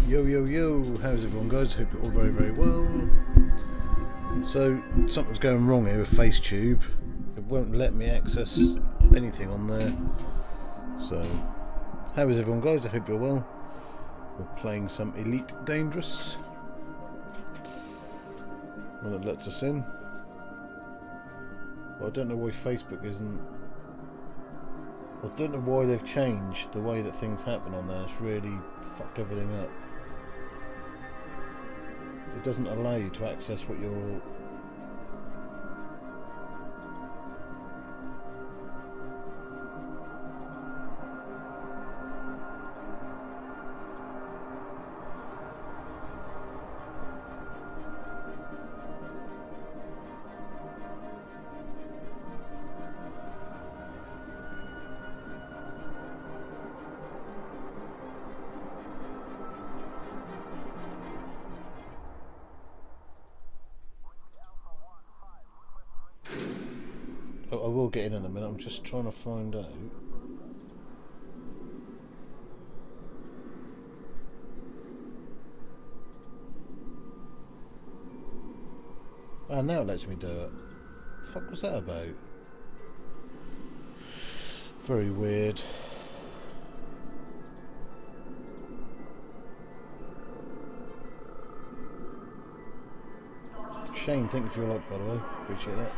Yo yo yo, how's everyone guys? Hope you're all very well. So something's going wrong here with FaceTube. It won't let me access anything on there. So how is everyone guys? I hope you're well. We're playing some Elite Dangerous. Well, it lets us in. Well, I don't know why Facebook isn't... I don't know why they've changed the way that things happen on there. It's really fucked everything up. It doesn't allow you to access what you're... I will get in a minute, I'm just trying to find out. Ah, now it lets me do it. What the fuck was that about? Very weird. Shane, thank you for your like, by the way. Appreciate that.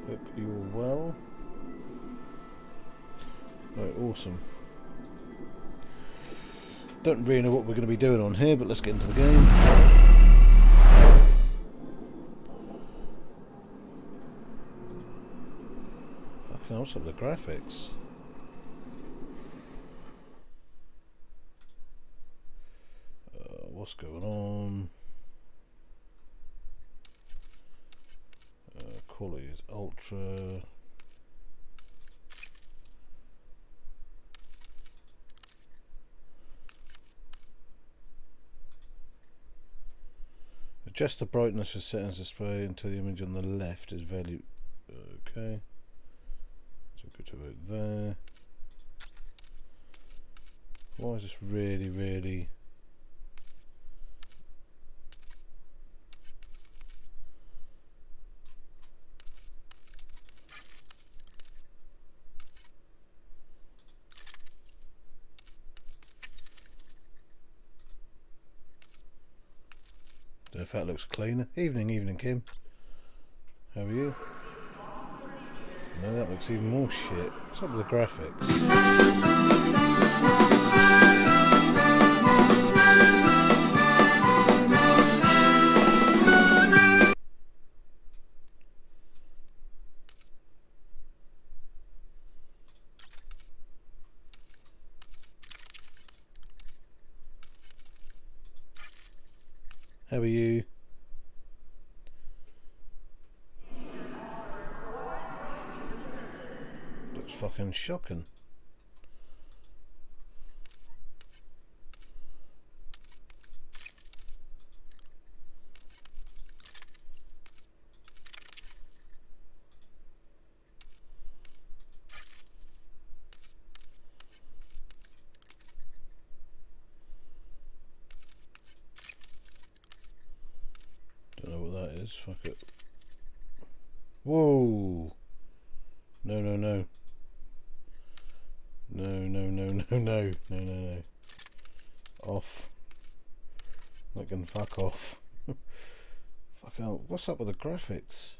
Hope you're well. Right, awesome. Don't really know what we're going to be doing on here, but let's get into the game. Fucking hell, what's up with the graphics? What's going on? Quality is ultra. Adjust the brightness for settings display until the image on the left is value. Okay. So go to about there. Why is this really... If that looks cleaner. Evening Kim. How are you? No, that looks even more shit. What's up with the graphics? How are you? Looks fucking shocking. Fuck it. Whoa! No. No. Off. Fucking fuck off. Fuck hell. What's up with the graphics?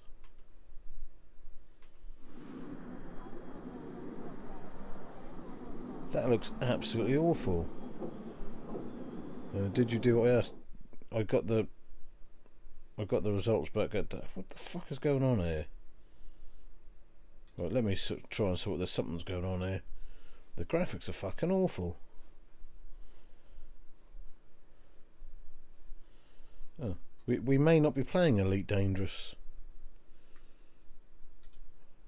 That looks absolutely awful. Did you do what I asked? I got the results back at that. What the fuck is going on here? Right, let me try and sort this. Something's going on here. The graphics are fucking awful. Oh, we may not be playing Elite Dangerous.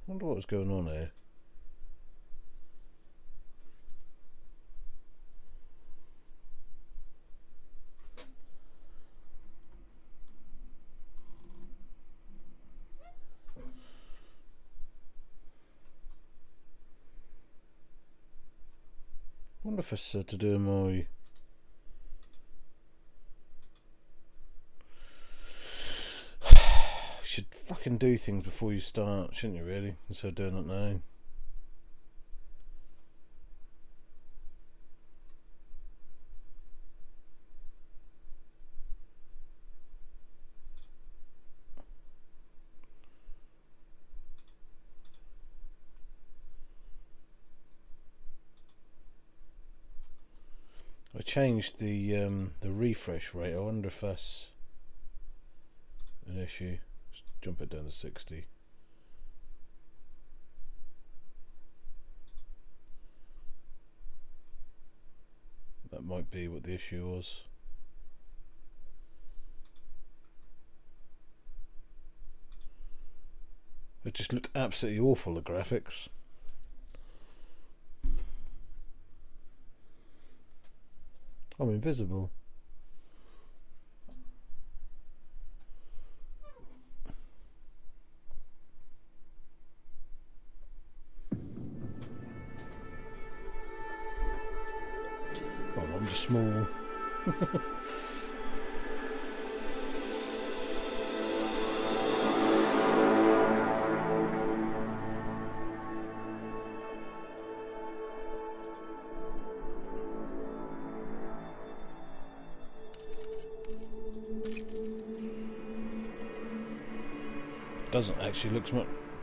I wonder what was going on here. I wonder if it's to do with my... You should fucking do things before you start, shouldn't you really? Instead of doing it now. I changed the refresh rate. I wonder if that's an issue. Just jump it down to 60. That might be what the issue was. It just looked absolutely awful, the graphics. I'm invisible. Oh, I'm just small.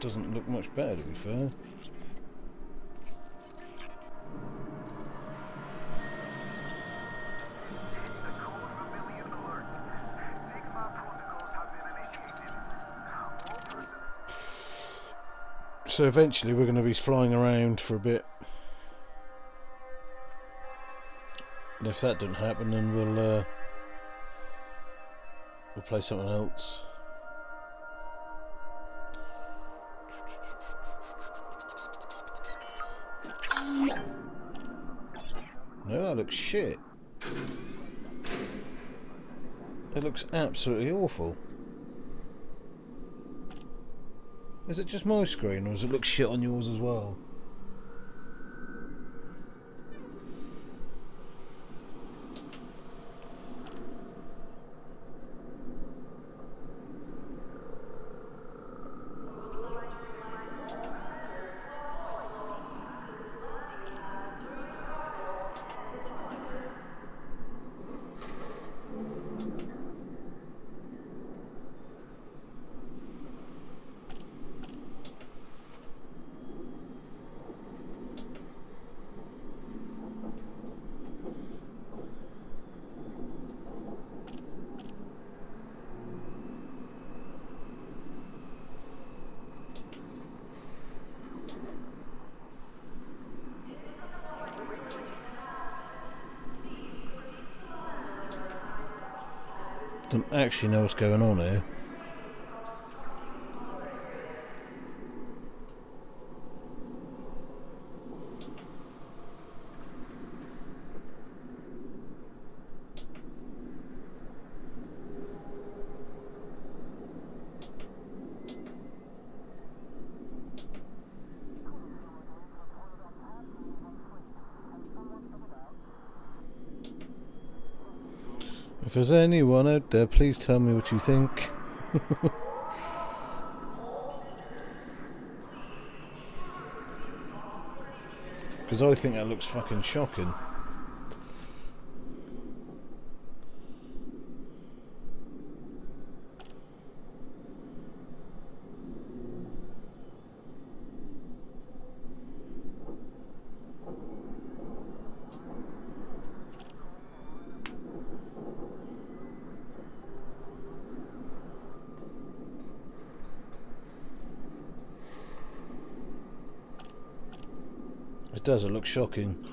Doesn't look much better, to be fair. So eventually we're going to be flying around for a bit. And if that doesn't happen, then we'll play something else. No, that looks shit. It looks absolutely awful. Is it just my screen, or does it look shit on yours as well? Don't actually know what's going on here. If there's anyone out there, please tell me what you think. Because I think that looks fucking shocking. It does, it looks shocking.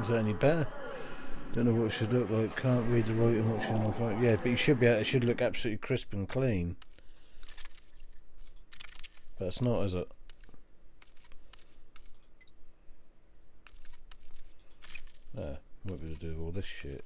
Is that any better? Don't know what it should look like. Can't read the writing watching off. Yeah, but you should be able, it should look absolutely crisp and clean. But it's not, is it? Might be able to do all this shit.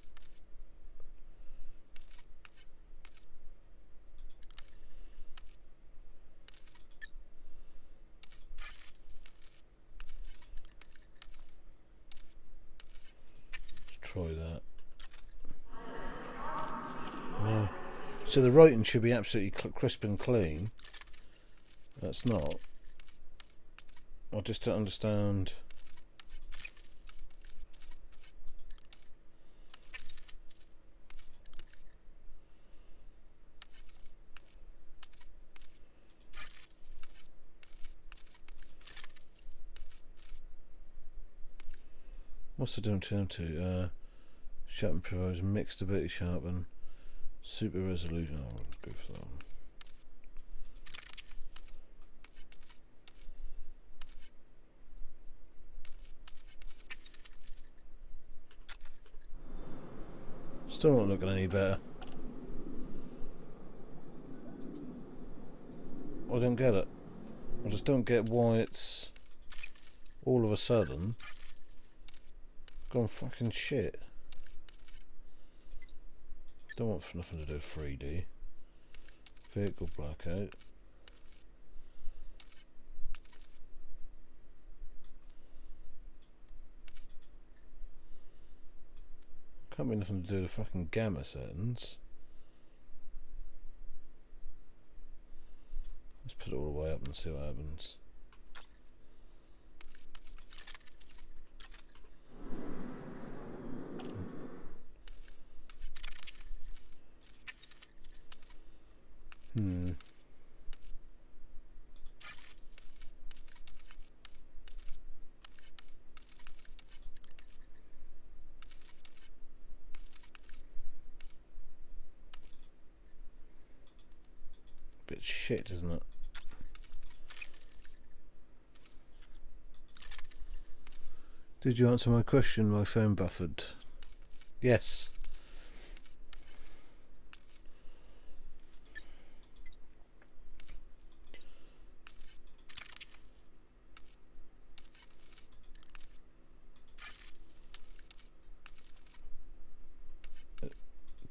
Let's try that. Yeah. So the writing should be absolutely crisp and clean. That's not. I just don't understand. What's the difference between them two? Sharpen provides mixed ability sharpen. Super resolution. I'll go for that one. Still not looking any better. I don't get it. I just don't get why it's all of a sudden gone fucking shit. Don't want nothing to do with 3D. Vehicle blackout. Can't be nothing to do with the fucking gamma settings. Let's put it all the way up and see what happens. Bit shit, isn't it? Did you answer my question? My phone buffered. Yes.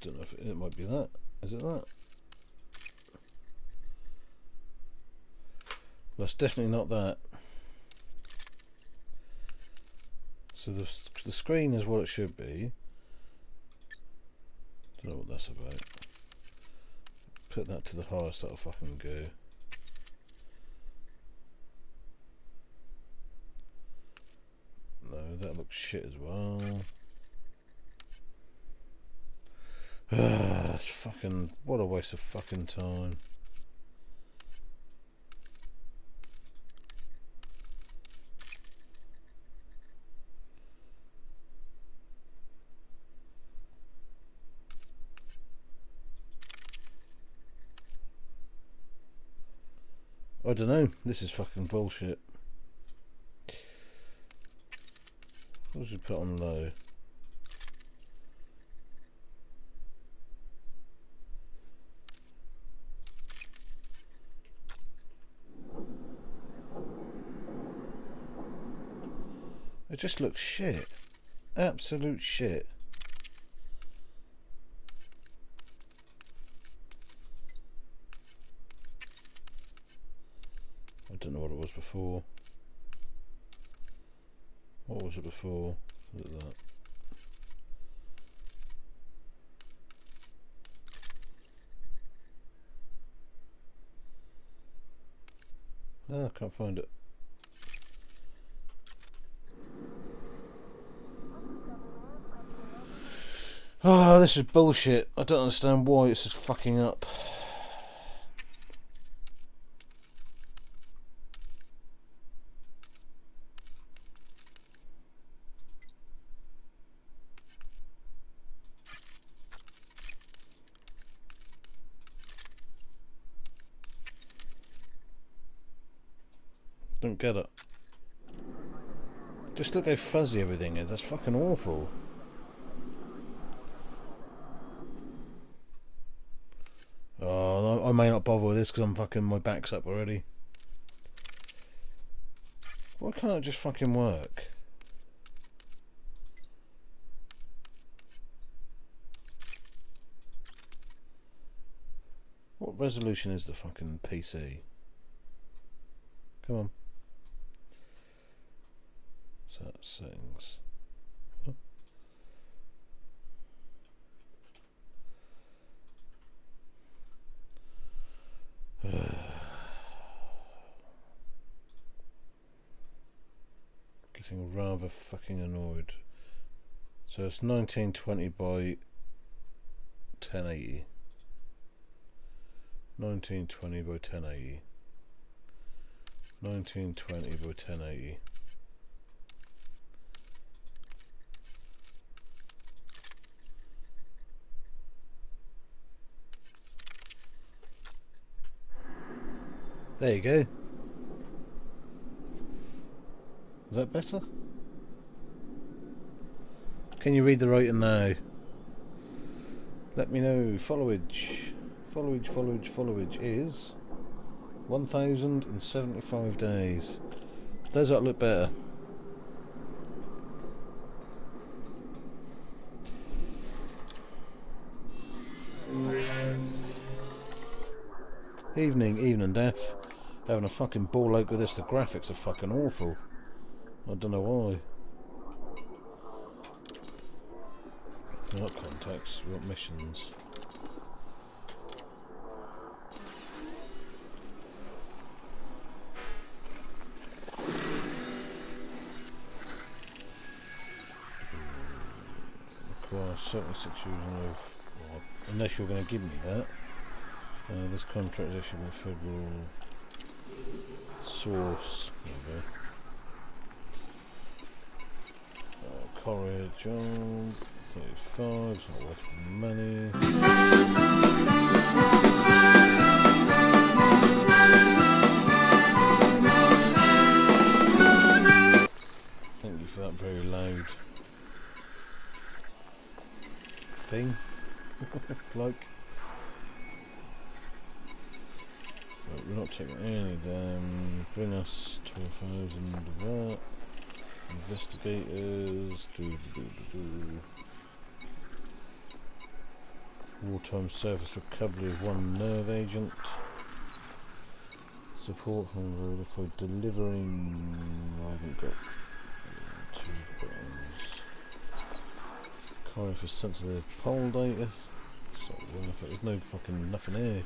Don't know if it might be that. Is it that? Well, it's definitely not that. So the screen is what it should be. Don't know what that's about. Put that to the highest that'll fucking go. No, that looks shit as well. It's fucking, what a waste of fucking time. I don't know, this is fucking bullshit. What should we put on low? It just looks shit. Absolute shit. I don't know what it was before. What was it before? Look at that. No, I can't find it. Oh, this is bullshit. I don't understand why it's just fucking up. Don't get it. Just look how fuzzy everything is. That's fucking awful. Oh, I may not bother with this because I'm fucking, my back's up already. Why can't it just fucking work? What resolution is the fucking PC? Come on. So that's settings. Huh? Getting rather fucking annoyed. So it's 1920 by 1080. 1920 by 1080. 1920 by 1080. There you go. Is that better? Can you read the writing now? Let me know. Followage is 1075 days. Does that look better? Evening, Death. Having a fucking ball out with this. The graphics are fucking awful. I don't know why. Not contacts, we want missions. Require 76 using of, well, unless you're going to give me that. This contract is issued by federal source. There we go. Courage on 35, it's not worth the money. Thank you for that very loud thing. Like. Right, we're not taking any damn. Bring us 12,000 of that. Investigators, wartime service recovery of 1 nerve agent. Support from for delivering. I haven't got 2 buttons. Calling for sensitive poll data. So there's no fucking nothing here.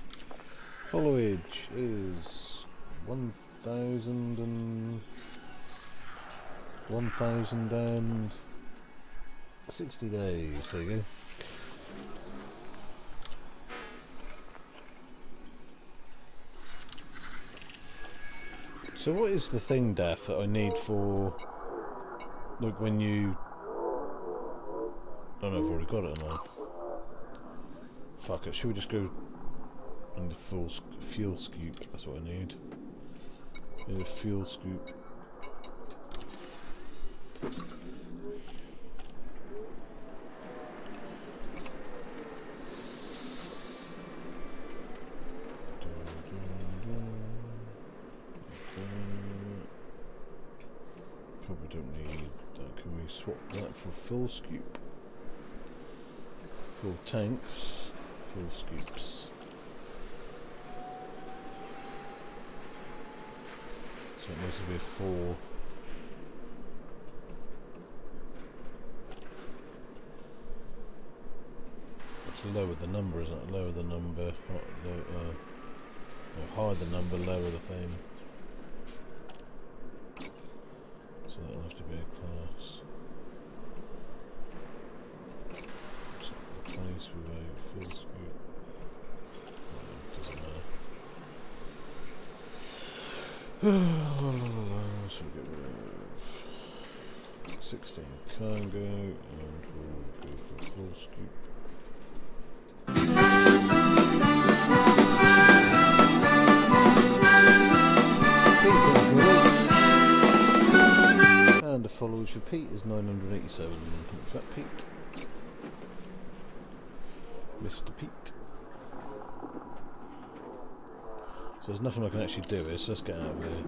Followage is 1060 days. There you go. So what is the thing, Daff, that I need for, like, when you, I don't know if I've already got it or not. Fuck it, should we just go in the fuel scoop? That's what I need. Need a fuel scoop. Probably don't need that. Can we swap that for full scoop? Full tanks, full scoops. So it needs to be a 4. Lower the number, isn't it? Lower the number, higher the number, lower the thing. So we get rid of 16 cargo and we'll go for a floor scoop. And the followers for Pete is 987. Thanks for that, Pete. Mr. Pete. So there's nothing I can actually do here, so let's get out of here.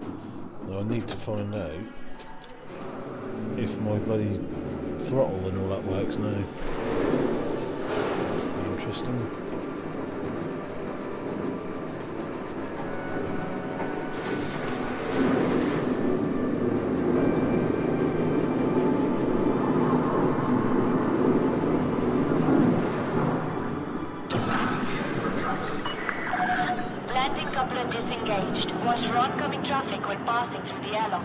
Now I need to find out if my bloody throttle and all that works now. Interesting. Landing coupler disengaged. Watch for oncoming traffic when passing through the airlock.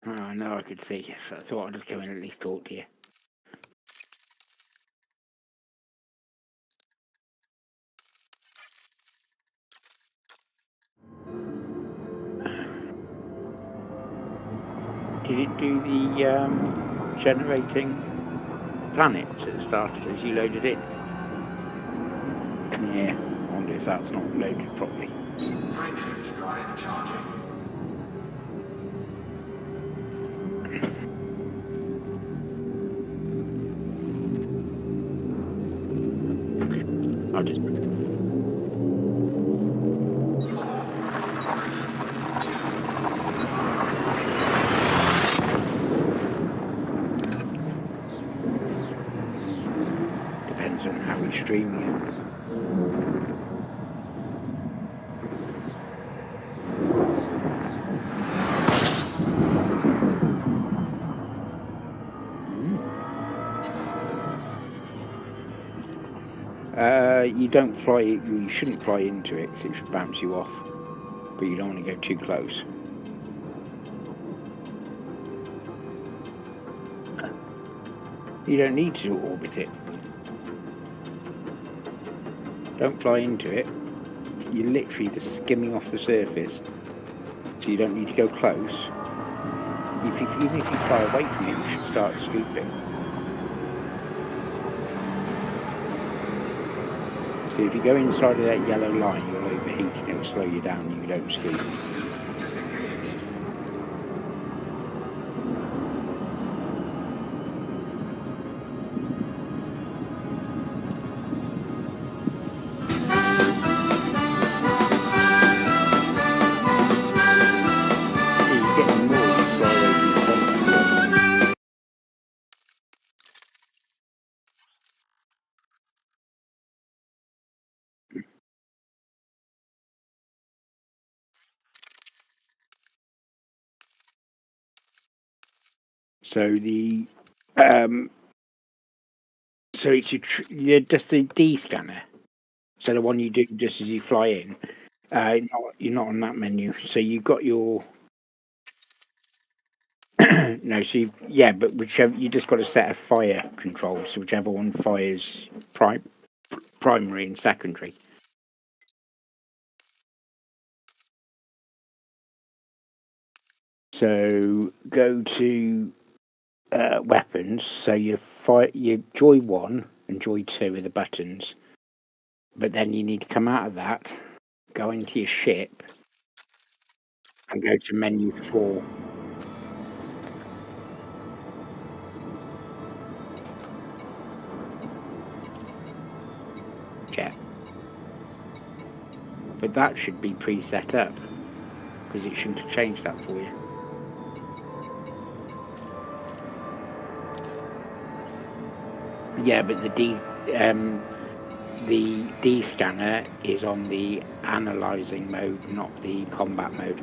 I know I could see you, so I thought I'd just come in and at least talk to you. Did it do the generating planets at the start as you loaded in? Yeah, I wonder if that's not loaded properly. Frameshift drive charging. I'll just... Depends on how we stream it. You don't fly, you shouldn't fly into it because it should bounce you off, but you don't want to go too close. You don't need to orbit it. Don't fly into it. You're literally just skimming off the surface, so you don't need to go close. Even if you fly away from it, you should start scooping. So if you go inside of that yellow line, you'll overheat and it'll slow you down and you don't scoop. Disengaged. So the so it's just the D scanner. So the one you do just as you fly in. You're not on that menu. So you've got your no. So but whichever you just got to set a fire control. So whichever one fires primary and secondary. So go to weapons. So your joy 1 and joy 2 are the buttons, but then you need to come out of that, go into your ship, and go to menu 4. Yeah, but that should be pre-set up because it shouldn't have changed that for you. Yeah, but the D scanner is on the analyzing mode, not the combat mode.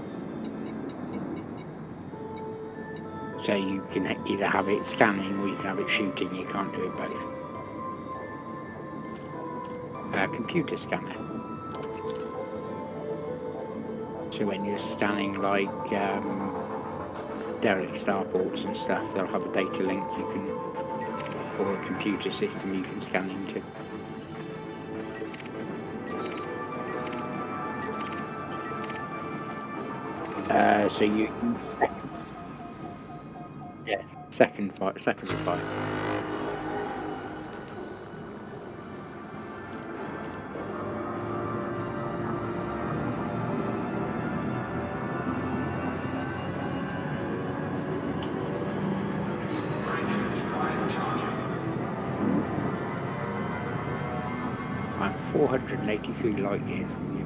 So you can either have it scanning or you can have it shooting. You can't do it both. Computer scanner. So when you're scanning like derelict starports and stuff, they'll have a data link you can, or a computer system you can scan into. So you, yeah, second fire. I'm 483 light years from you.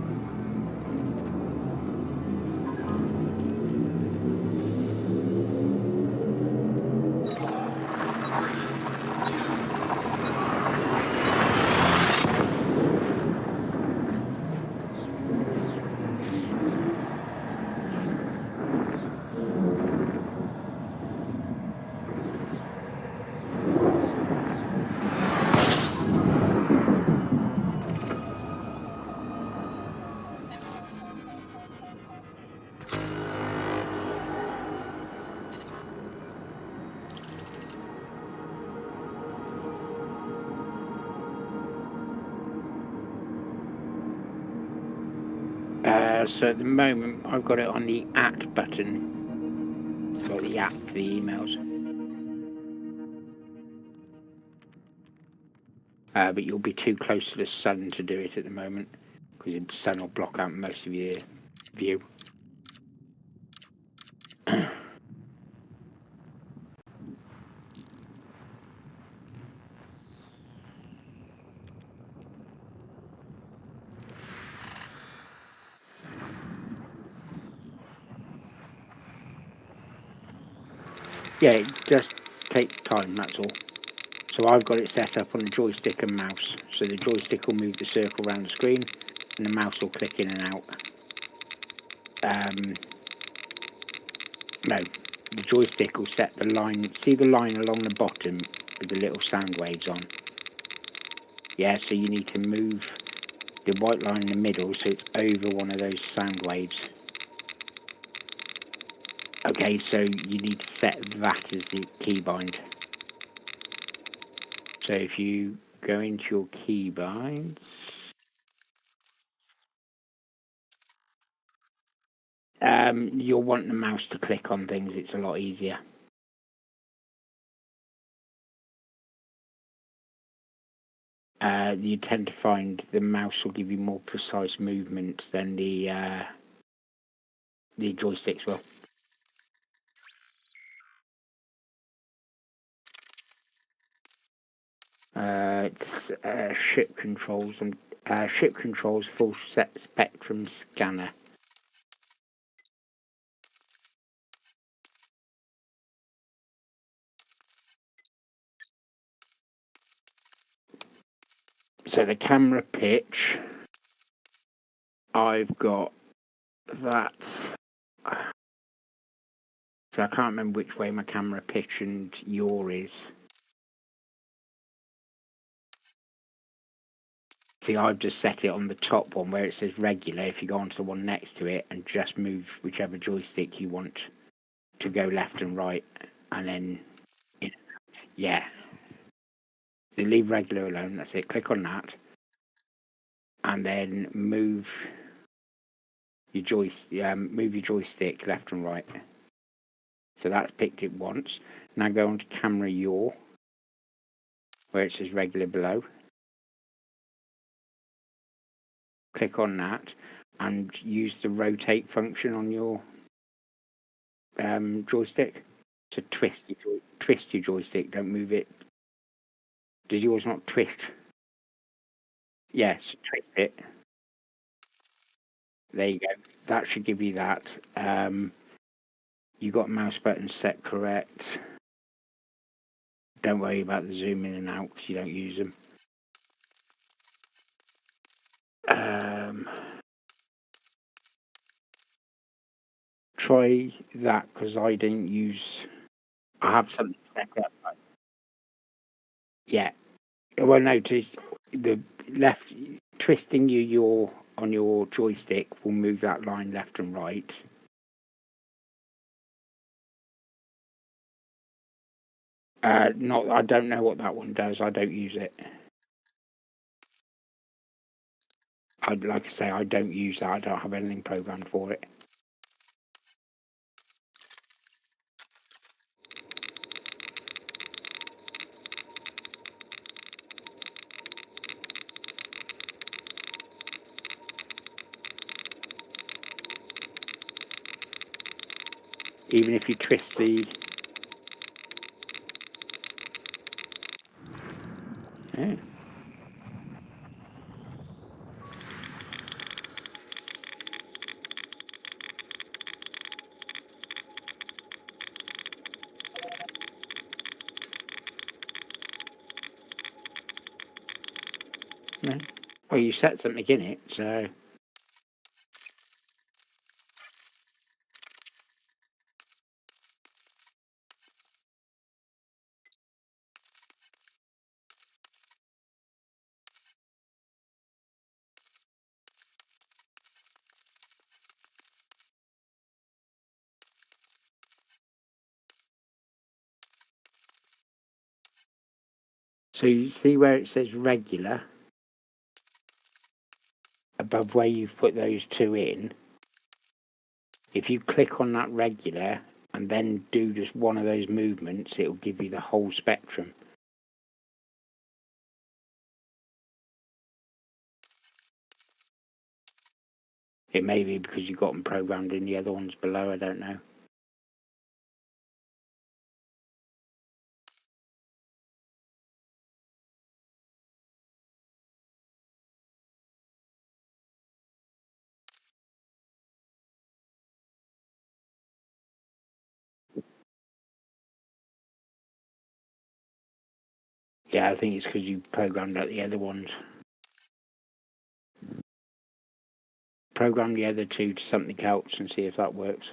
So at the moment, I've got it on the @ button. Got the @ for the emails. But you'll be too close to the sun to do it at the moment, because the sun will block out most of your view. Yeah, it just takes time, that's all. So I've got it set up on the joystick and mouse. So the joystick will move the circle around the screen, and the mouse will click in and out. No, the joystick will set the line. See the line along the bottom with the little sound waves on? Yeah, so you need to move the white line in the middle so it's over one of those sound waves. Okay, so you need to set that as the keybind. So if you go into your keybinds, you'll want the mouse to click on things. It's a lot easier. You tend to find the mouse will give you more precise movement than the joysticks will. It's ship controls and ship controls full set spectrum scanner. So the camera pitch, I've got that. So I can't remember which way my camera pitch and your is. See, I've just set it on the top one where it says regular. If you go onto the one next to it and just move whichever joystick you want to go left and right, and then, yeah. So leave regular alone, that's it. Click on that. And then move your joystick left and right. So that's picked it once. Now go on to camera yaw, where it says regular below. Click on that and use the rotate function on your joystick to twist your joystick. Don't move it. Does yours not twist? Yes, twist it. There you go. That should give you that. You got mouse buttons set correct. Don't worry about the zoom in and out because you don't use them. Try that because I didn't use. I have something set up. Yeah. Well, notice the left twisting your on your joystick will move that line left and right. Not. I don't know what that one does. I don't use it. Like I say, I don't use that. I don't have anything programmed for it. Even if you twist the. Yeah. No. Well, you set something in it, so. So you see where it says regular, above where you've put those two in, If you click on that regular and then do just one of those movements, it'll give you the whole spectrum. It may be because you've got them programmed in the other ones below, I don't know. Yeah, I think it's because you programmed out the other ones. Program the other two to something else and see if that works.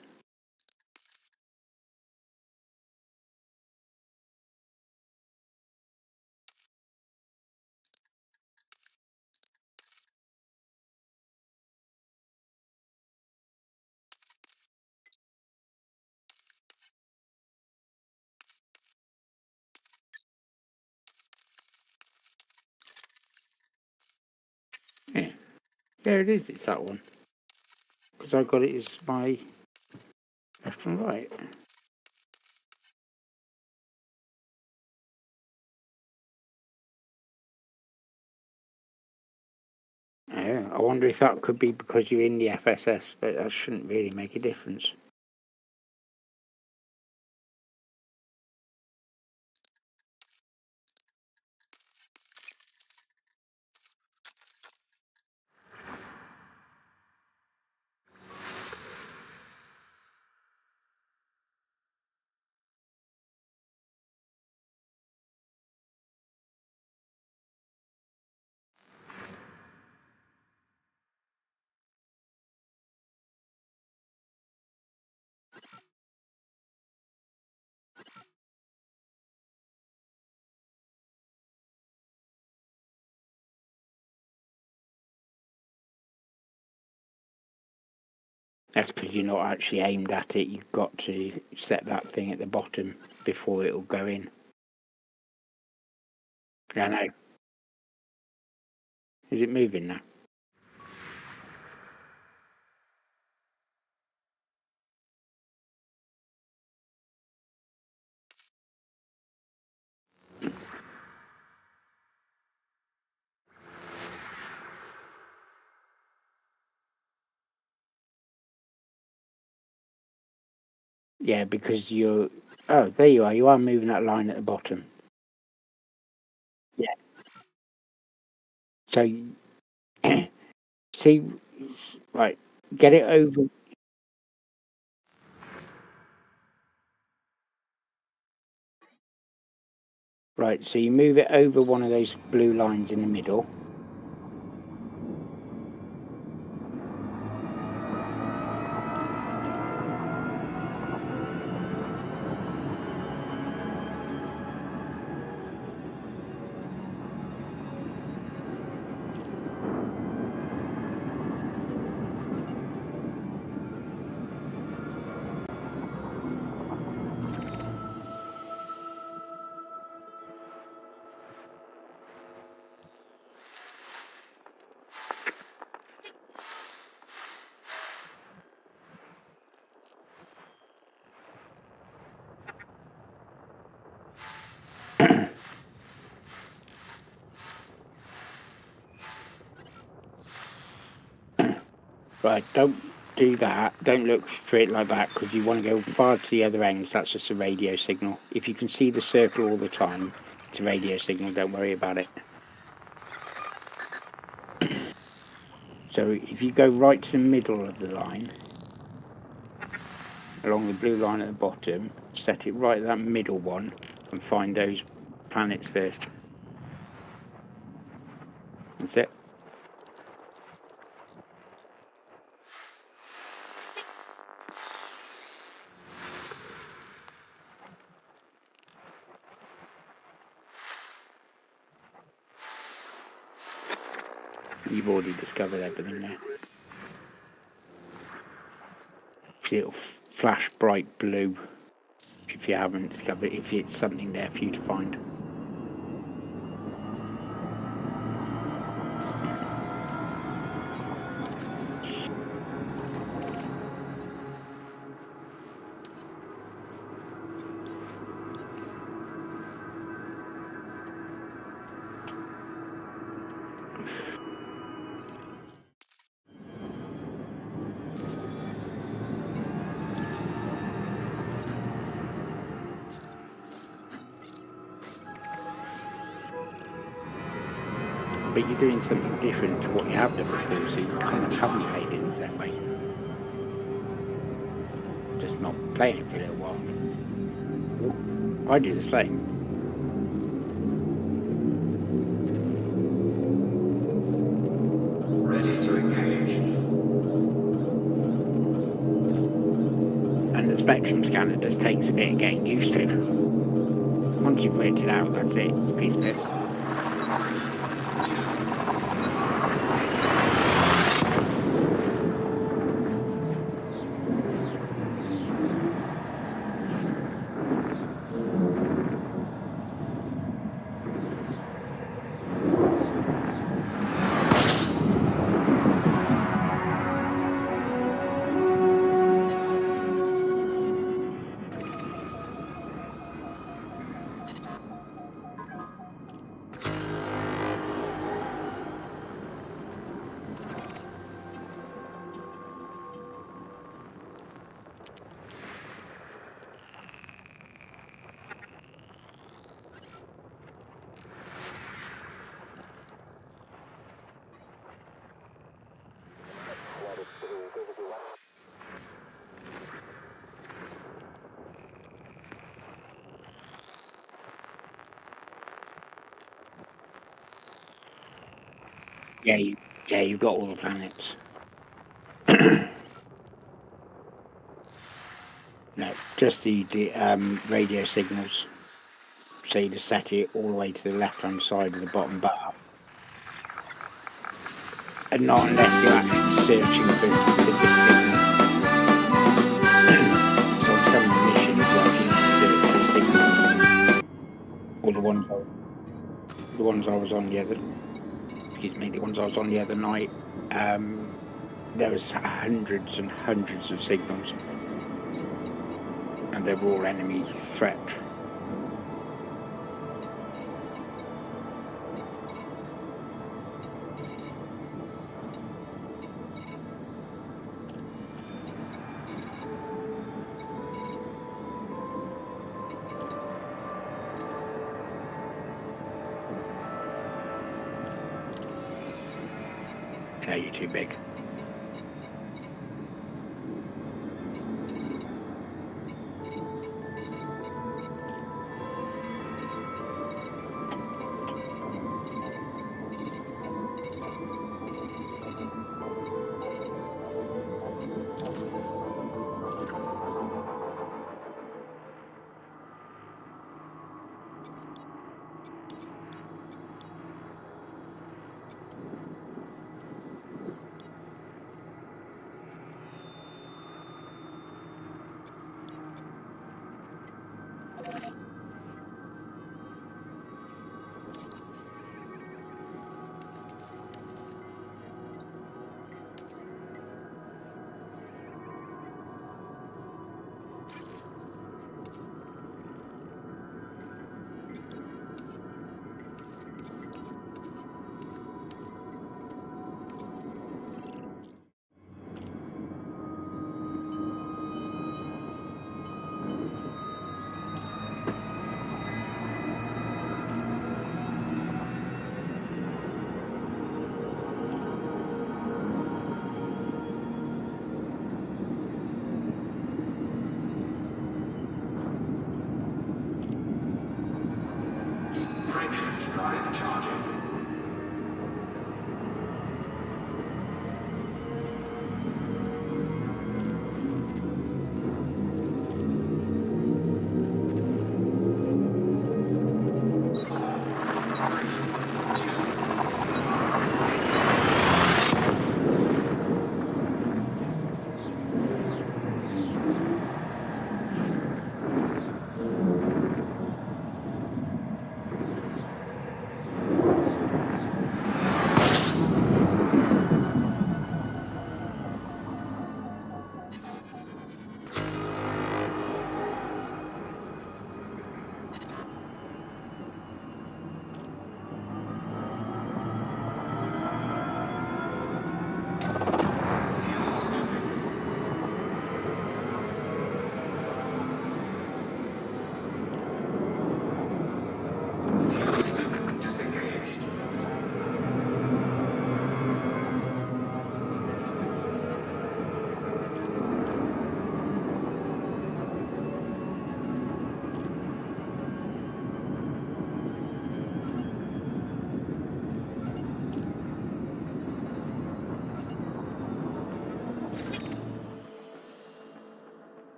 Yeah, there it is, it's that one. Because I got it as my left and right. Yeah, I wonder if that could be because you're in the FSS, but that shouldn't really make a difference. That's because you're not actually aimed at it. You've got to set that thing at the bottom before it'll go in. I know. Is it moving now? Yeah, because you're... Oh, there you are. You are moving that line at the bottom. Yeah. So, see... Right. Get it over... Right, so you move it over one of those blue lines in the middle. Right, don't do that. Don't look for it like that because you want to go far to the other ends. That's just a radio signal. If you can see the circle all the time, it's a radio signal. Don't worry about it. So if you go right to the middle of the line, along the blue line at the bottom, set it right at that middle one and find those planets first. That's it. You've already discovered everything there. It'll flash bright blue if you haven't discovered it, if it's something there for you to find. But you're doing something different to what you have done before, so you kind of haven't played it that way. Just not playing it for a little while. I do the same. Ready to engage. And the spectrum scanner just takes a bit of getting used to. Once you've worked it out, that's it. Piece of it. Yeah, you've got all the planets. No, just the radio signals. So you just set it all the way to the left-hand side of the bottom bar. And not unless you're actually searching for specific signals. So some missions you actually search for signals. Or the ones I was on the other night, there was hundreds and hundreds of signals, and they were all enemy threat. No, you're too big. Frameshift drive charging.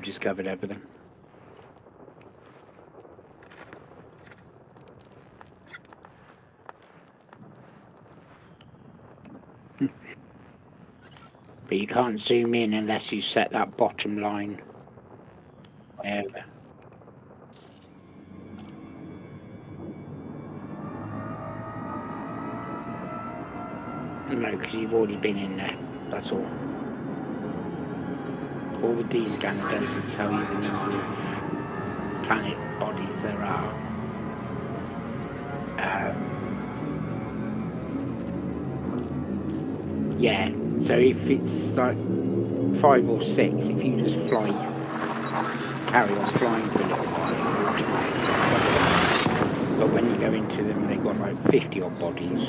you've discovered everything. But you can't zoom in unless you set that bottom line. Wherever. No, because you've already been in there. That's all. All the D scanner does is tell you the number of planet bodies there are. Yeah, so if it's like 5 or 6, if you just carry on flying for a little while, but when you go into them, they've got like 50 odd bodies.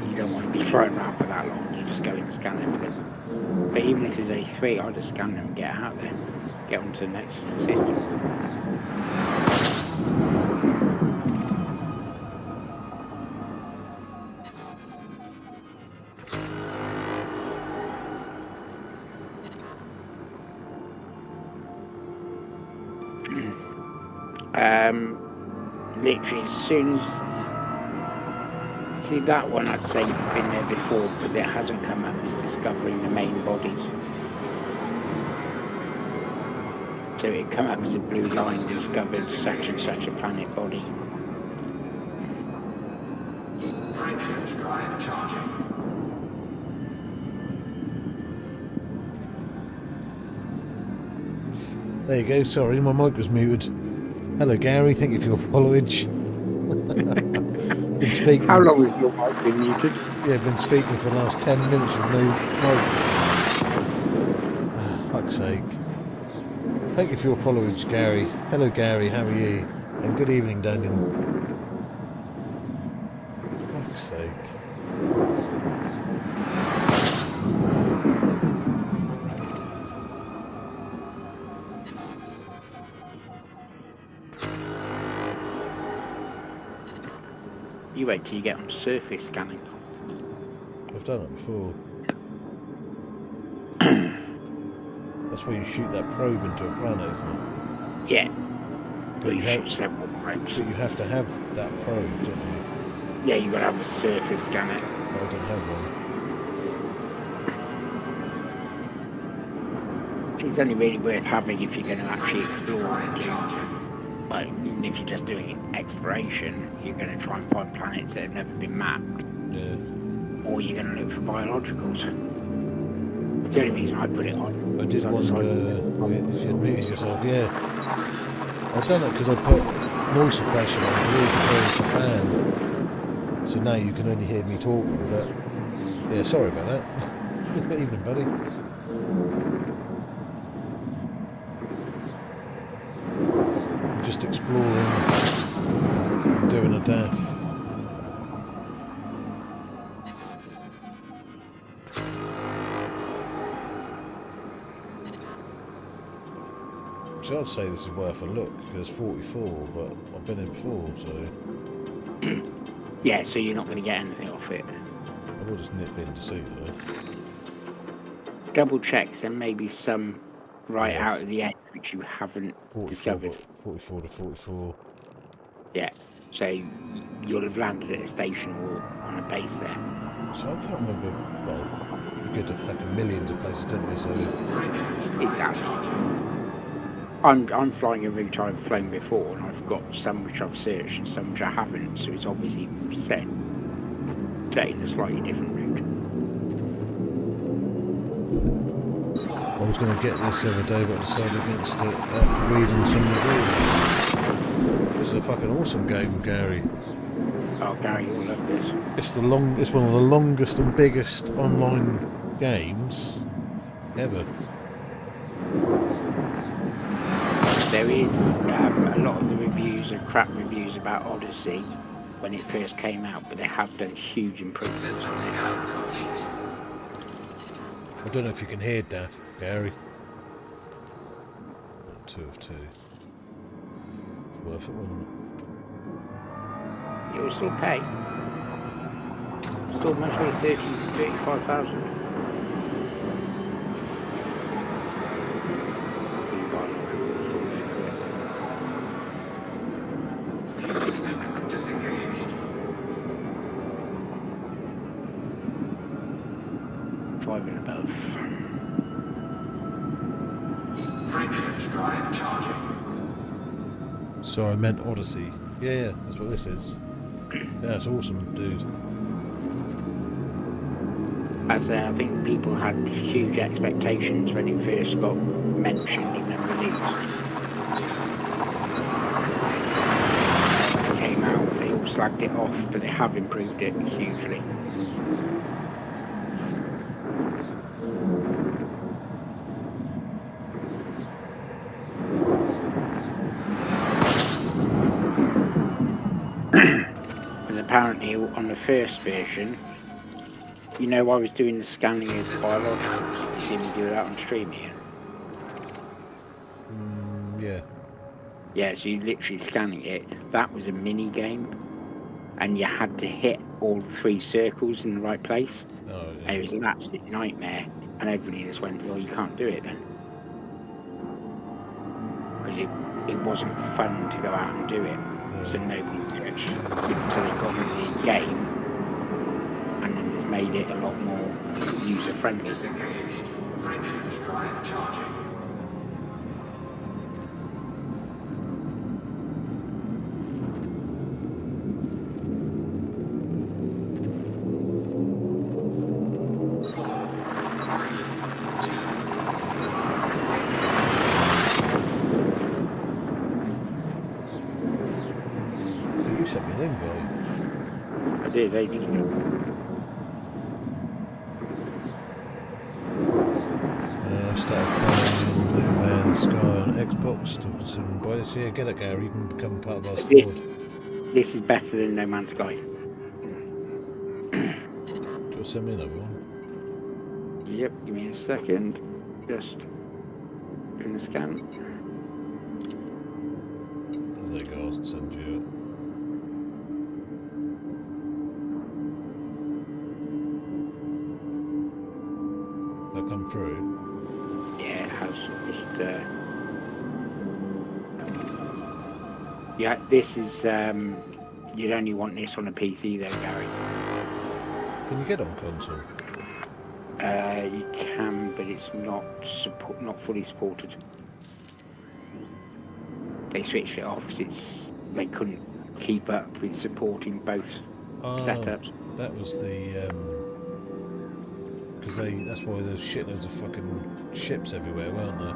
You don't want to be flying around for that long. You just go in and scan everything. But even if there's only 3, I'll just scan them and get out there. Get on to the next system. Literally as soon as... See, that one I'd say you've been there before, but it hasn't come up as discovering the main bodies. So it come up as a blue line, discovered such and such a planet body. Frameshift drive charging. There you go, sorry, my mic was muted. Hello Gary, thank you for your followage. Been speaking. How long has your mic been muted? Yeah, been speaking for the last 10 minutes with no mic. Ah, fuck's sake. Thank you for your followage, Gary. Hello Gary, how are you? And good evening, Daniel. Fuck's sake. You wait till you get on surface scanning. I've done it before. That's where you shoot that probe into a planet, isn't it? Yeah. But But you you have- shoot several probes. But you have to have that probe, don't you? Yeah, you've got to have a surface scanner. I don't have one. It's only really worth having if you're going to actually explore. Drive charging. Like, even if you're just doing exploration, you're going to try and find planets that have never been mapped, Yeah. or you're going to look for biologicals. The only reason I put it on. I did is wonder if you'd muted yourself, yeah. I've done it because I put noise suppression on the fan. So now you can only hear me talk with that. Yeah, sorry about that. Good evening, buddy. Just exploring, doing a daff. So I'd say this is worth a look. There's 44, but I've been in before, so Yeah, so you're not going to get anything off it. I will just nip in to see though. Double check, there may be some right Yes. out of the edge which you haven't 44, discovered. 44 to 44. Yeah, so you'll have landed at a station or on a base there. So I can't remember. Well, we go to fucking millions of places, don't we? So Exactly. I'm flying a route I've flown before, and I've got some which I've searched and some which I haven't, so it's obviously setting a slightly different route. I was going to get this the other day, but I decided against it after reading some reviews. This is a fucking awesome game, Gary. Oh, Gary, you'll love this. It's it's one of the longest and biggest online games ever. There is a lot of the reviews are crap reviews about Odyssey when it first came out, but they have done huge improvements. System scan complete. I don't know if you can hear that, Gary. 2 of 2. It's worth it, wasn't it? You'll still pay. Still much more 35,000. Scoop disengaged. 5 and above. Frameshift drive charging. Sorry, I meant Odyssey. Yeah, that's what this is. Yeah, it's awesome, dude. As I think people had huge expectations when it first got mentioned and released. When it came out, they all slagged it off, but they have improved it hugely. And apparently on the first version, you know, I was doing the scanning of the biological. You see me do that on stream here. Yeah. Yeah, so you literally scanning it. That was a mini game, and you had to hit all 3 circles in the right place. Oh, yeah. And it was an absolute nightmare. And everybody just went, "Well, you can't do it then," because it wasn't fun to go out and do it. So nobody searched until it got into the game, and then it's made it a lot more user friendly. Disengaged. Frameshift drive charging. You sent me an invite. I did ages ago. I started playing No Man's Sky on Xbox. Talking to some boys. Yeah, get it, Gary. You can become part of our squad. This is better than No Man's Sky. Do you want to send me another one? Yep, give me a second. Just doing the scan. There you go. I'll send you it. That come through. Yeah, it has. Just, yeah, this is. You'd only want this on a PC though, Gary. Can you get on console? You can, but it's not fully supported. They switched it off because they couldn't keep up with supporting both setups. That was the because that's why there's shitloads of fucking ships everywhere, weren't there?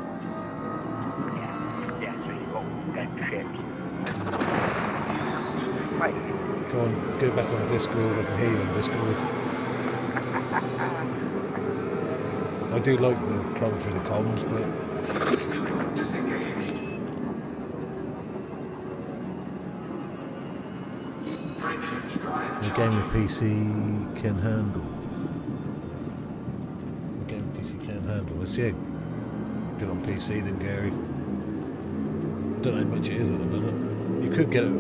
Yeah, so you've got them ships. Right. Go on, go back on Discord. I can hear you on Discord. I do like the problem through the comms, but Scoop disengaged. Frameshift drive the charging. game with PC can handle. The game with PC can handle. Let's see. Good on PC then, Gary. Don't know how much it is at the minute. You could get it.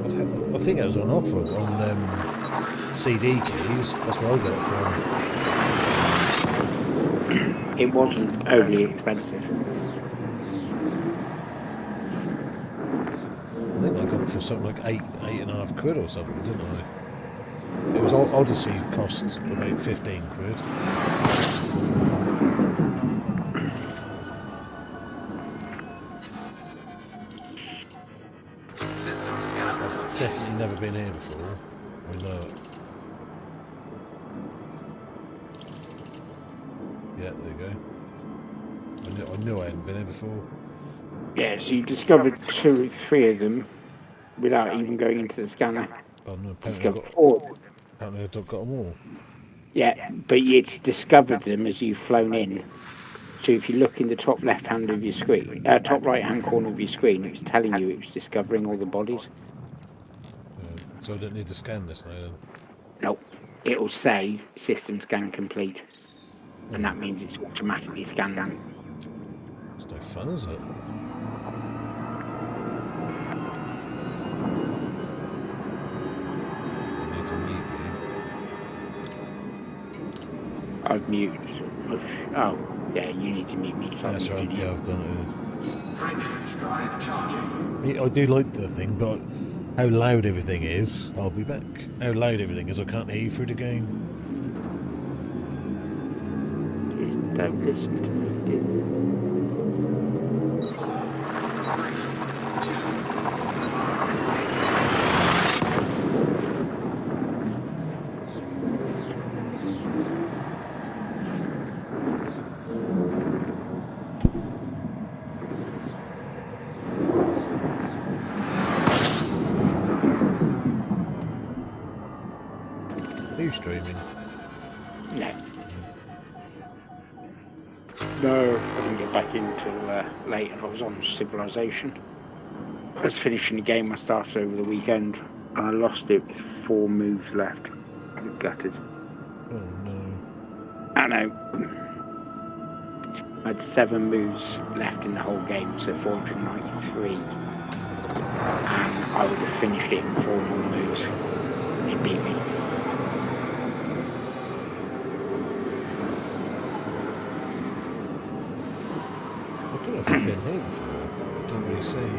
I think it was on offer on CD keys. That's where I got it from. It wasn't overly expensive. I think I got it for something like £8.5 or something, didn't I? It was Odyssey cost about 15 quid. System scan I've complete. definitely never been here before. I know it. Yeah, there you go. I knew I hadn't been here before. Yeah, so you discovered 2 or 3 of them without even going into the scanner. Oh no, Discovered 4. apparently I've got them all. Yeah, but you'd discovered them as you've flown in. So if you look in the top left hand of your screen, top right hand corner of your screen, it was telling you it was discovering all the bodies. So I don't need to scan this now then. Nope. It'll say system scan complete. And that means it's automatically scanning. It's no fun, is it? I need to mute you. I've muted. Oh, yeah, you need to mute me. 'Cause I've That's right, muted you. yeah, I've done Frameshift drive charging. it. Yeah, I do like the thing, but how loud everything is. I'll be back. How loud everything is, I can't hear you through the game. Just don't listen to me, do you? Are you streaming? No. No, I didn't get back until later. I was on Civilization. I was finishing the game I started over the weekend, and I lost it with 4 moves left. I was gutted. Oh no. I know. I had 7 moves left in the whole game, so 493. And I would have finished it in 4 more moves. It beat me. I don't know if I've been here before. I didn't really see.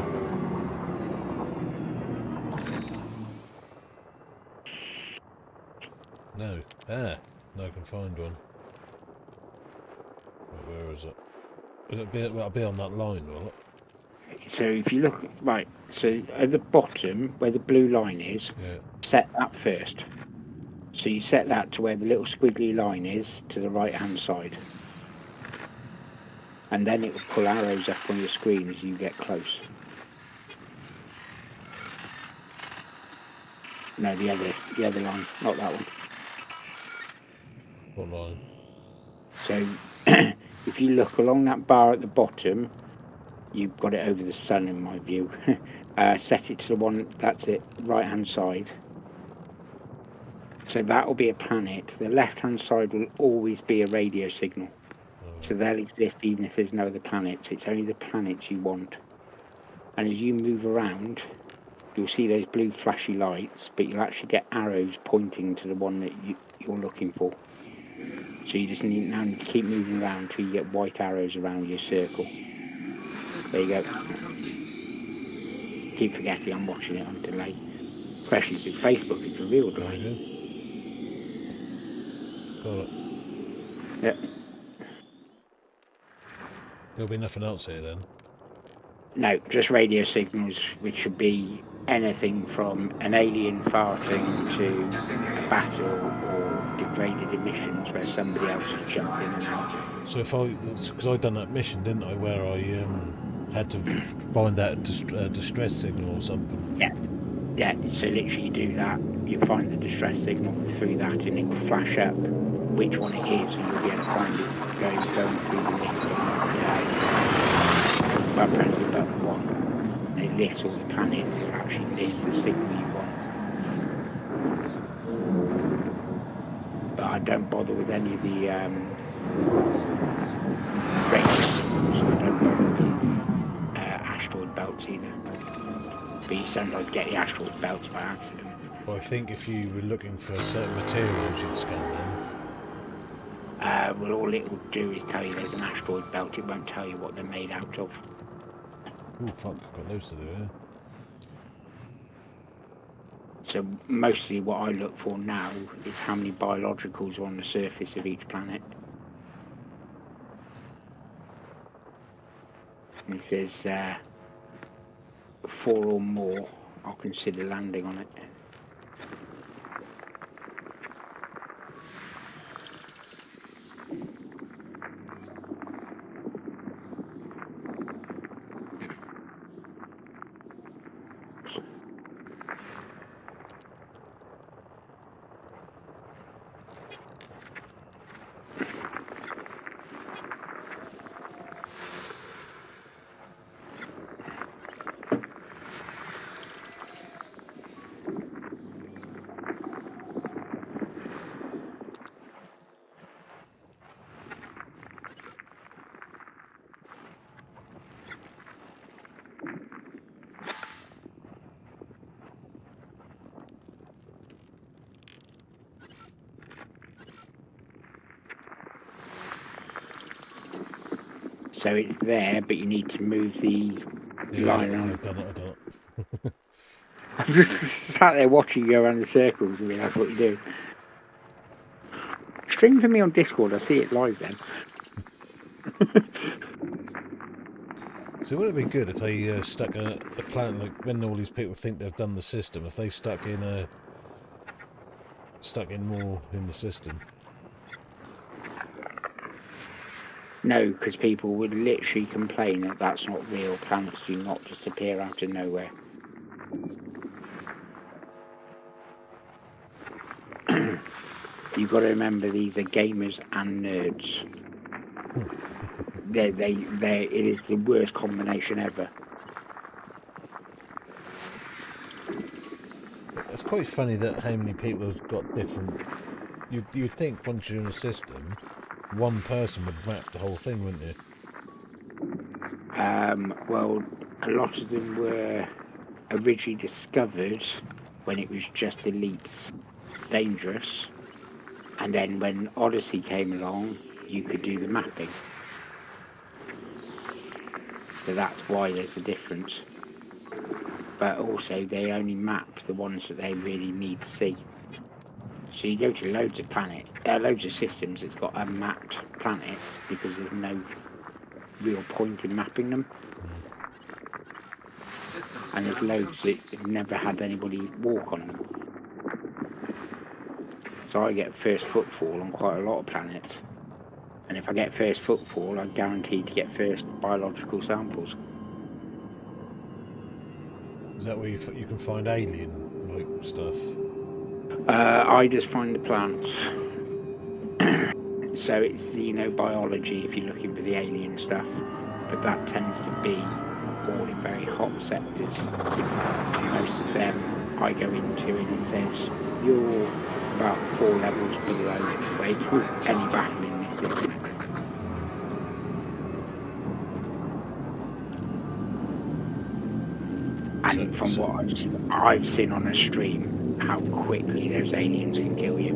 No. Ah, no, I can find one. Right, where is it? It'll be on that line, will it? So if you look, right, so at the bottom, where the blue line is, Yeah. set that first. So you set that to where the little squiggly line is, to the right-hand side. And then it will pull arrows up on your screen as you get close. No, the other line, not that one. What line? So if you look along that bar at the bottom, you've got it over the sun in my view. Set it to the one, that's it, right-hand side. So that will be a planet. The left-hand side will always be a radio signal. So they'll exist even if there's no other planets. It's only the planets you want. And as you move around, you'll see those blue flashy lights, but you'll actually get arrows pointing to the one that you're looking for. So you just need to keep moving around until you get white arrows around your circle. There you go. Keep forgetting I'm watching it on delay. Especially through Facebook, it's a real delay. Got it. Yeah. There'll be nothing else here then. No, just radio signals, which should be anything from an alien farting to a battle or degraded emissions where somebody else has jumped in and out. So if because I done that mission, didn't I, where I had to find that distress signal or something. Yeah, so literally you do that, you find the distress signal through that and it will flash up which one it is and you'll be able to find it going through the list by pressing button 1. And it lists all the planets, it actually lists the signal you want. But I don't bother with any of the radio signals, I don't bother with asteroid belts either. But you sometimes get the asteroid belts by accident. Well, I think if you were looking for certain materials, you'd scan them. Well, all it will do is tell you there's an asteroid belt. It won't tell you what they're made out of. Oh fuck, I've got loads to do here. So mostly what I look for now is how many biologicals are on the surface of each planet. And if there's 4 or more, I'll consider landing on it. So it's there, but you need to move the line on. I've done it. I I'm just sat there watching you go around the circles. I mean, that's what you do. Stream for me on Discord. I see it live then. So wouldn't it be good if they stuck a planet, like when all these people think they've done the system, if they stuck in more in the system? No, because people would literally complain that that's not real. Planets do not just appear out of nowhere. You've got to remember these are gamers and nerds. It is the worst combination ever. It's quite funny that how many people have got different. You'd think once you're in a system, one person would map the whole thing, wouldn't you? Well, a lot of them were originally discovered when it was just elites, dangerous, and then when Odyssey came along, you could do the mapping. So that's why there's a difference. But also, they only map the ones that they really need to see. So you go to loads of loads of systems that's got unmapped planets because there's no real point in mapping them. And there's loads that never had anybody walk on them. So I get first footfall on quite a lot of planets. And if I get first footfall, I'm guaranteed to get first biological samples. Is that where you can find alien like stuff? I just find the plants. So it's, biology if you're looking for the alien stuff. But that tends to be all in very hot sectors. Most of them I go into and it says, you're about 4 levels below where any battle in this system. And from what I've seen on a stream, how quickly those aliens can kill you.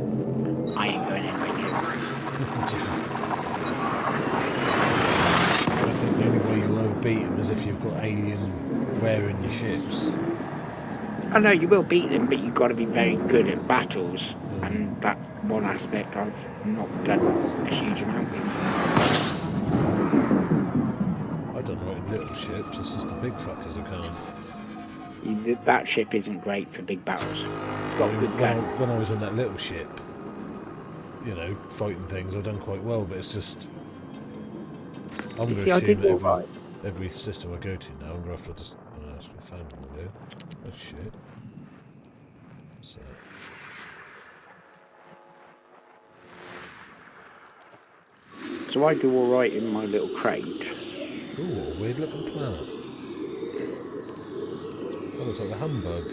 I ain't going anywhere near them. I think the only way you'll beat them is if you've got alien wearing your ships. I know you will beat them, but you've got to be very good at battles, and that one aspect I've not done a huge amount with. I don't know in little ships, it's just the big fuckers I can't. That ship isn't great for big battles. It's got good guns. When I was on that little ship, fighting things, I've done quite well, but it's just... I'm going to assume that every system I go to now, I'm going to have to just... Oh, that's my family there. That's shit. So I do alright in my little crate. Ooh, what a weird looking planet. That looks like a humbug.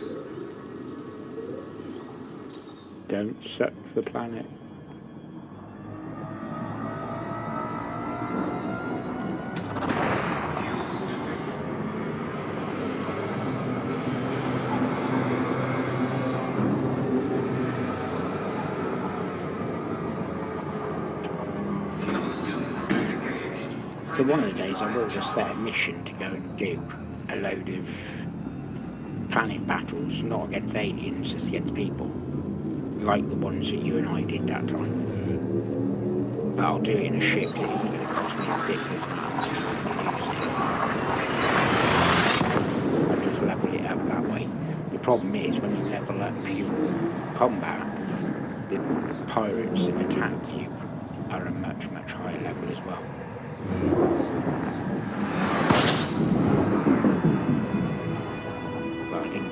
Don't suck the planet. Fuel scooping. Fuel scoop disengaged. So one of the days I will just set a mission to go and do a load of planet battles, not against aliens, just against people. Like the ones that you and I did that time. But I'll do it in a ship that isn't going to cost me a ridiculous amount of money. I'll just level it up that way. The problem is when you level up pure combat, the pirates that attack you are a much, much higher level as well. But I think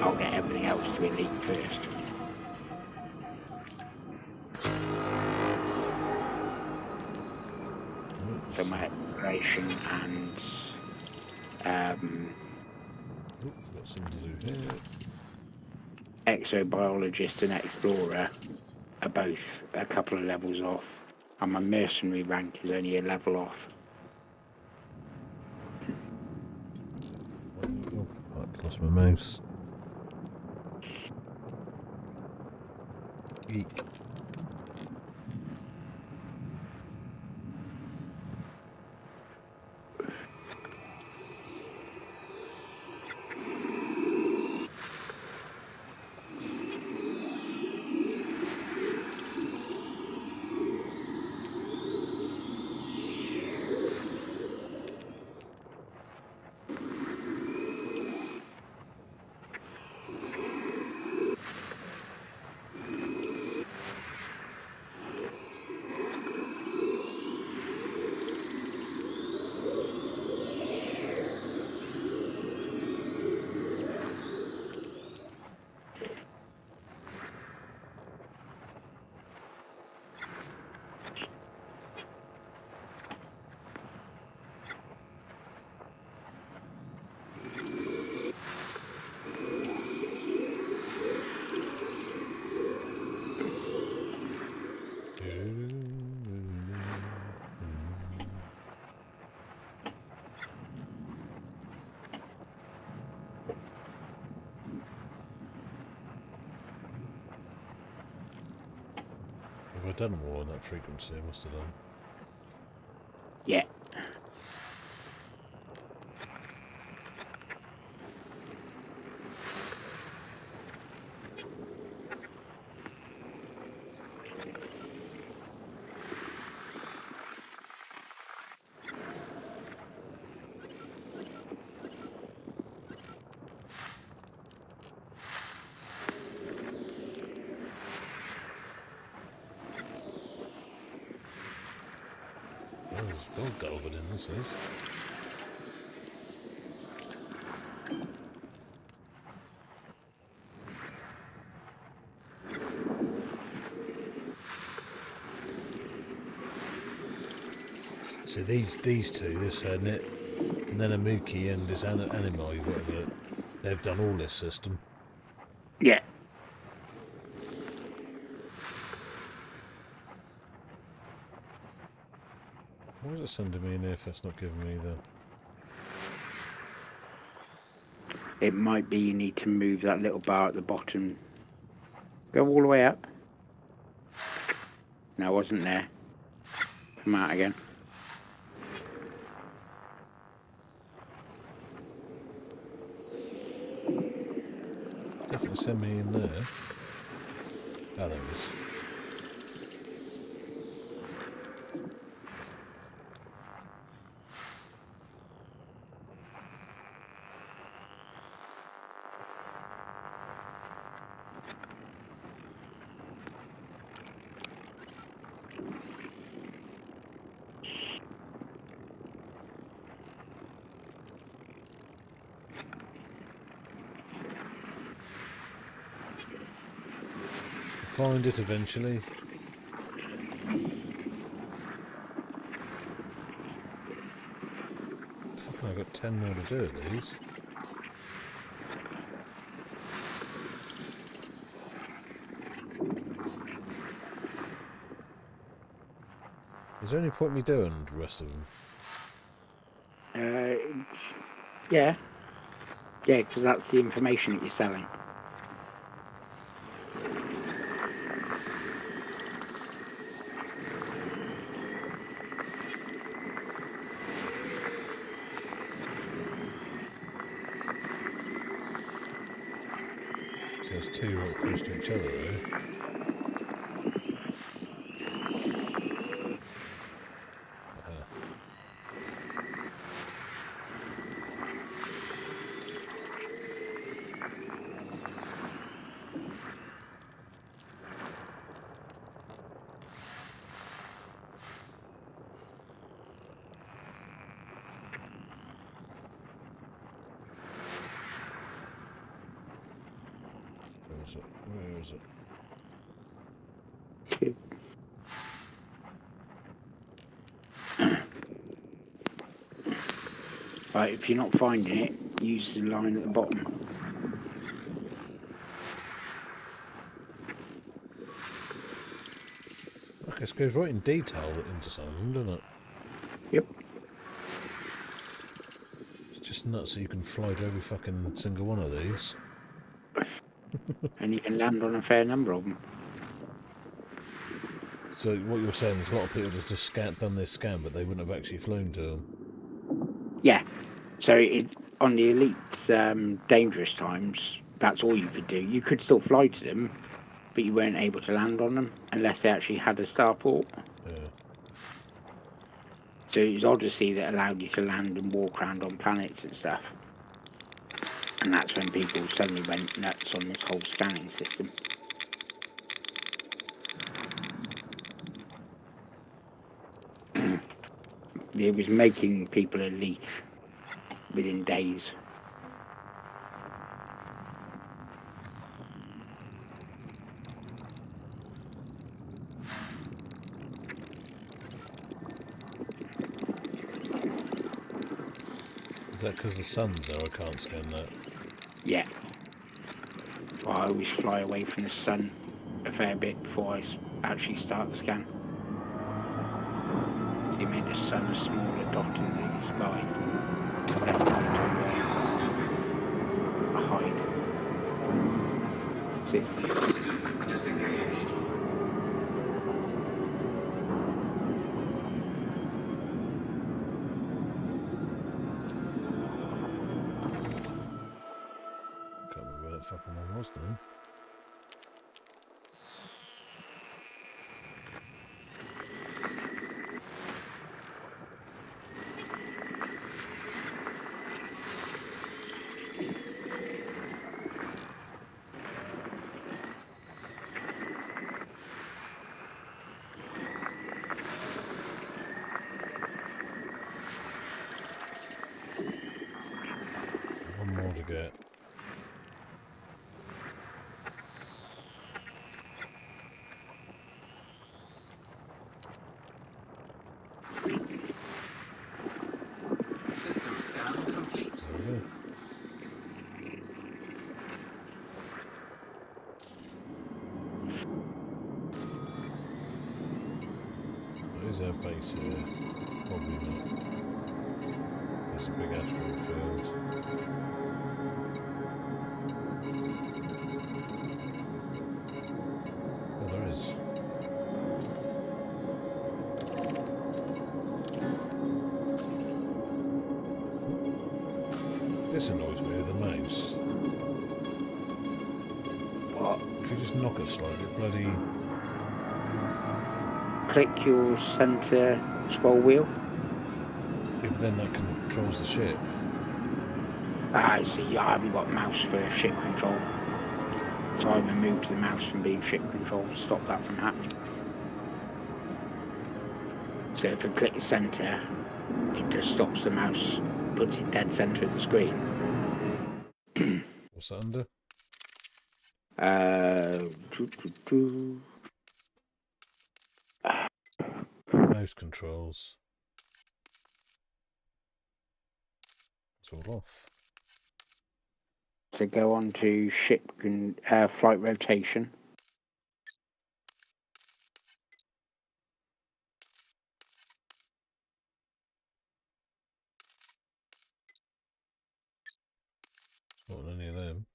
I'll get everything else to elite first. So my exploration and got something to do here. exobiologist and explorer are both a couple of levels off, and my mercenary rank is only a level off. Oh, fuck, lost my mouse. Eek. I done them all on that frequency, I must have done. Yeah. Oh, there's well delved in, this is. So these two, this Nenamuki and this Animoy, whatever, they've done all this system. Yeah. Why is it sending me an here if it's not giving me the... It might be you need to move that little bar at the bottom. Go all the way up. No, it wasn't there. Come out again. Definitely send me in there. Oh, there it is. Find it eventually. Fucking, I've got 10 more to do of these. Is there any point me doing the rest of them? Yeah. Yeah, because that's the information that you're selling. So there's two right close to each other there. Where is it? Right, if you're not finding it, use the line at the bottom. Okay, it goes right in detail into some of them, doesn't it? Yep. It's just nuts that you can fly to every fucking single one of these. And you can land on a fair number of them. So what you're saying is a lot of people just done this scan, but they wouldn't have actually flown to them. Yeah. So on the elite dangerous times, that's all you could do. You could still fly to them, but you weren't able to land on them unless they actually had a starport. Yeah. So it was Odyssey that allowed you to land and walk around on planets and stuff. And that's when people suddenly went nuts on this whole scanning system. It was making people elite within days. Is that because the sun's there? I can't scan that. Yeah. Well, I always fly away from the sun a fair bit before I actually start the scan. So you make the sun a smaller dot in the sky. Fuel scooping. A hide. Fuel scoop disengaged. I was doing. One more to get. System scan complete. There we go. Is our base here? Probably not. There's a big asteroid field. Oh, there is. This annoys me with the mouse. What? If you just knock it slightly, it bloody... Click your centre scroll wheel. Yeah, but then that controls the ship. I see, I haven't got mouse for ship control. So I removed the mouse from being ship control to stop that from happening. So if I click the centre, it just stops the mouse, puts it dead centre of the screen. What's that under? Mouse controls. It's all off. To go on to ship flight rotation. Not on any of them.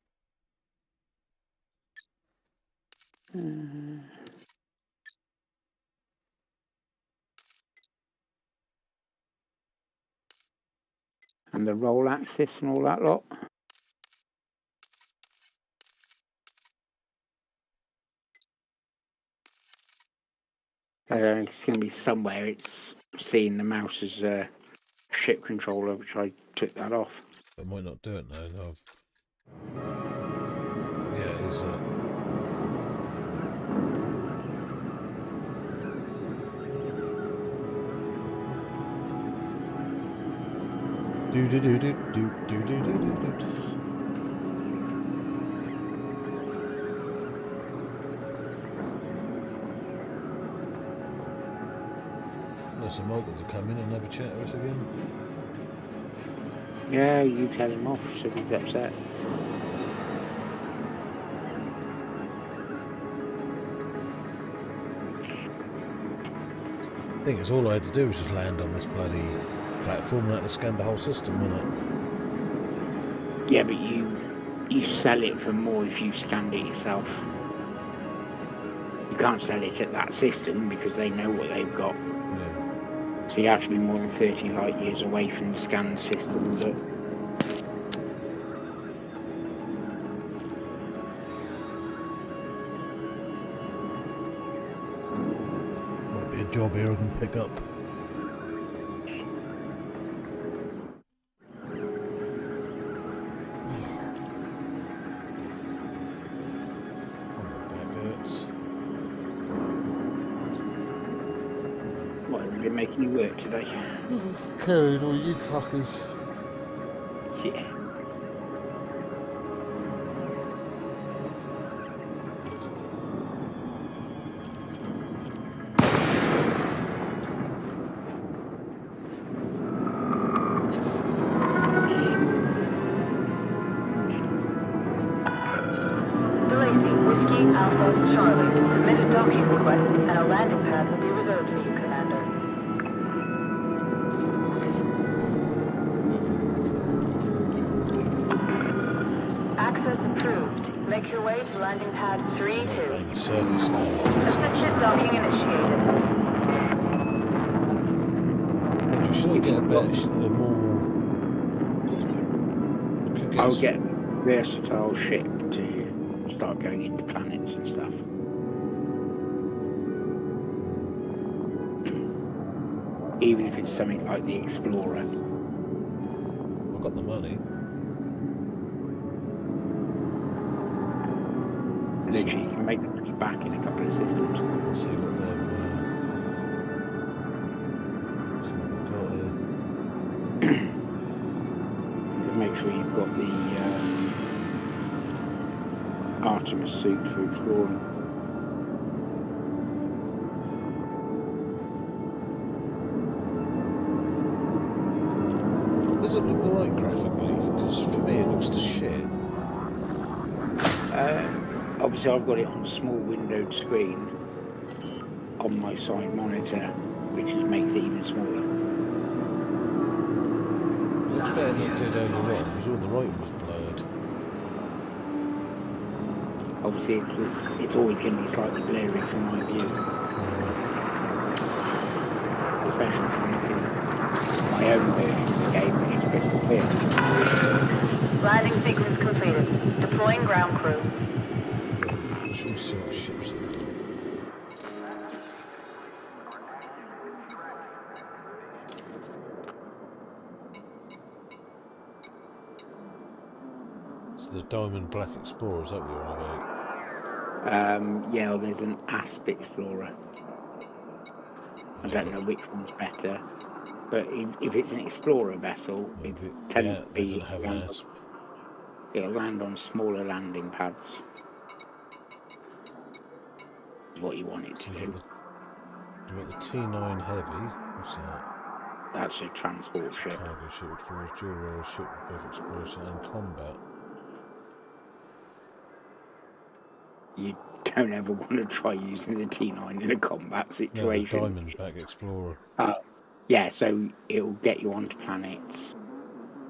And the roll axis and all that lot. It's going to be somewhere it's seeing the mouse as a ship controller, which I took that off. It might not do it now. No, yeah, it is that. Do do do do do do do do do do. There's some Michael to come in and have a chat with us again. Yeah, you tell him off so he's upset. I think it's all I had to do was just land on this bloody platform and I had to scan the whole system, wasn't it? Yeah, but you sell it for more if you scanned it yourself. You can't sell it at that system because they know what they've got. Yeah. So you have to be more than 30 light years away from the scanned system. But Might be a job here I can pick up. making you work today. Carrying all you fuckers. Yeah. Charlie, submit a docking request and a landing pad will be reserved for you, Commander. Access approved. Make your way to landing pad 3-2. Surface now. Assisted docking initiated. You should get a bit more... I'll get versatile ship to start going into planets and stuff. Even if it's something like the Explorer. I've got the money. Literally, you can make them back in a couple of systems. Let's see what they've got here. Make sure you've got the Artemis suit for exploring. Does it look alright graphically? Because for me it looks to shit. Obviously, I've got it on a small windowed screen on my side monitor, which makes it even smaller. It's better than it did earlier on, because all the writing was blurred. Obviously, it's always going to be slightly blurry from my view. Especially from my own version of the game, which is crystal clear. Landing sequence completed. Deploying ground crew. Should we see what ships are? It's the Diamond Black Explorer, is that what you're on about? Yeah, well, there's an Asp Explorer. I don't know which one's better, but if it's an Explorer vessel, it tends to be doesn't have an Asp. It'll land on smaller landing pads. Is what you want it to do. You've got the T9 Heavy. What's that? That's a transport ship. Cargo ship, explorers, dual role ship with both exploration and combat. You don't ever want to try using the T9 in a combat No, the situation. Diamondback Explorer. Yeah, so it'll get you onto planets.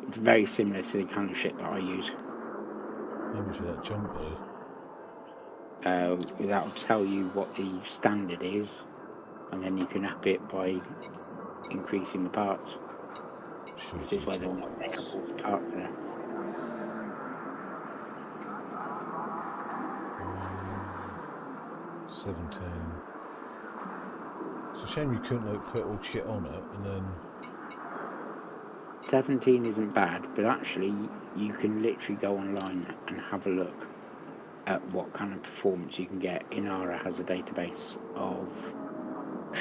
It's very similar to the kind of ship that I use. How much of that jump though? That'll tell you what the standard is, and then you can up it by increasing the parts. Should This is why they want to make up all the parts there. 17. It's a shame you couldn't like put all shit on it and then 17 isn't bad, but actually you can literally go online and have a look at what kind of performance you can get. Inara has a database of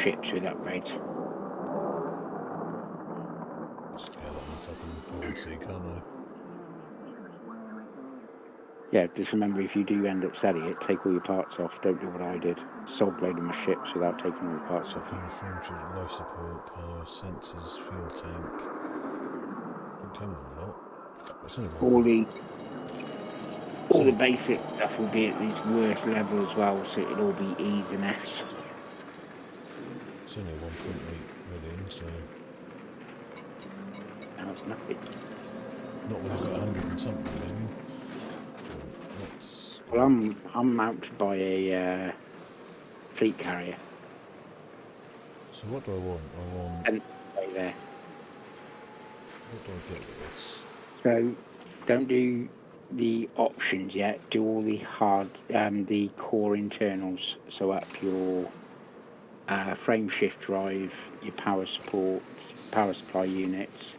ships with upgrades. scale it on fucking fancy, can't I? Yeah, just remember, if you do end up selling it, take all your parts off. Don't do what I did. Sold a load of my ships without taking all the parts off. Frame life support, power, sensors, fuel tank. Don't come with a lot. It's only All the basic stuff will be at this worst level as well, so it'll all be E's and F's. It's only 1.8 million, so That's nothing. not when I've got 100 and something million. That's Well, I'm mounted by a fleet carrier. so what do I want? I want And right there. what do I get with this? So don't do the options yet. Do all the the core internals. So up your frame shift drive, your power support, power supply units.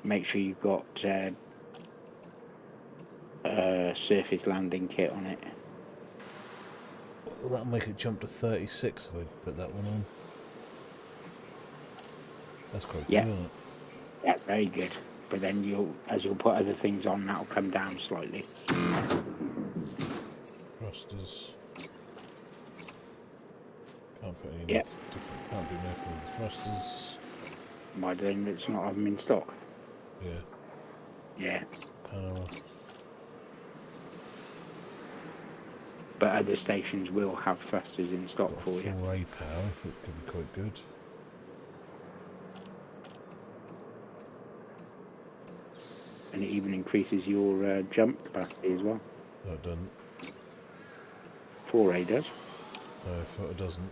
Make sure you've got surface landing kit on it. Well, that'll make it jump to 36 if I put that one on. That's quite good, Yeah. isn't it? Yeah, very good. But then as you'll put other things on, that'll come down slightly. Thrusters. Can't put any Yeah. different. Can't do nothing with the thrusters. Why then it's not have them in stock? Yeah. Yeah. Power. But other stations will have thrusters in stock for you. 4A power. That could be quite good. And it even increases your jump capacity as well. No, it doesn't. 4A does. No, I thought it doesn't.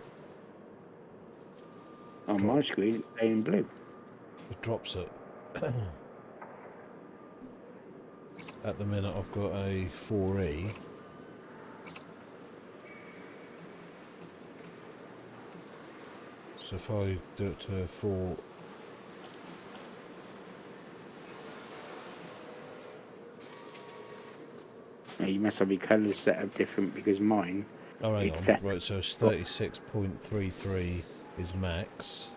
On my screen, it's saying blue. It drops it. At the minute, I've got a 4E, So if I do it to 4... Now, you must have your colours set up different because mine. Oh, hang It's on. set. Right, so it's 36.33 is max.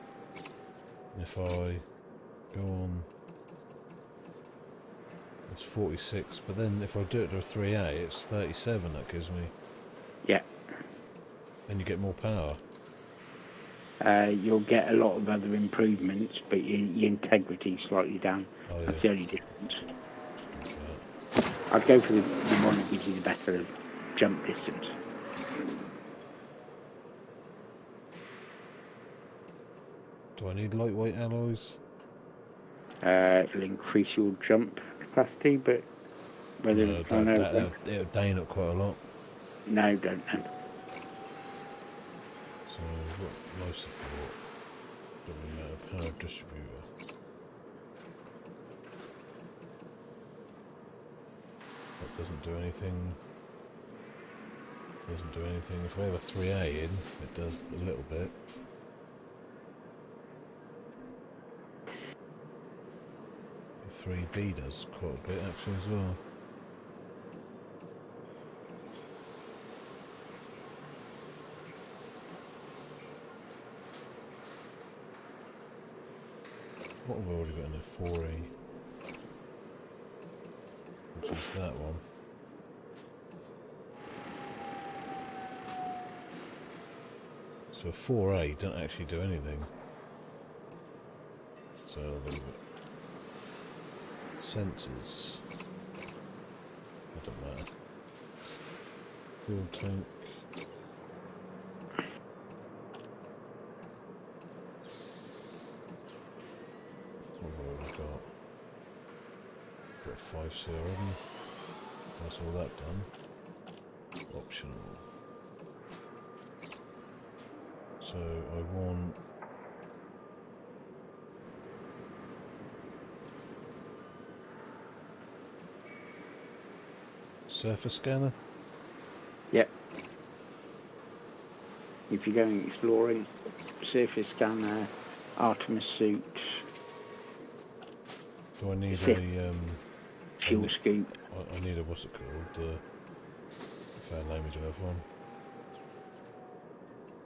And if I go on... It's 46, but then if I do it to a 3A, it's 37 that gives me. Yeah. Then you get more power. You'll get a lot of other improvements, but your integrity's slightly down. Oh, yeah. That's the only difference. Yeah. I'd go for the one that gives you the better jump distance. Do I need lightweight alloys? It'll increase your jump capacity, but whether No, it'll down it quite a lot. no, don't. So, what life support? Doesn't matter. Power distributor. That doesn't do anything. Doesn't do anything. If I have a 3A in, it does a little bit. The 3B does quite a bit actually as well. What have I already got in there? 4A. Which is that one. So 4A don't actually do anything. So I'll leave it. Sensors. That don't matter. Fuel tank. What have I already got? Got 5C already. So that's all that done. Optional. So I want surface scanner. Yep. If you're going exploring, surface scanner, Artemis suit, Do I need Shit. a fuel scoop. I need a what's it called? Fair name is another one.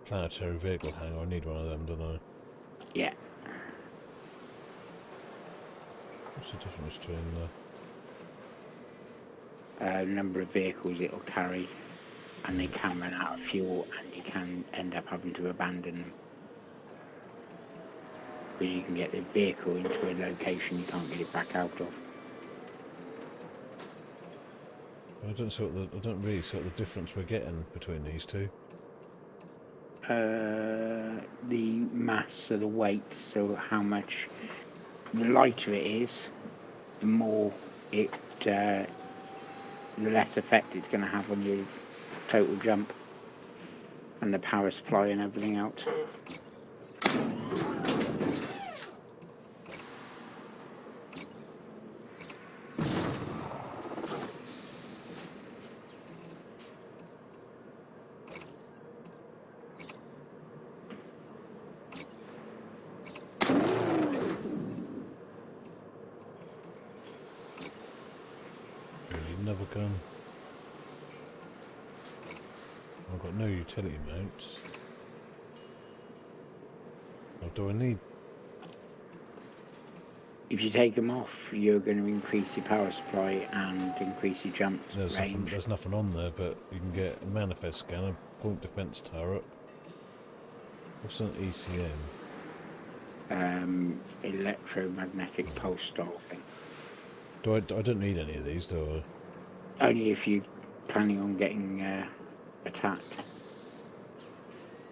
Planetary vehicle hangar. I need one of them, don't I? Yeah. What's the difference between Number of vehicles it'll carry, and they can run out of fuel, and you can end up having to abandon them. Because you can get the vehicle into a location you can't get it back out of. I don't really see what the difference we're getting between these two. The mass of the weight, so how much the lighter it is, the more it, the less effect it's going to have on your total jump and the power supply and everything else. Another gun. I've got no utility mounts. Or do I need? If you take them off, you're going to increase your power supply and increase your jump range. There's nothing on there, but you can get a manifest scanner, point defense turret. What's an ECM? Electromagnetic pulse style thing. I don't need any of these, do I? Only if you're planning on getting attacked.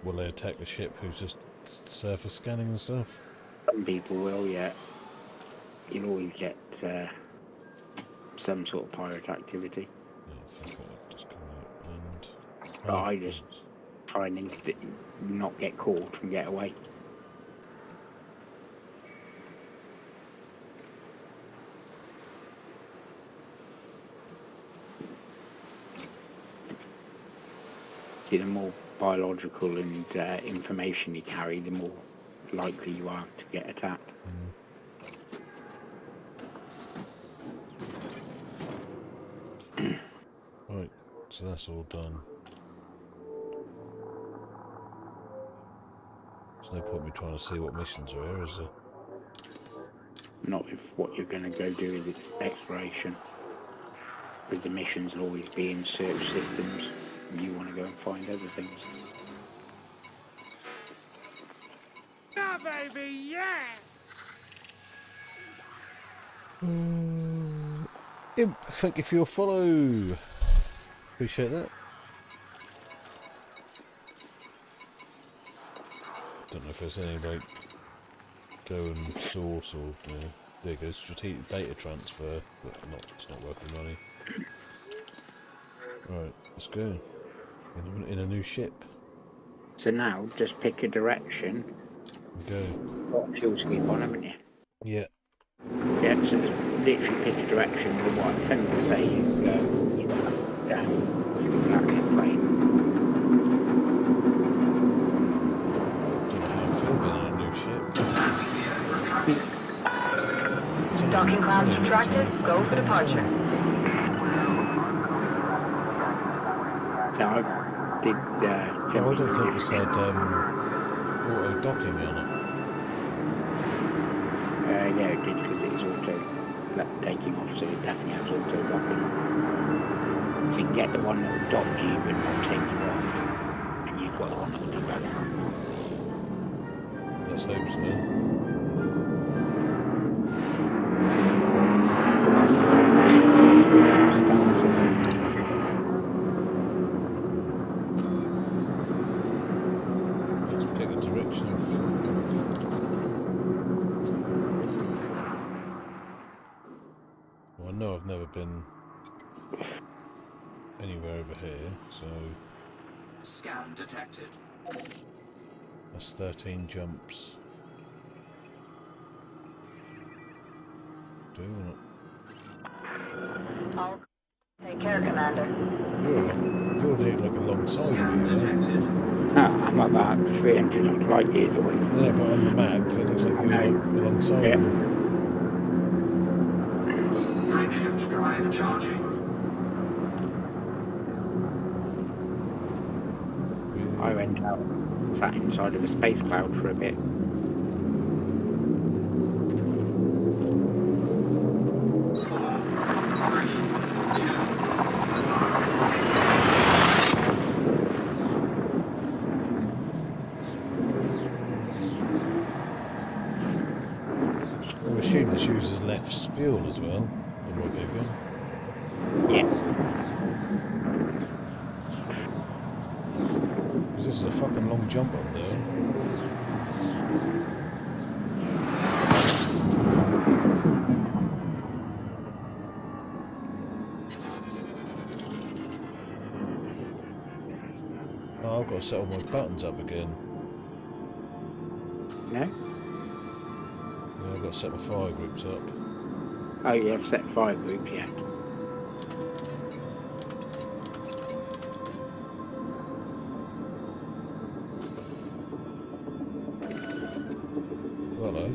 Will they attack the ship who's just surface scanning and stuff? Some people will, yeah. You'll always get some sort of pirate activity. No, fuck it, I'll just come out and... But I just try and not get caught and get away. See, the more biological and information you carry, the more likely you are to get attacked. Right, so that's all done. There's no point me trying to see what missions are here, is there? Not if what you're going to go do is exploration. Because the missions will always be in search systems, and you want to go and find other things. Yeah, baby, yeah! Imp, thank you for your follow. Appreciate that. Don't know if there's any like go and source or there you go, strategic data transfer, but it's not worth the money. Right, let's go. In a new ship. So now, just pick a direction. Go. Got a fuel sweep on, haven't you? Yeah. Yeah, so just literally pick a direction with what I tend to say is go down to the black plane. Don't know how I feel being in a new ship. Docking clouds subtracted. Go for departure. So I did. Oh, I don't think it said auto docking on it. Yeah, it did because it's auto taking off, so it definitely has auto docking. So you can get the one that will dock you but not take you off, and you've got the one that will do that. Let's hope so. Let's pick a direction of well, I know I've never been anywhere over here, so Scan detected. that's 13 jumps. Do it. I'll take care, Commander. You're doing like alongside Scan me, right? detected. I'm about 300 light years away. Yeah, but on the map it looks like you're No. like alongside Yeah. me. Frameshift drive charging. I went out, sat inside of a space cloud for a bit. I assume this uses less fuel as well, the Wackogaming. Yes. Because this is a fucking long jump up there. Oh, I've got to set all my buttons up again. No? Yeah, I've got to set my fire groups up. Oh, you have set fire groups, yeah. Hello.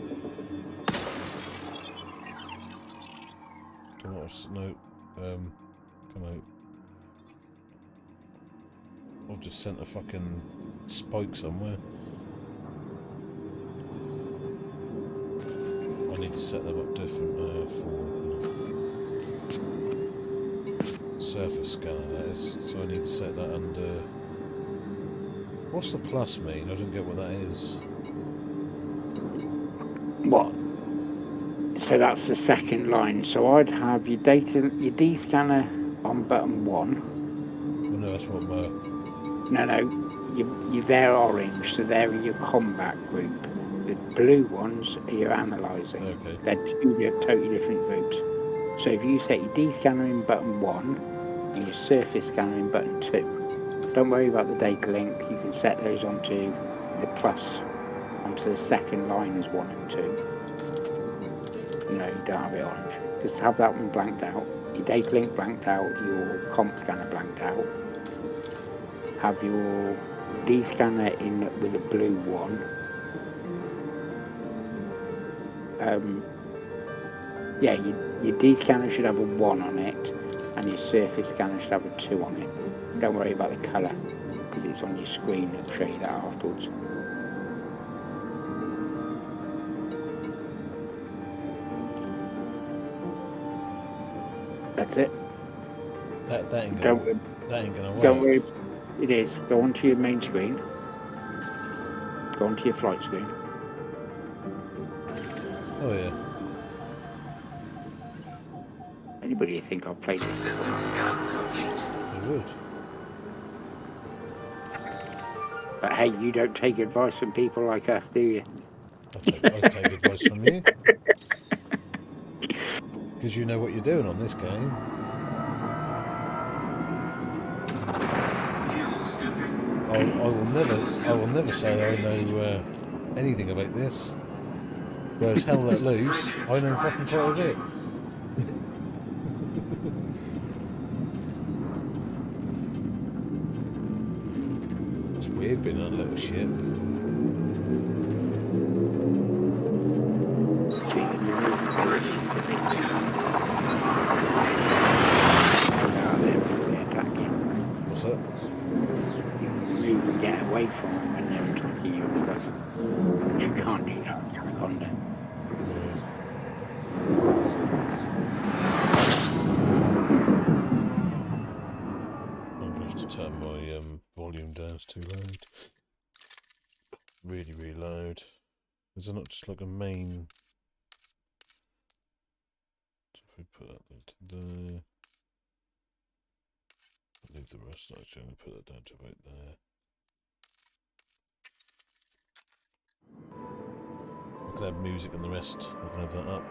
Don't want to, no, come out. I've just sent a fucking spike somewhere. I need to set them up different for surface scanner, that is. So I need to set that under. What's the plus mean? I don't get what that is. What? So that's the second line. So I'd have your D scanner on button 1. Oh no, that's what my. No, they're orange, so they're your combat group. The blue ones are your analysing. Okay. They're two totally different groups. So if you set your D scanner in button 1 and your surface scanner in button 2, don't worry about the data link. You can set those onto the plus, onto the second line as 1 and 2. No, you don't have it orange. Just have that one blanked out. Your data link blanked out. Your comp scanner blanked out. Have your de-scanner in with a blue one. Yeah, your D-scanner should have a 1 on it, and your surface scanner should have a 2 on it. Don't worry about the colour, because it's on your screen. I'll show you that afterwards. That's it. That ain't Don't worry. gonna work. Don't worry. It is. Go onto your main screen. Go onto your flight screen. Oh yeah. Anybody think I've played this? System scan complete. I would. But hey, you don't take advice from people like us, do you? I take advice from you. Because you know what you're doing on this game. Fuel scooping. I will never say I know anything about this. Whereas hell let loose, I know fucking quite a bit. It's weird being on a little ship. What's that? Move and get away from them when they're attacking you and stuff. Which you can't do that with Anaconda. I'm going to have to turn my volume down, it's too loud. Really, really loud. Is there not just like a main... So if we put that down to there... Leave the rest, actually I'm going to put that down to about there. I can have music and the rest, I can have that up.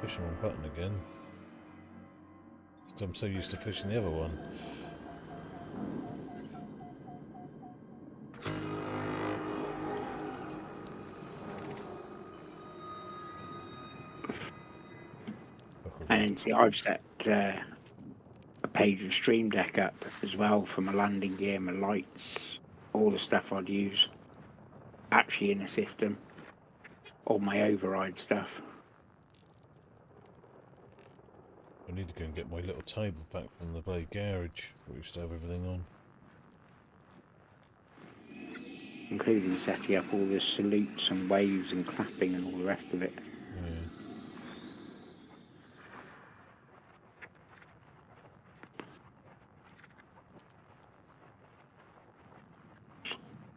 Push the wrong button again. I'm so used to pushing the other one. And see, I've set a page of Stream Deck up as well for my landing gear, my lights, all the stuff I'd use actually in the system, all my override stuff. I need to go and get my little table back from the Blade Garage where we used to have everything on. Including setting up all the salutes and waves and clapping and all the rest of it. Yeah.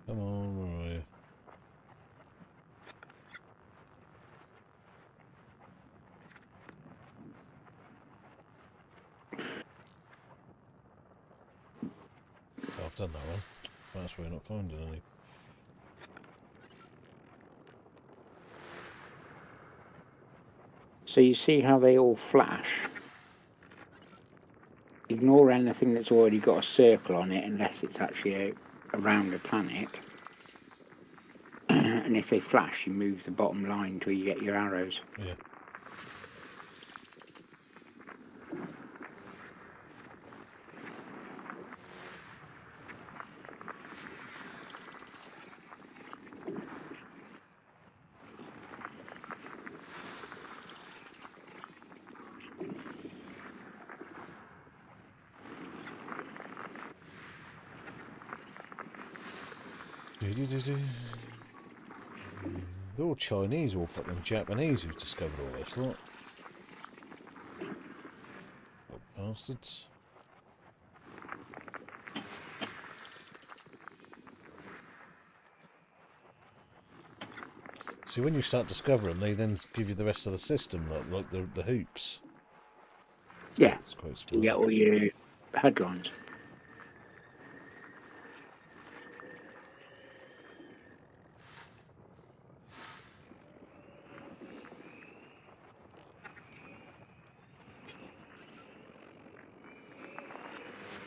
Come on, where are you? Oh, I've done that one. That's why you're not finding any. So you see how they all flash? Ignore anything that's already got a circle on it unless it's actually around a planet. And if they flash, you move the bottom line till you get your arrows. Yeah. They're all Chinese or fucking Japanese who've discovered all this lot. Oh, bastards. See, when you start discovering, they then give you the rest of the system, like the hoops. Yeah, It's quite you smart. get all your headlines.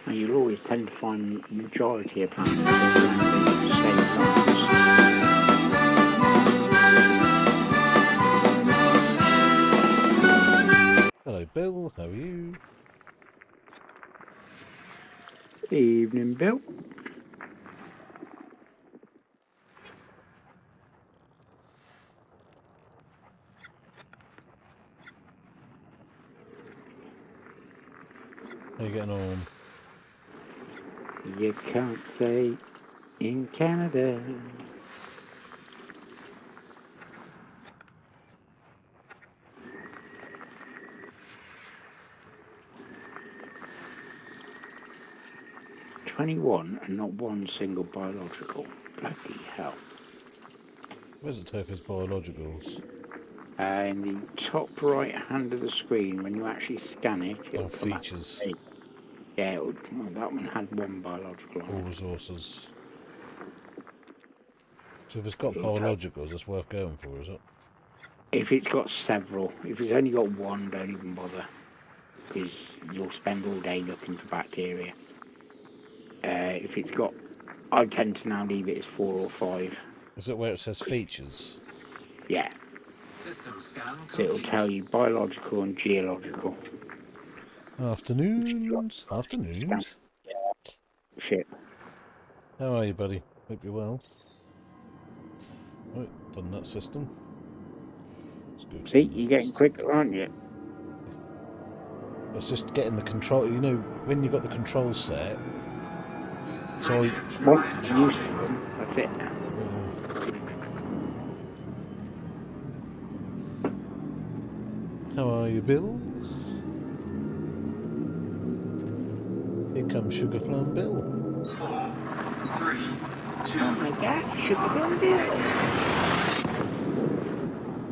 And you'll always tend to find the majority of planets around the same lines. Hello, Bill. How are you? Evening, Bill. How you getting on? You can't say in Canada. "21 and not one single biological. Bloody hell." Where's it take us biologicals? In the top right hand of the screen, when you actually scan it, it'll Oh, come up. features. Yeah, that one had one biological on All it. resources. So if it's got It'll tell- biologicals, it's worth going for, is it? If it's got several, if it's only got one, don't even bother, because you'll spend all day looking for bacteria. If it's got, I tend to now leave it as 4 or 5. Is it where it says features? Yeah, System scan so it'll complete. tell you biological and geological. Afternoons. Afternoons. Shit. How are you, buddy? Hope you're well. Right, done that system. Let's go to See, the you're getting next. quicker, aren't you? It's just getting the control. You know, when you've got the controls set. So Shift Once drive you're used to charging. them, that's it. how are you, Bill? Here comes Sugar Plum Bill. 4, 3, 2, Oh my god, sugar plum Bill.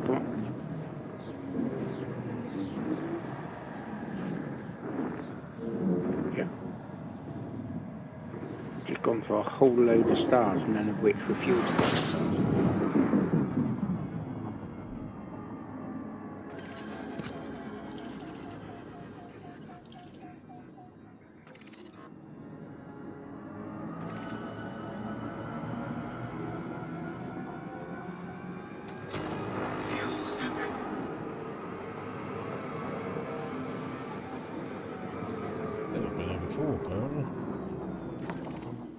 Come on. Yeah. Just gone for a whole load of stars, none of which were fuel stars. fuel scooping. Never been here before, apparently.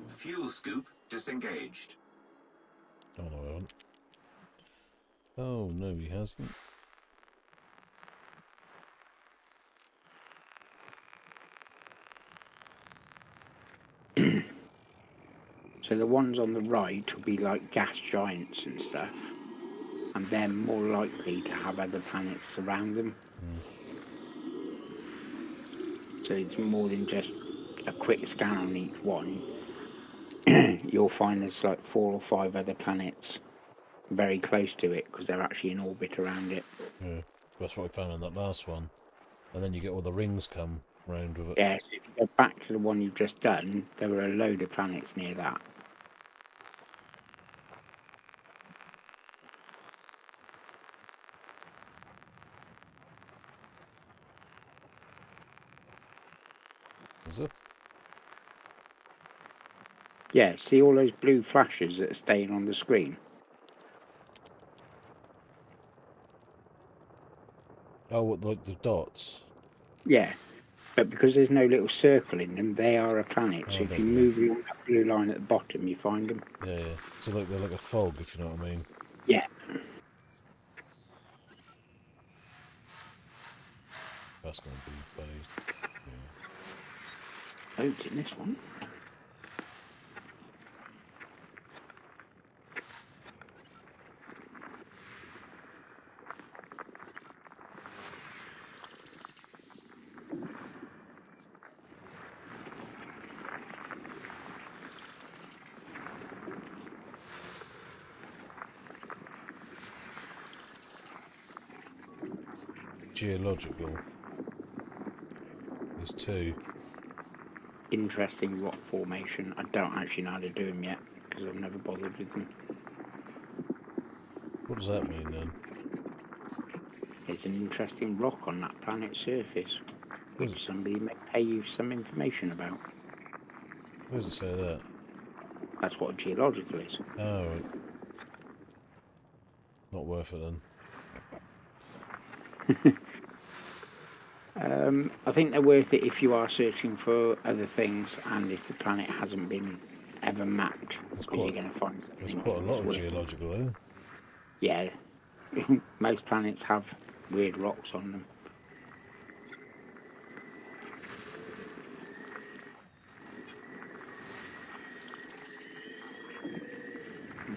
Fuel scoop disengaged. Oh no, I haven't. Oh no, he hasn't. So the ones on the right will be like gas giants and stuff, and they're more likely to have other planets around them. So it's more than just a quick scan on each one. You'll find there's like 4 or 5 other planets very close to it because they're actually in orbit around it. Yeah, that's what we found in that last one. And then you get all the rings come round with it. Yeah, so if you go back to the one you've just done, there were a load of planets near that. Is it? Yeah, see all those blue flashes that are staying on the screen? Oh, what, like the dots? Yeah, but because there's no little circle in them, they are a planet. So Oh, if there you you go. move along that blue line at the bottom, you find them. Yeah, yeah. So like they're like a fog, if you know what I mean. Yeah. That's going to be based. Yeah. Loads in this one. Geological. There's 2. Interesting rock formation. I don't actually know how to do them yet because I've never bothered with them. What does that mean then? There's an interesting rock on that planet's surface, Where's which it, somebody may pay you some information about. where does it say that? That's what a geological is. Oh, right. Not worth it then. I think they're worth it if you are searching for other things and if the planet hasn't been ever mapped. Because you're going to find There's something quite a lot of that's worth it. geological there. Yeah, most planets have weird rocks on them.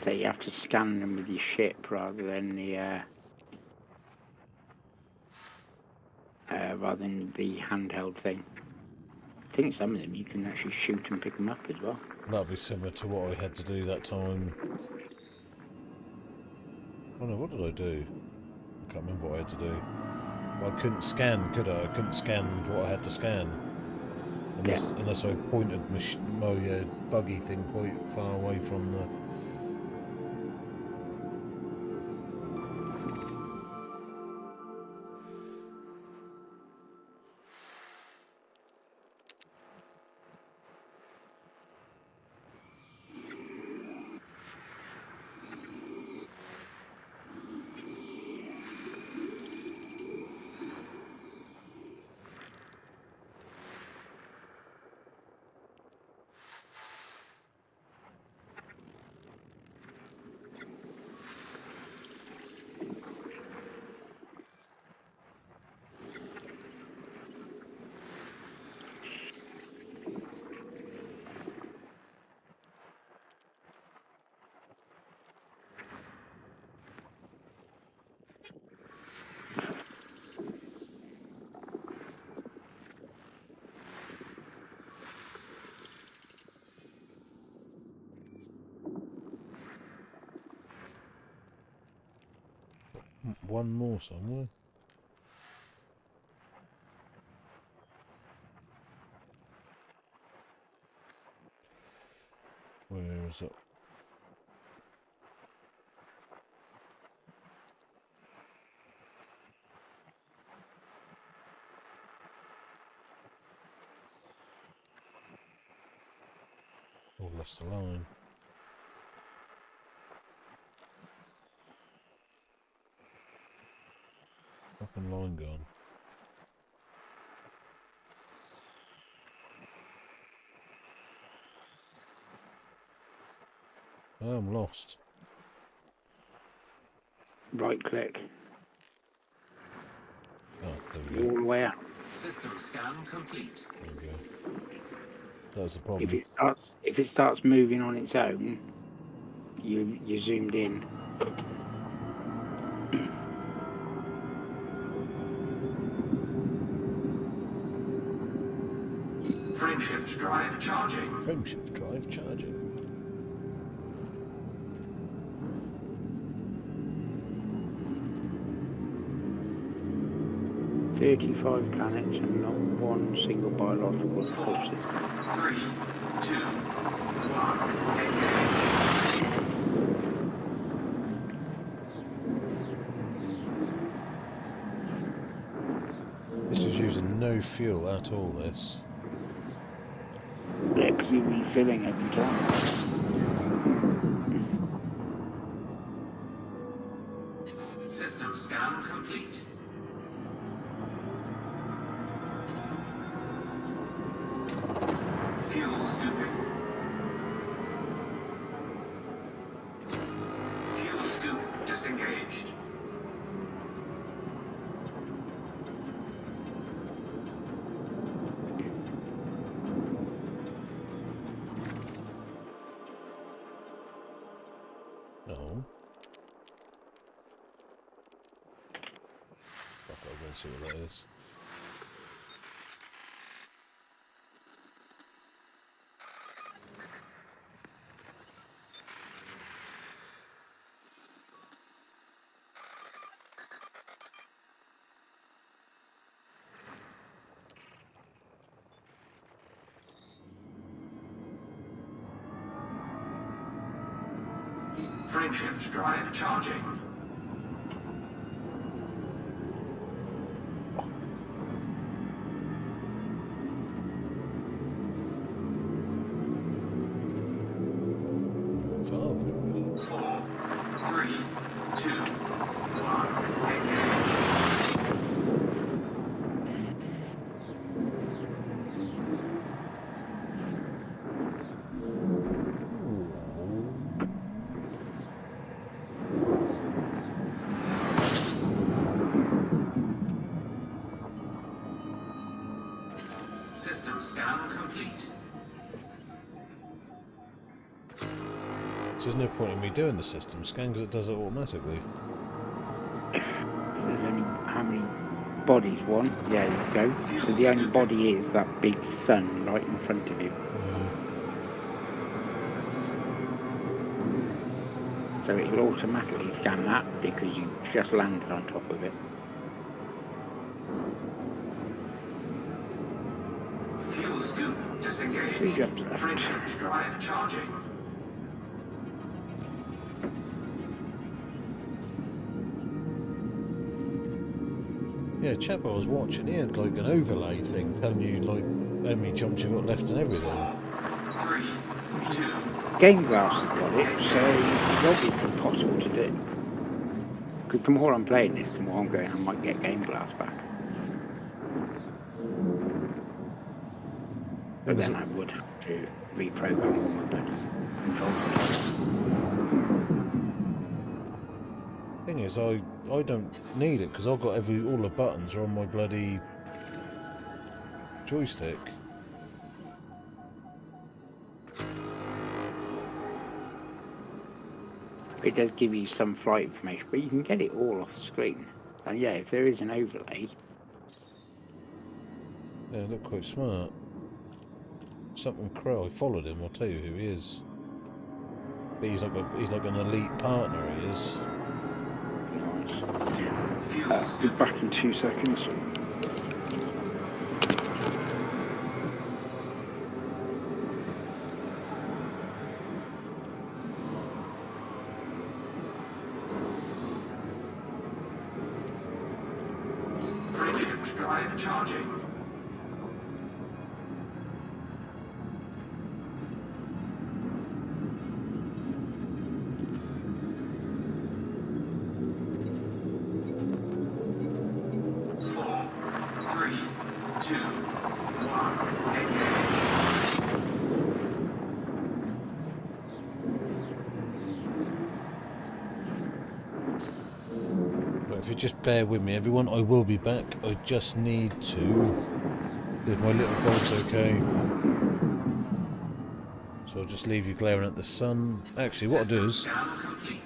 So you have to scan them with your ship rather than the handheld thing. I think some of them you can actually shoot and pick them up as well. That'll be similar to what I had to do that time. Oh no, what did I do? I can't remember what I had to do. Well, I couldn't scan, could I? I couldn't scan what I had to scan. Unless I pointed my buggy thing quite far away from the... One more somewhere. Where is it? Oh, lost the line. Fucking line gone. I'm lost. Right click. Oh, there we All go. the way up. System scan complete. There we go. That was the problem. If it starts moving on its own, you zoomed in. Frameshift drive charging. Frameshift drive charging. "35 planets and not one single biological corpse." 3, 2, 1, engage. This is using no fuel at all, this. Yeah, because you're refilling every time. System scan complete. Fuel scooping. Fuel scoop disengaged. No. Fuck, I'll go and see what that is. Frameshift drive charging. Oh, 4, 3, 2, 1, engage. System scan complete. So there's no point in me doing the system scan because it does it automatically. There's only how many bodies? One? Yeah, there you go. So the only body is that big sun right in front of you. So it will automatically scan that because you just landed on top of it. Fuel scoop disengaged. 3 jobs left. Frameshift drive charging. Yeah, chap I was watching, he had like an overlay thing telling you like how many jumps you've got left and everything. 3, 2, Game Glass has got it, so it's obviously possible to do. Because the more I'm playing this, the more I'm going, I might get Game Glass back. But then I would have to reprogram all my bloody controls. Thing is, I don't need it because I've got all the buttons are on my bloody joystick. It does give you some flight information, but you can get it all off the screen. And yeah, if there is an overlay, Yeah, look quite smart. Something Crow. I followed him. I'll tell you who he is. But he's like an elite partner. He is. nice. Be back in 2 seconds. Frameshift drive charging. Four, 3, 2, 1, engage. But if you just bear with me, everyone, I will be back. I just need to. If my little dog's okay. So I'll just leave you glaring at the sun. Actually, what I'll do is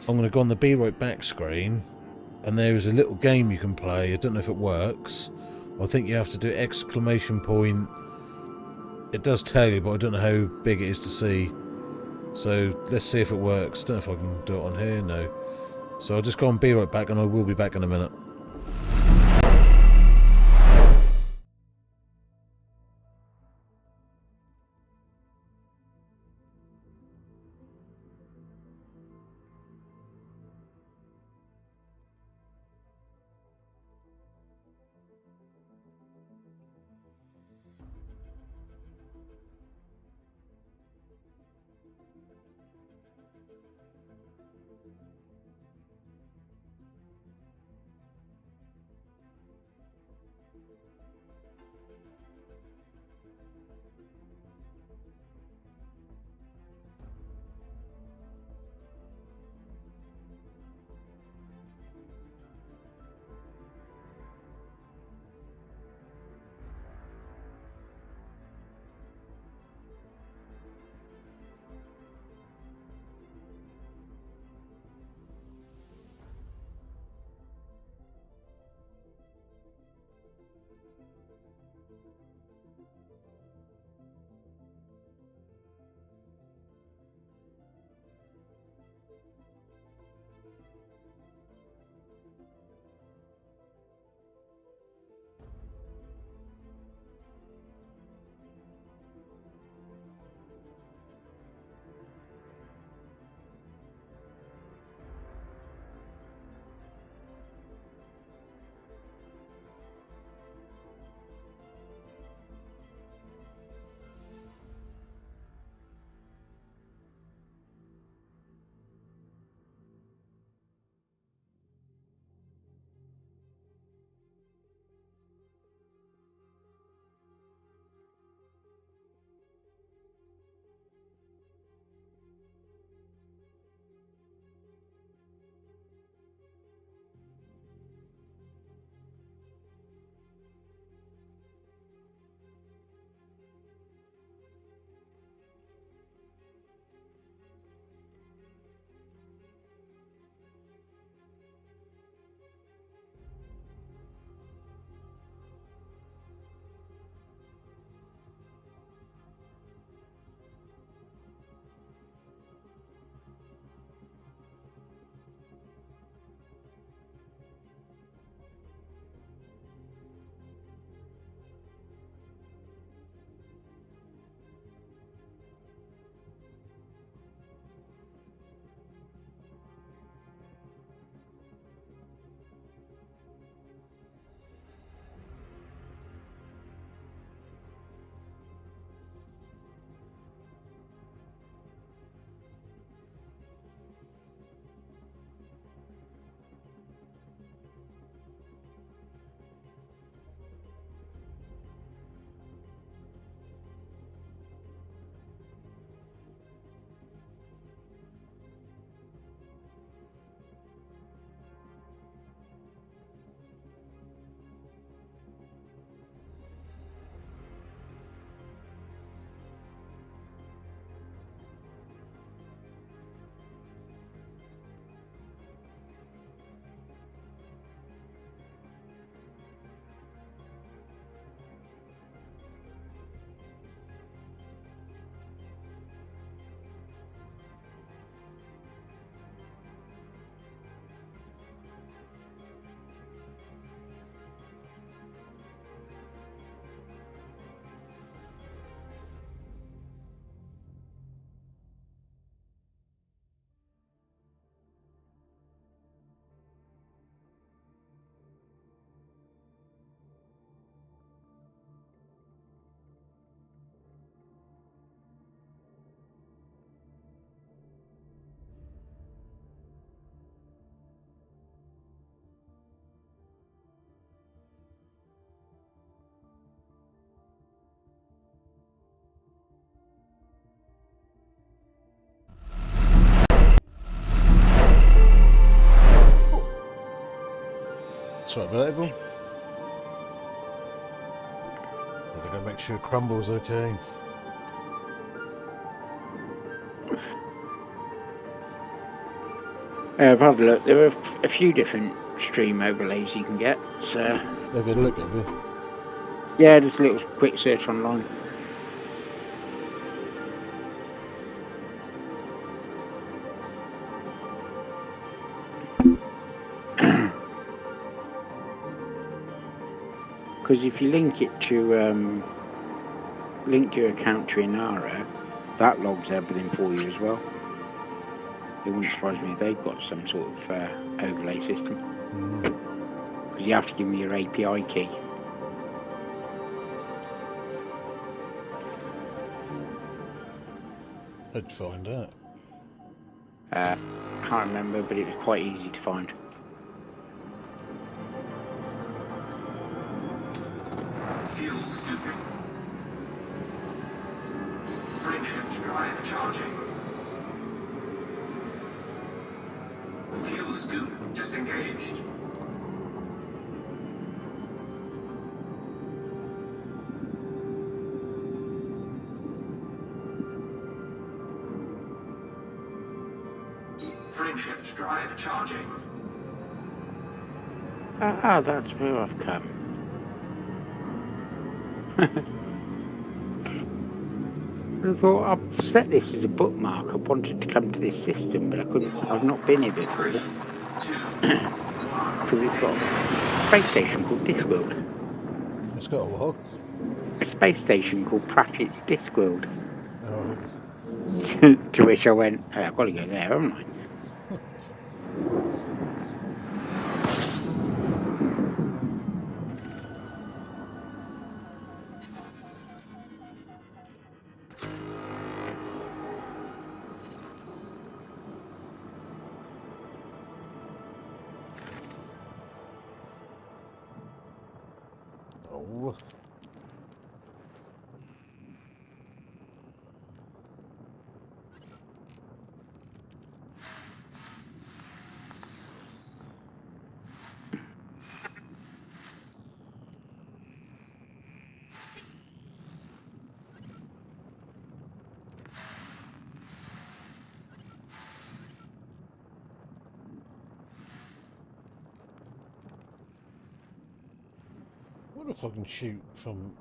I'm going to go on the Be Right Back screen, and there is a little game you can play. I don't know if it works. I think you have to do exclamation point. It does tell you, but I don't know how big it is to see. So let's see if it works. Don't know if I can do it on here. No. So I'll just go and Be Right Back, and I will be back in a minute. Sorry about that, everyone. I've got to make sure Crumble's okay. I've had a look. There are a few different stream overlays you can get. So Maybe a look at me. yeah, just a little quick search online. Because if you link it to link your account to Inara, that logs everything for you as well. It wouldn't surprise me if they've got some sort of overlay system. Because you have to give me your API key. I'd find out. Can't remember, but it was quite easy to find. Fuel scooping. Frameshift drive charging. Fuel scoop disengaged. Frameshift drive charging. Ah, that's where I've come. I thought I've set this as a bookmark. I wanted to come to this system, but I couldn't. I've not been here before. 3, 2, Because it's got a space station called Discworld. It's got a what? A space station called Pratchett's Discworld. Oh. To which I went, oh, I've got to go there, haven't I? Oh. I wonder if I can shoot from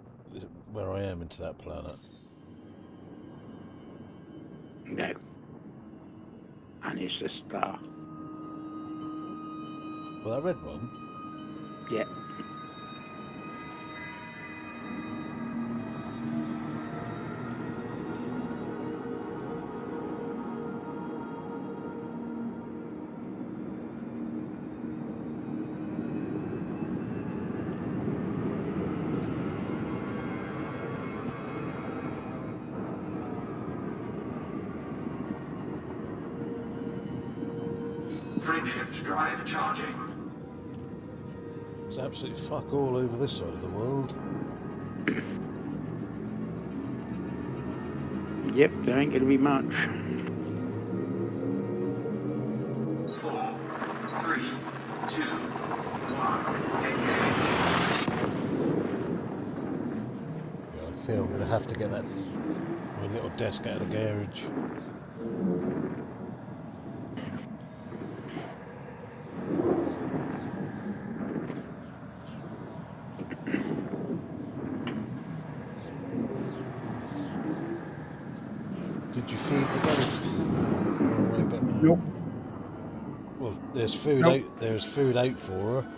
where I am into that planet. No. And it's a star. Well, that red one? Yeah. Frameshift drive charging. There's absolutely fuck all over this side of the world. Yep, there ain't going to be much. 4, 3, 2, 1, engage. Yeah, I feel I'm going to have to get that my little desk out of the garage. Did you feed the dog? Nope. Well, there's food Nope. out. There's food out for her.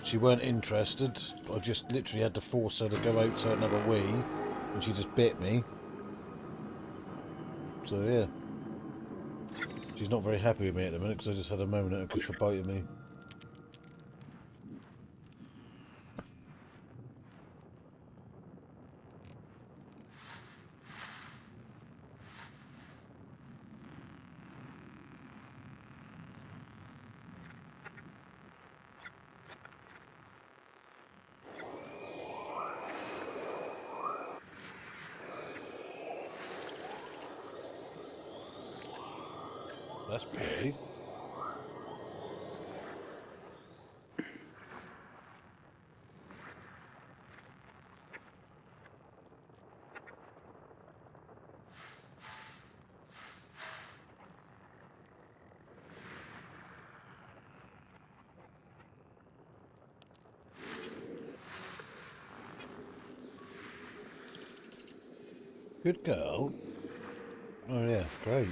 She weren't interested. I just literally had to force her to go outside and have a wee, and she just bit me. So yeah, she's not very happy with me at the minute because I just had a moment at her because for biting me. That's pretty. Good girl. Oh yeah, great.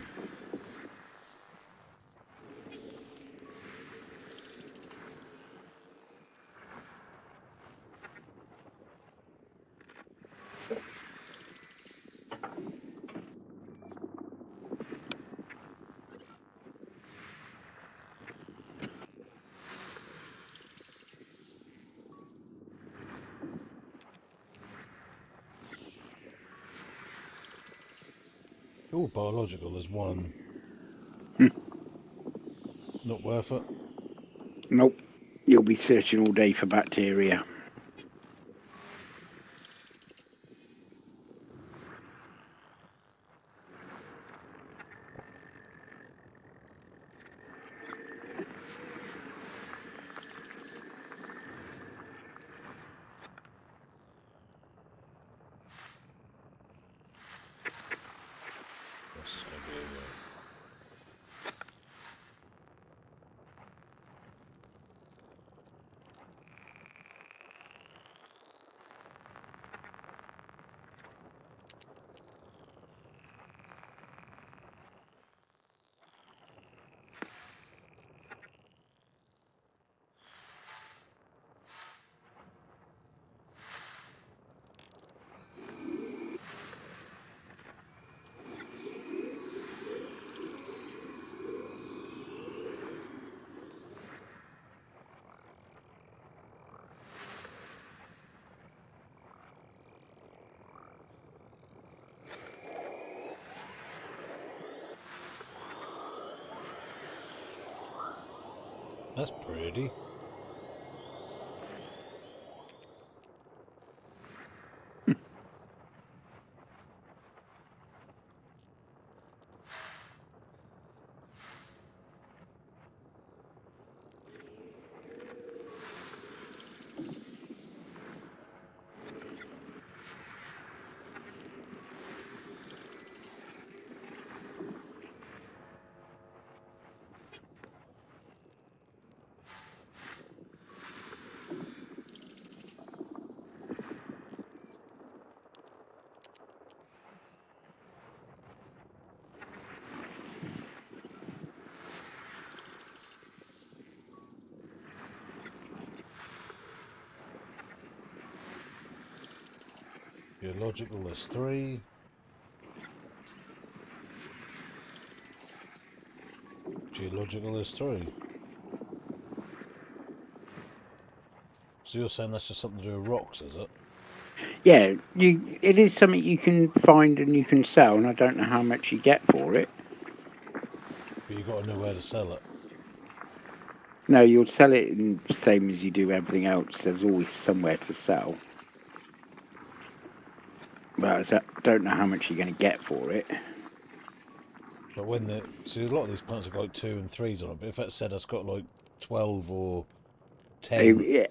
All biological as one. Not worth it. Nope. You'll be searching all day for bacteria. This is going to be a That's pretty. Biological is 3. Geological is 3. So you're saying that's just something to do with rocks, is it? Yeah, it is something you can find and you can sell, and I don't know how much you get for it. But you got to know where to sell it. No, you'll sell it in the same as you do everything else. There's always somewhere to sell. But I don't know how much you're going to get for it. But when the see, a lot of these plants have got like 2 and 3s on it. But if that said it's got like 12 or 10,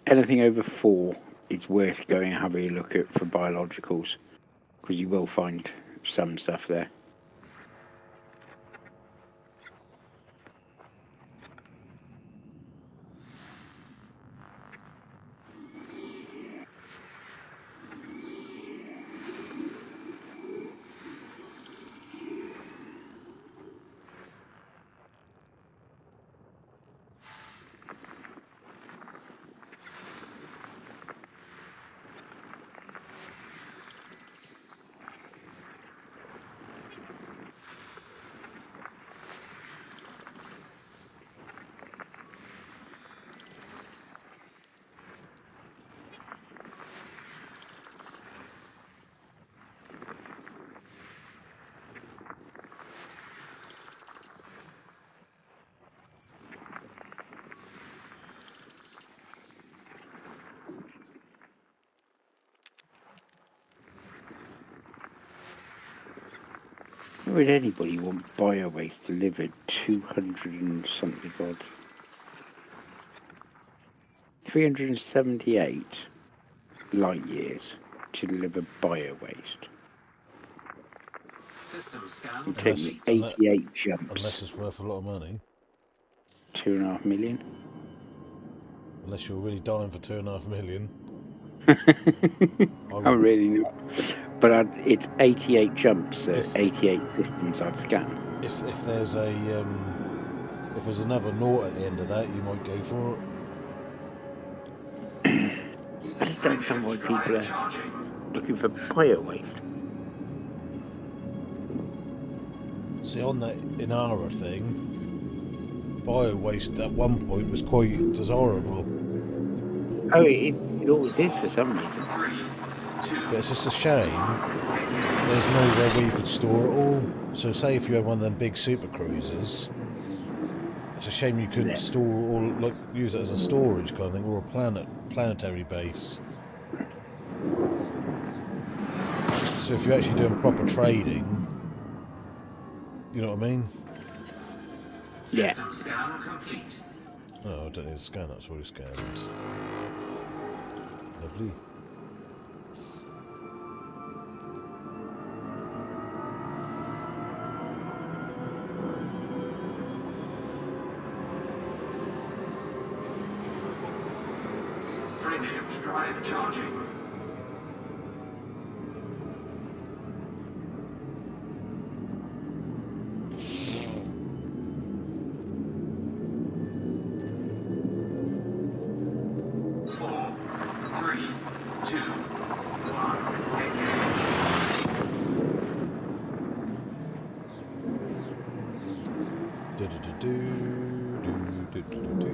Anything over 4 is worth going and having a look at for biologicals, because you will find some stuff there. Why would anybody want bio-waste delivered 200 and something odd? 378 light years to deliver bio-waste. System scan It'll take me complete. 88 jumps. unless it's worth a lot of money. 2.5 million. Unless you're really dying for 2.5 million. I'm really not. it's 88 jumps, so If- 88 systems I'd scan. If there's a if there's another naught at the end of that, you might go for it. I just don't know why Frameshift people drive are charging. looking for bio waste. See, on that Inara thing, bio waste at one point was quite desirable. Oh, it always is for some reason. 3, 2, But it's just a shame there's nowhere where you could store it all. So say if you had one of them big super cruisers, it's a shame you couldn't Yeah. store or like use it as a storage kind of thing or a planetary base. So if you're actually doing proper trading, you know what I mean? system scan complete. Oh, I don't need to scan, that's already scanned. Lovely. Frameshift drive charging. Four, three, two, one, engage. Do-do-do-do-do-do-do-do.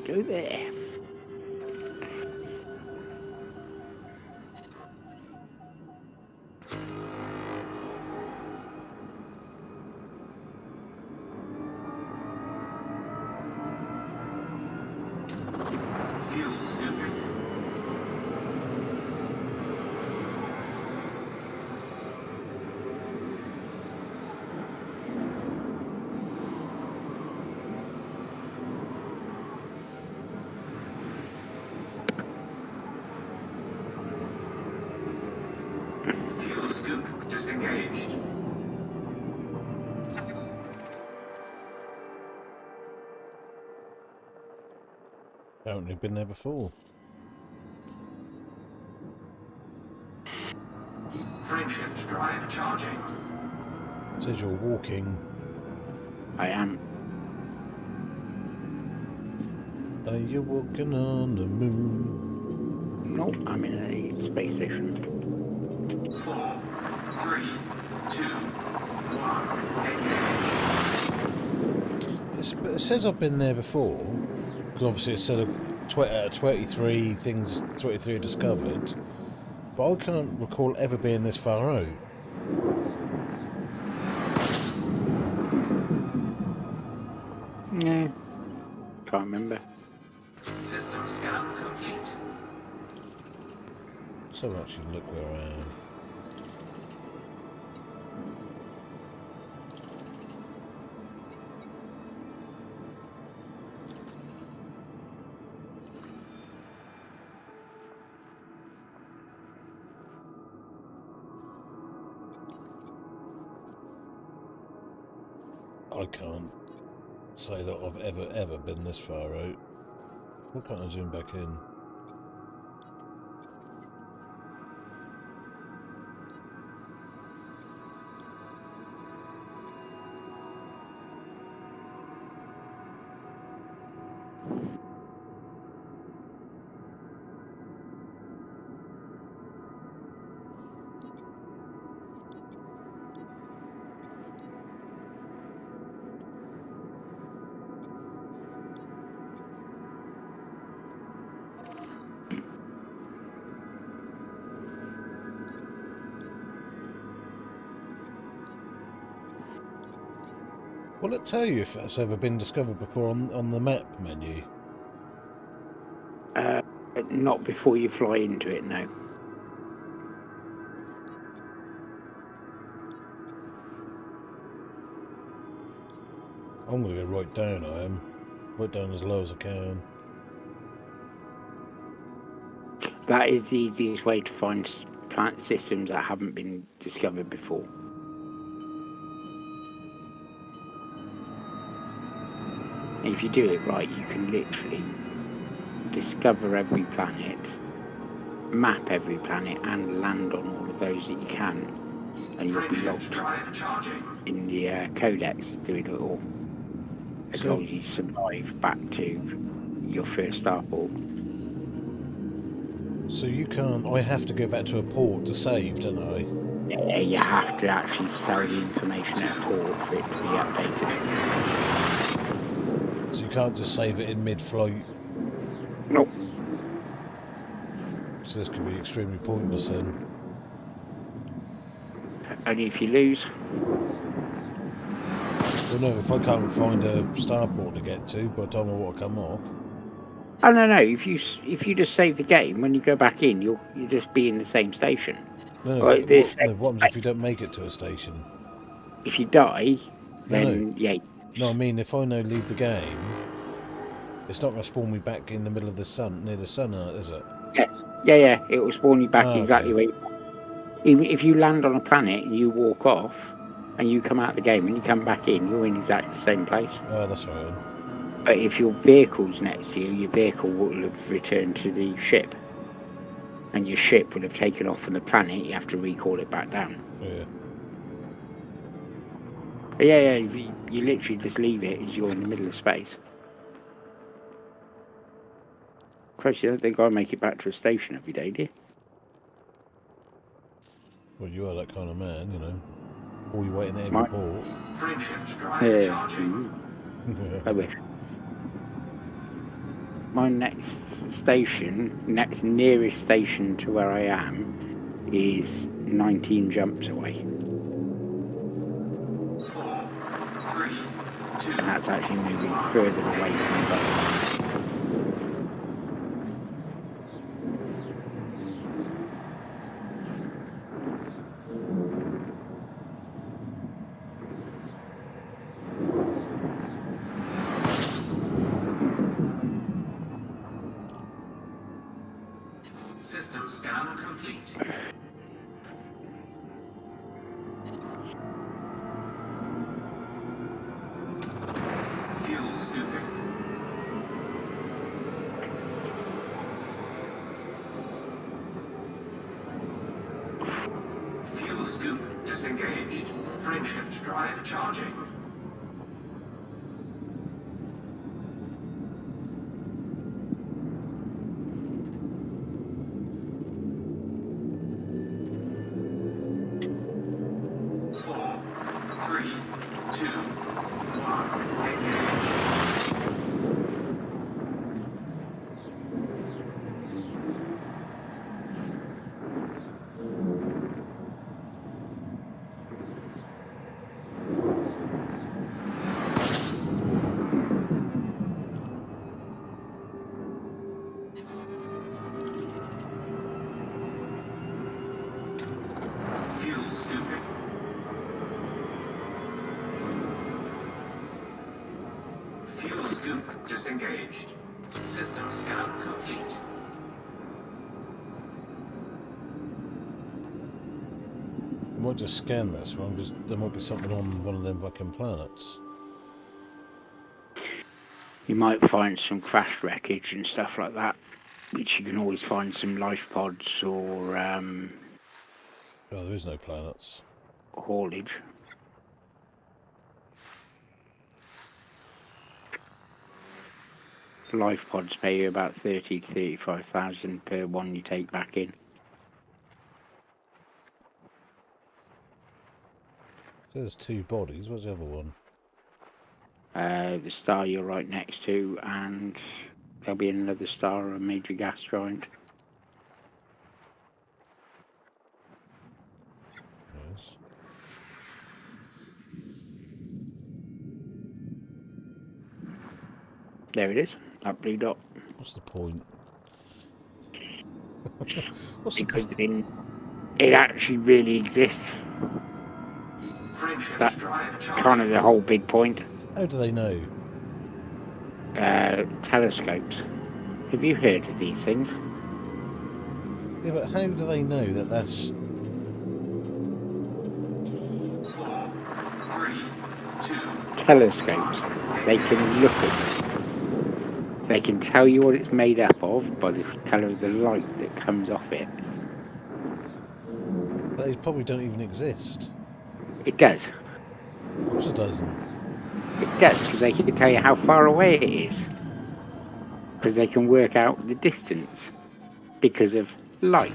Go there. Fuel scooping. Fuel scoop disengaged. Apparently been there before. Frameshift drive charging. Says you're walking. I am. Are you walking on the moon? No, I'm in a space station. 4, 3, 2, 1, engage. It says I've been there before, because obviously it said out of 23 things, 23 are discovered, but I can't recall ever being this far out. No, can't remember. System scan complete. So actually look where I am. I can't say that I've ever been this far out. Why can't I zoom back in? Will it tell you if it's ever been discovered before on the map menu? Not before you fly into it, no. I'm going to go right down, I am. Right down as low as I can. That is the easiest way to find plant systems that haven't been discovered before. And if you do it right, you can literally discover every planet, map every planet, and land on all of those that you can. And you'll be Frameshift logged drive charging. in the codex doing it all. As So- long as you survive back to your first starport. So you can't. I have to go back to a port to save, don't I? Yeah, you have to actually sell the information at port for it to be updated. So you can't just save it in mid-flight. Nope. So this could be extremely pointless then. Only if you lose. Well, no, if I can't find a starport to get to by the time I want to come off. Oh no, if you just save the game, when you go back in, you'll just be in the same station. No, Right, what, this- no, what happens if you don't make it to a station? If you die, No, then yeah. No, I mean, if I now leave the game, it's not going to spawn me back in the middle of the sun, near the sun, is it? Yeah, it will spawn you back Oh, exactly okay. where you are. Even if you land on a planet and you walk off, and you come out of the game and you come back in, you're in exactly the same place. Oh, that's all right. But if your vehicle's next to you, your vehicle will have returned to the ship. And your ship will have taken off from the planet, you have to recall it back down. Yeah. But yeah, you literally just leave it as you're in the middle of space. Christ, you don't think I make it back to a station every day, do you? Well, you are that kind of man, you know. Or you waiting at every Mike. port. Frameshift drive Yeah. charging. I wish. My next nearest station to where I am is 19 jumps away. 4, 3, 2, And that's actually moving further away from the bus. System scan complete. Fuel scooping. Fuel scoop disengaged. Frameshift drive charging. Four, three, two, one, engage. Fuel scooping. Fuel scoop disengaged. System scan complete. I might just scan this one, because there might be something on one of them fucking planets. You might find some crash wreckage and stuff like that, which you can always find some life pods or Oh, there is no planets. haulage. Life pods pay you about 30 to 35,000 per one you take back in. So there's two bodies. What's the other one? The star you're right next to, and there'll be another star or a major gas giant. Yes. There it is, that blue dot. What's the point? What's the Because it actually really exists. Frameshift That drive charging. kind of the whole big point. How do they know? Telescopes. Have you heard of these things? Yeah, but how do they know that that's... 4, 3, 2, Telescopes. they can look at it. They can tell you what it's made up of by the colour of the light that comes off it. They probably don't even exist. It does. Of course it doesn't. It does, because they can tell you how far away it is. Because they can work out the distance because of light.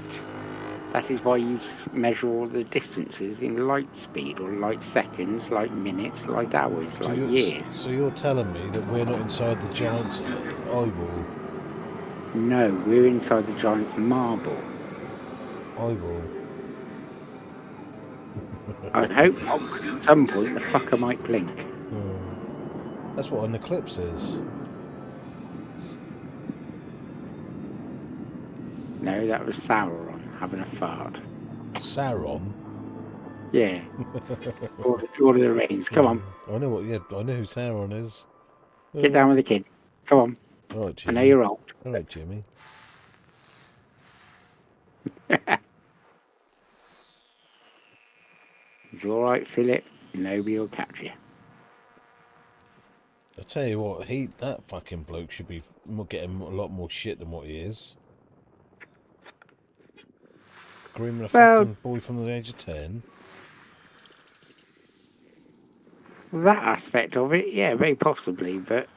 That is why you measure all the distances in light speed, or light seconds, light minutes, light hours, light years. So you're telling me that we're not inside the giant's eyeball? No, we're inside the giant's marble. Eyeball. I hope at some point the fucker might blink. That's what an eclipse is. No, that was Sauron having a fart. Sauron? Yeah. Lord of the Rings. Come on. I know I know who Sauron is. Sit down with the kid. Come on. All right, I Jimmy. know you're old. All right, Jimmy. It's all right, Philip. Nobody will catch you. I tell you what, that fucking bloke should be getting a lot more shit than what he is. Grooming a fucking boy from the age of 10. That aspect of it, yeah, very possibly. But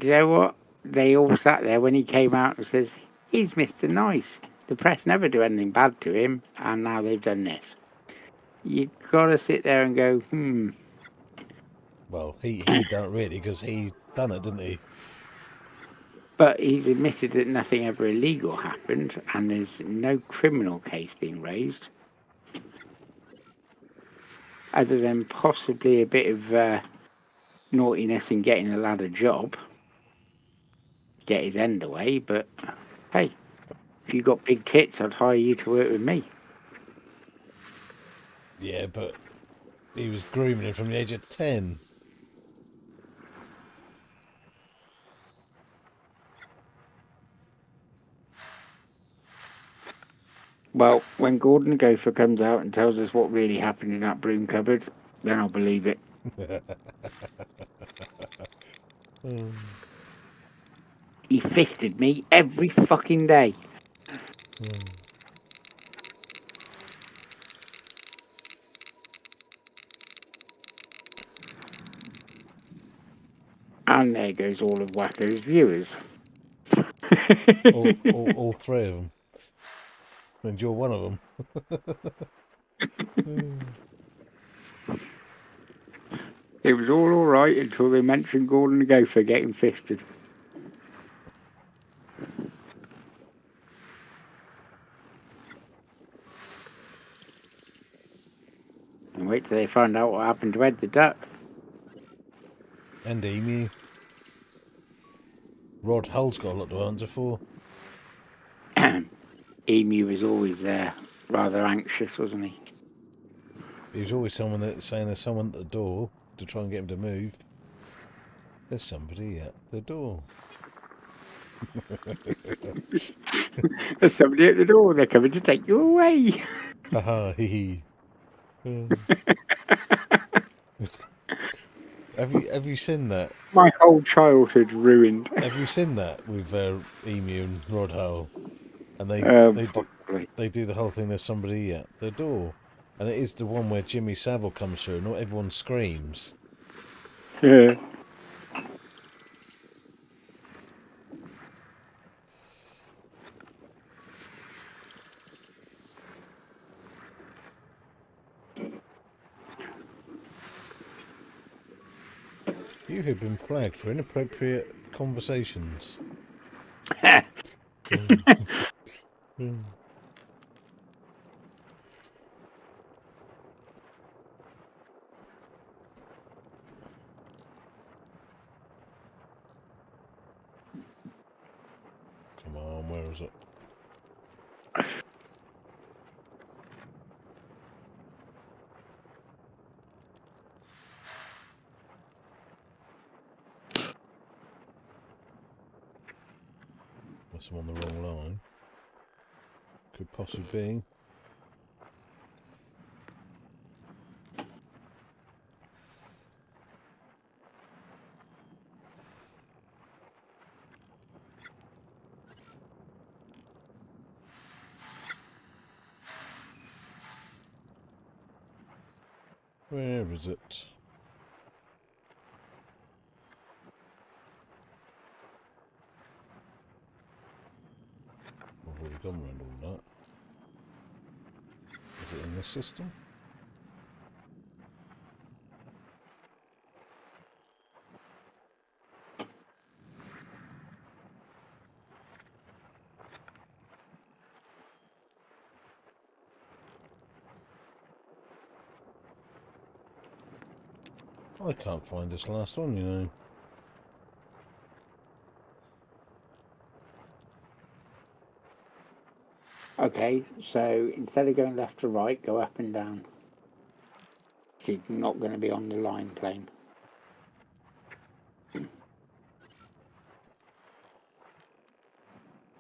do you know what? They all sat there when he came out and says, he's Mr. Nice. The press never do anything bad to him, and now they've done this. You've got to sit there and go, Well, he done it really, because he done it, didn't he? But he's admitted that nothing ever illegal happened, and there's no criminal case being raised. Other than possibly a bit of naughtiness in getting the lad a job. Get his end away, but hey, if you got big tits, I'd hire you to work with me. Yeah, but he was grooming him from the age of 10. Well, when Gordon Gopher comes out and tells us what really happened in that broom cupboard, then I'll believe it. He fisted me every fucking day. And there goes all of Wacko's viewers. all three of them. And you're one of them. It was all right until they mentioned Gordon the Gopher getting fisted. And wait till they find out what happened to Ed the Duck. And Emu. Rod Hull's got a lot to answer for. Emu was always rather anxious, wasn't he? He was always saying there's someone at the door to try and get him to move. There's somebody at the door. There's somebody at the door. They're coming to take you away. Haha, hee hee. Have you seen that? My whole childhood's ruined. Have you seen that with Emu and Rod Hull? And they do the whole thing. There's somebody at the door, and it is the one where Jimmy Savile comes through, and not everyone screams. Yeah. You have been flagged for inappropriate conversations. Come on, where is it? I'm on the wrong line. Could possibly be. Where is it? I've already gone around all that. Is it in this system? I can't find this last one, you know. Okay, so instead of going left to right, go up and down. She's not going to be on the line plane.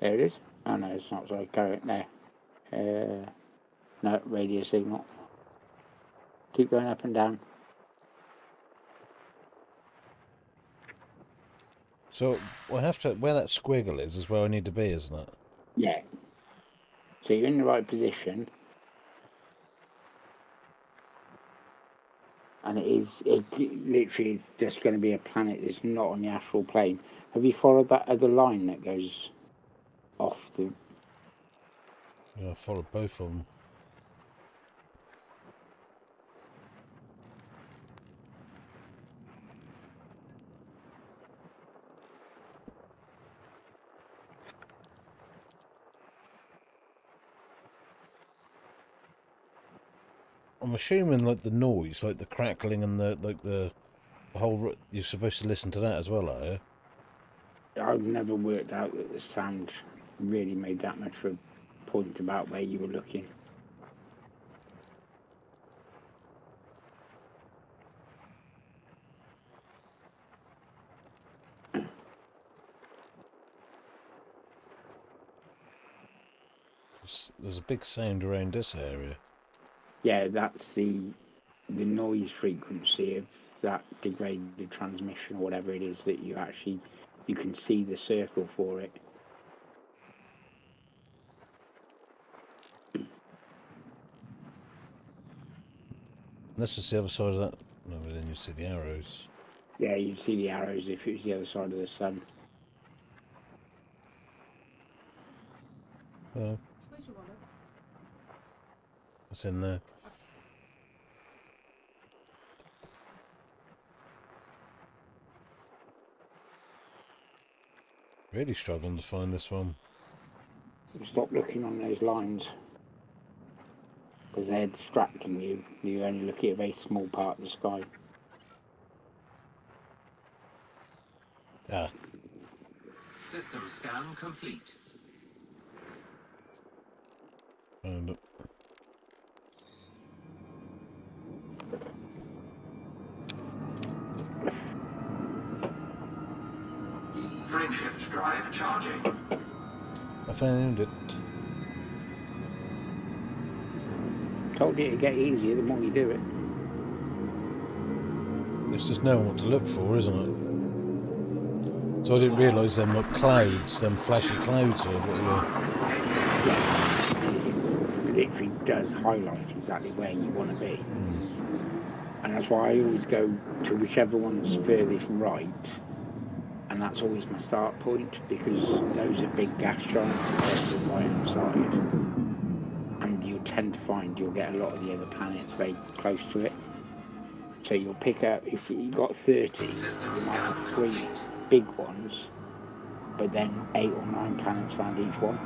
There it is. Oh no, it's not. Sorry, carry it there. No, radio signal. Keep going up and down. So I have to, where that squiggle is where I need to be, isn't it? Yeah. So you're in the right position. And it literally is just going to be a planet that's not on the astral plane. Have you followed that other line that goes off the... Yeah, I followed both of them. I'm assuming like the noise, like the crackling and the whole. You're supposed to listen to that as well, are you? I've never worked out that the sound really made that much of a point about where you were looking. There's a big sound around this area. Yeah, that's the noise frequency of that degraded transmission or whatever it is that you can see the circle for it. This is the other side of that. No, but then you see the arrows. Yeah, you'd see the arrows if it was the other side of the sun. What's in there? Really struggling to find this one. Stop looking on those lines because they're distracting you. You only look at a very small part of the sky. Ah. System scan complete. Found it. Frame shift drive charging. I found it. Told you to get easier the more you do it. It's just knowing what to look for, isn't it? So I didn't realise them like clouds, them flashy clouds or what It literally does highlight exactly where you want to be. And that's why I always go to whichever one's furthest right, and that's always my start point, because those are big gas giants on the right hand side, and you'll tend to find you'll get a lot of the other planets very close to it. So you'll pick up, if you've got 30, you might have 3 big ones, but then 8 or 9 planets around each one.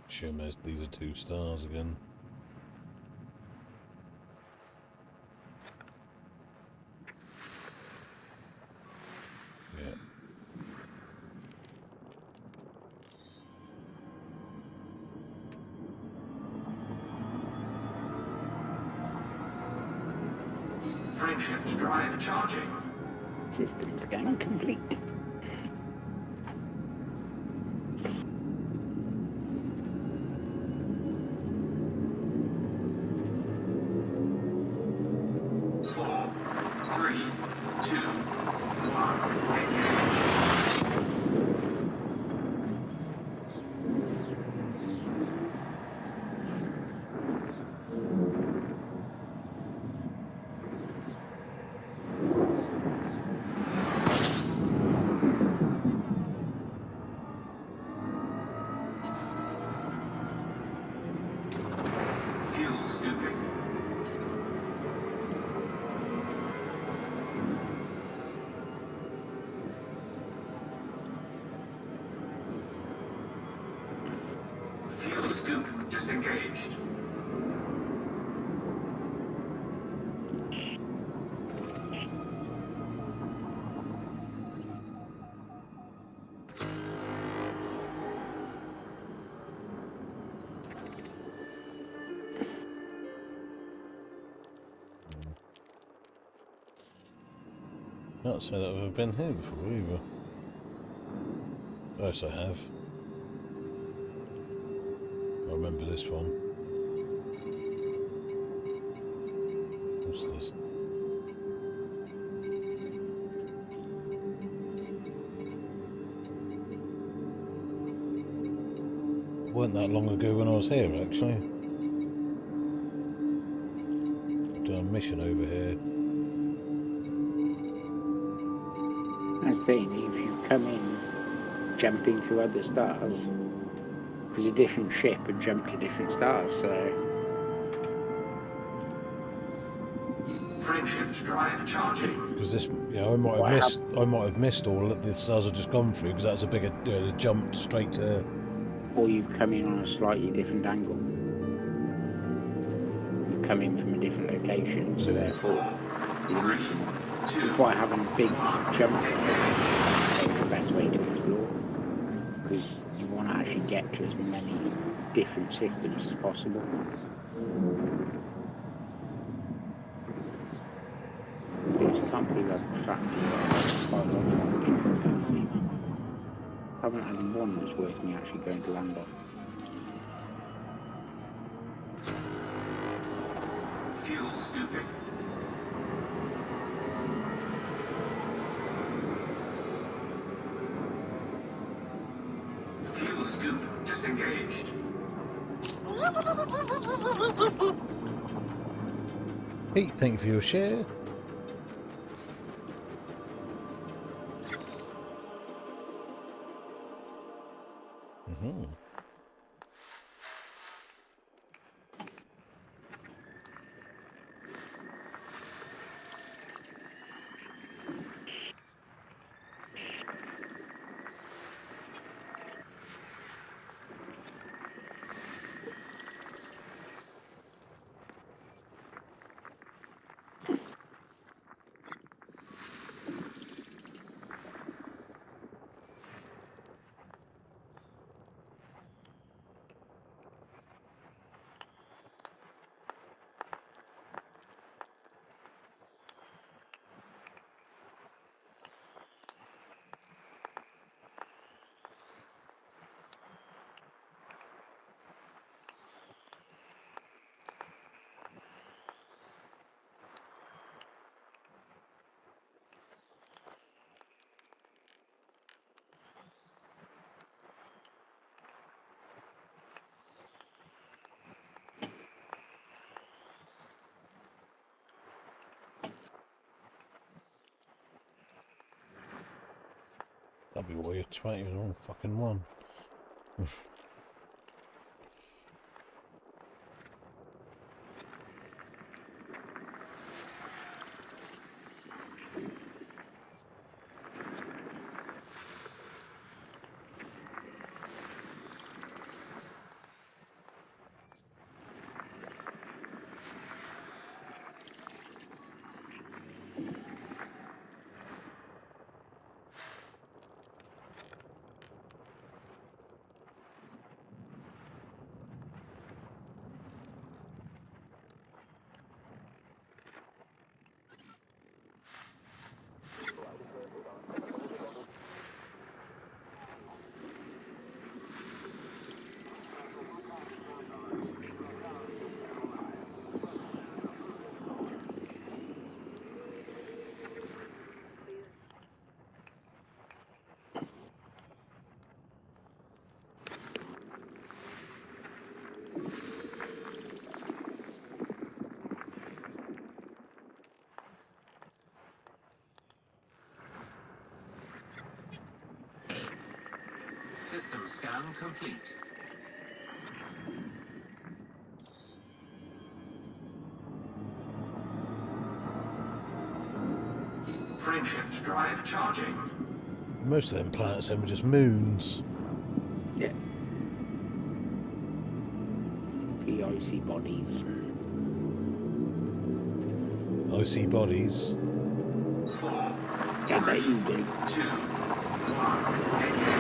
Assume these are 2 stars again. Yeah. Frame shift drive charging. System scan complete. Four, three, two, scooping. Fuel scoop disengaged. Can't say that I've ever been here before either. Yes, I have. I remember this one. What's this? It weren't that long ago when I was here, actually. Done a mission over here. That's the thing, if you come in jumping to other stars, there's a different ship and jump to different stars, so... Frameshift drive charging. Because this, you know, I might have missed all that the stars I've just gone through because that's a bigger jump straight to. Or you come in on a slightly different angle. You come in from a different location, so therefore... 4, 3, 2. By having big jumps is the best way to explore, because you want to actually get to as many different systems as possible. Because I can't believe I've tracked biological differences. I haven't had one that's worth me actually going to land on. Fuel scooping. Fuel scoop disengaged. Pete, thank you for your share. That'd be why you're 20 was all fucking one. System scan complete. charging. Most of them planets then were just moons. Yeah. The icy bodies. Icy bodies. 4, Yeah, there you do. 2, 1, engage.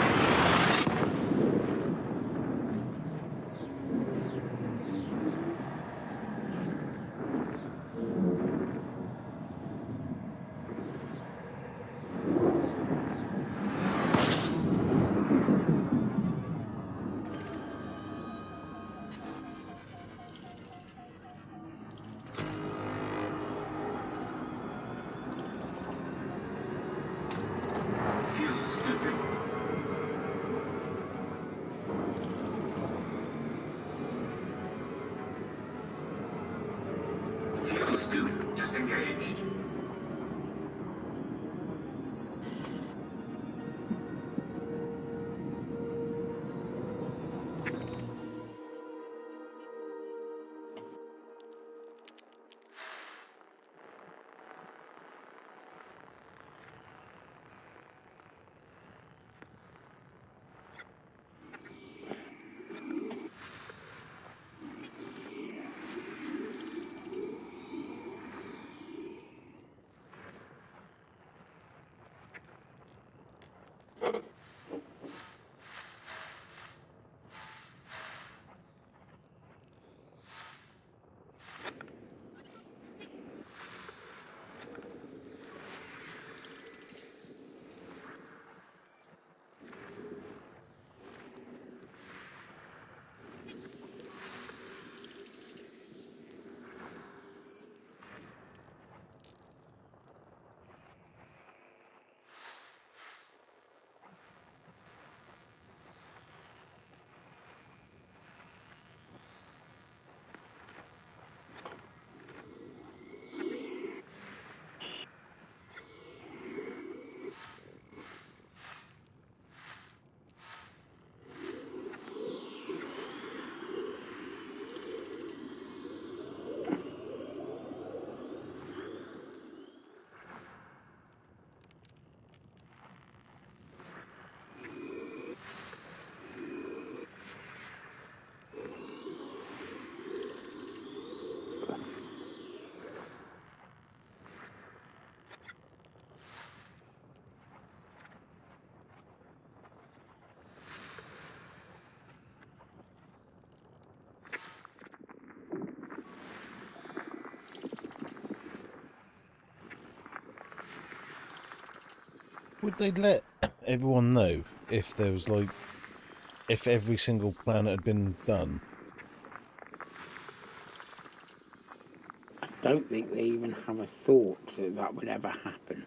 Fuel scooping. Fuel scoop disengaged. Would they let everyone know if there was like, if every single planet had been done? I don't think they even have a thought that that would ever happen.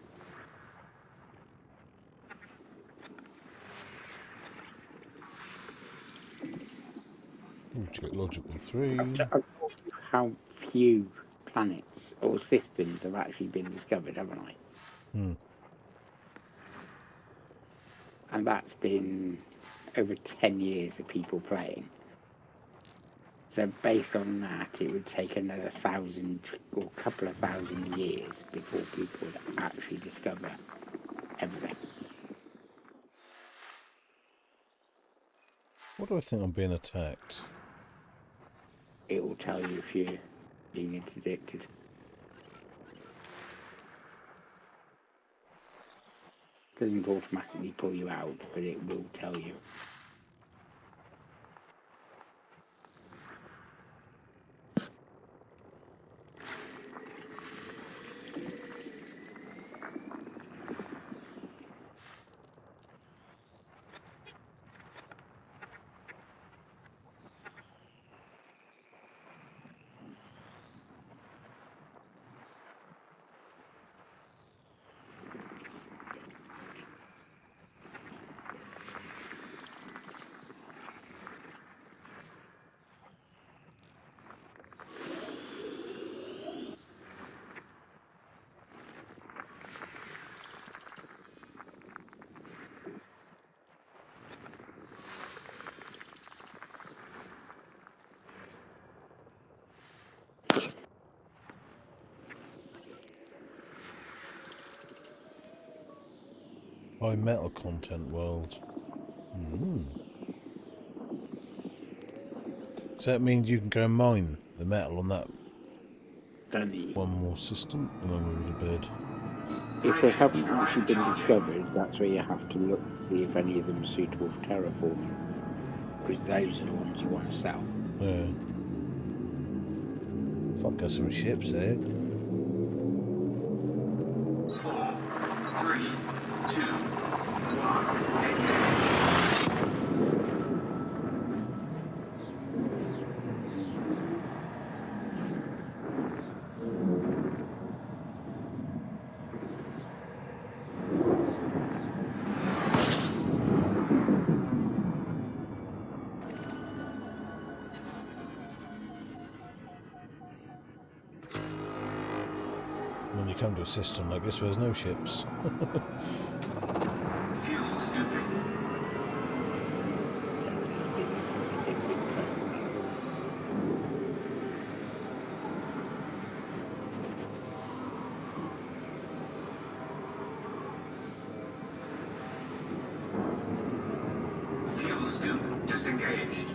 Ooh, check logically 3. I've told you how few planets or systems have actually been discovered, haven't I? Hmm. And that's been over 10 years of people playing. So based on that, it would take another 1,000 or a couple of thousand years before people would actually discover everything. What do I think I'm being attacked? It will tell you if you're being interdicted. Doesn't automatically pull you out, but it will tell you. High metal content world. So that means you can go and mine the metal on that one more system, and then we would have bed. If they haven't actually been discovered, that's where you have to look to see if any of them are suitable for terraforming. Because those are the ones you want to sell. Yeah. Fuck, got some ships there. 4, 3, 2, 1, engage. When you come to a system like this, there's no ships. Fuel scooping. Fuel scoop disengaged.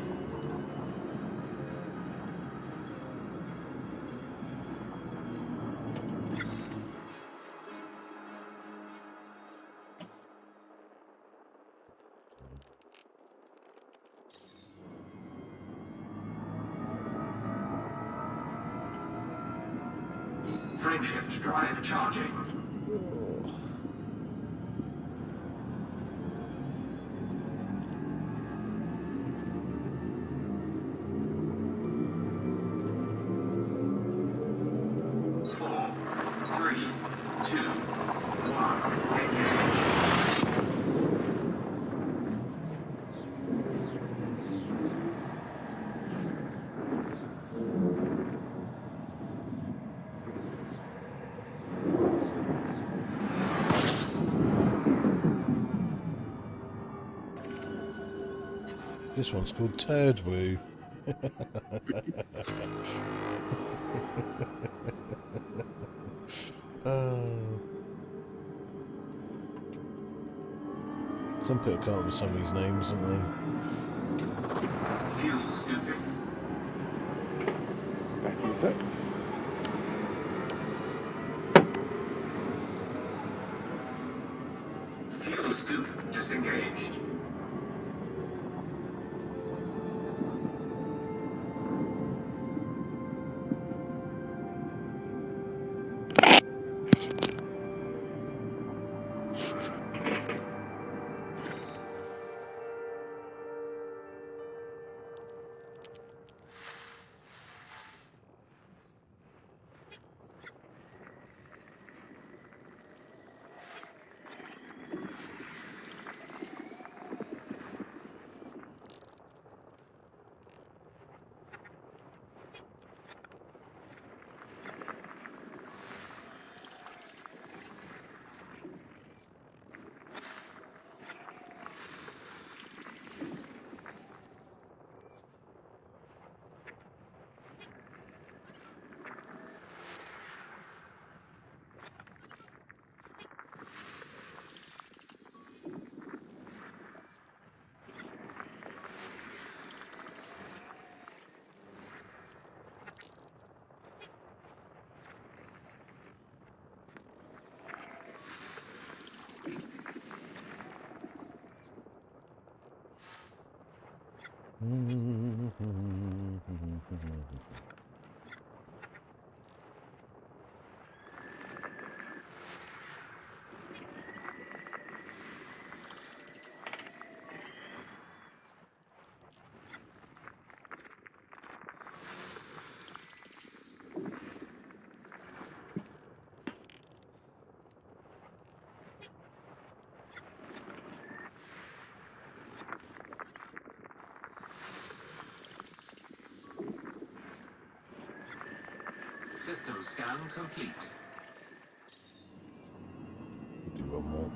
Frameshift drive charging. Four, three, two, one, engage. This one's called Turd Woo. Some people come up with some of these names, don't they? Fuel scooping. Fuel scoop disengaged. System scan complete. Do one more.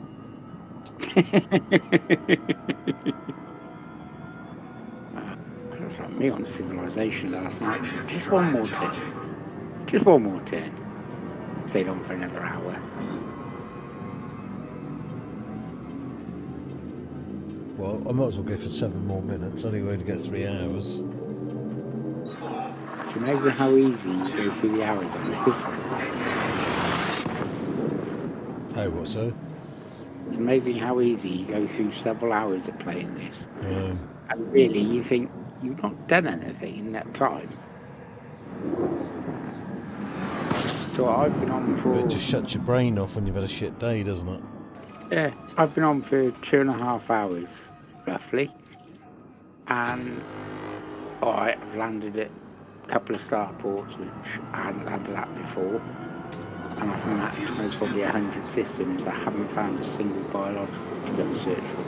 That's like me on Civilization last night. Frameshift Just one more drive turn. charging. Just one more turn. Stayed on for another hour. Well, I might as well go for 7 more minutes, anyway, to get 3 hours. 4, It's amazing how easy you go through the hours on this. Hey, what, so? It's amazing how easy you go through several hours of playing this. And really, you think you've not done anything in that time. So I've been on for... It just shuts your brain off when you've had a shit day, doesn't it? Yeah, I've been on for 2.5 hours, roughly. And, alright, I've landed at a couple of starports, which I hadn't landed at before. And I've mapped most probably 100 systems. I haven't found a single biological to go and search for.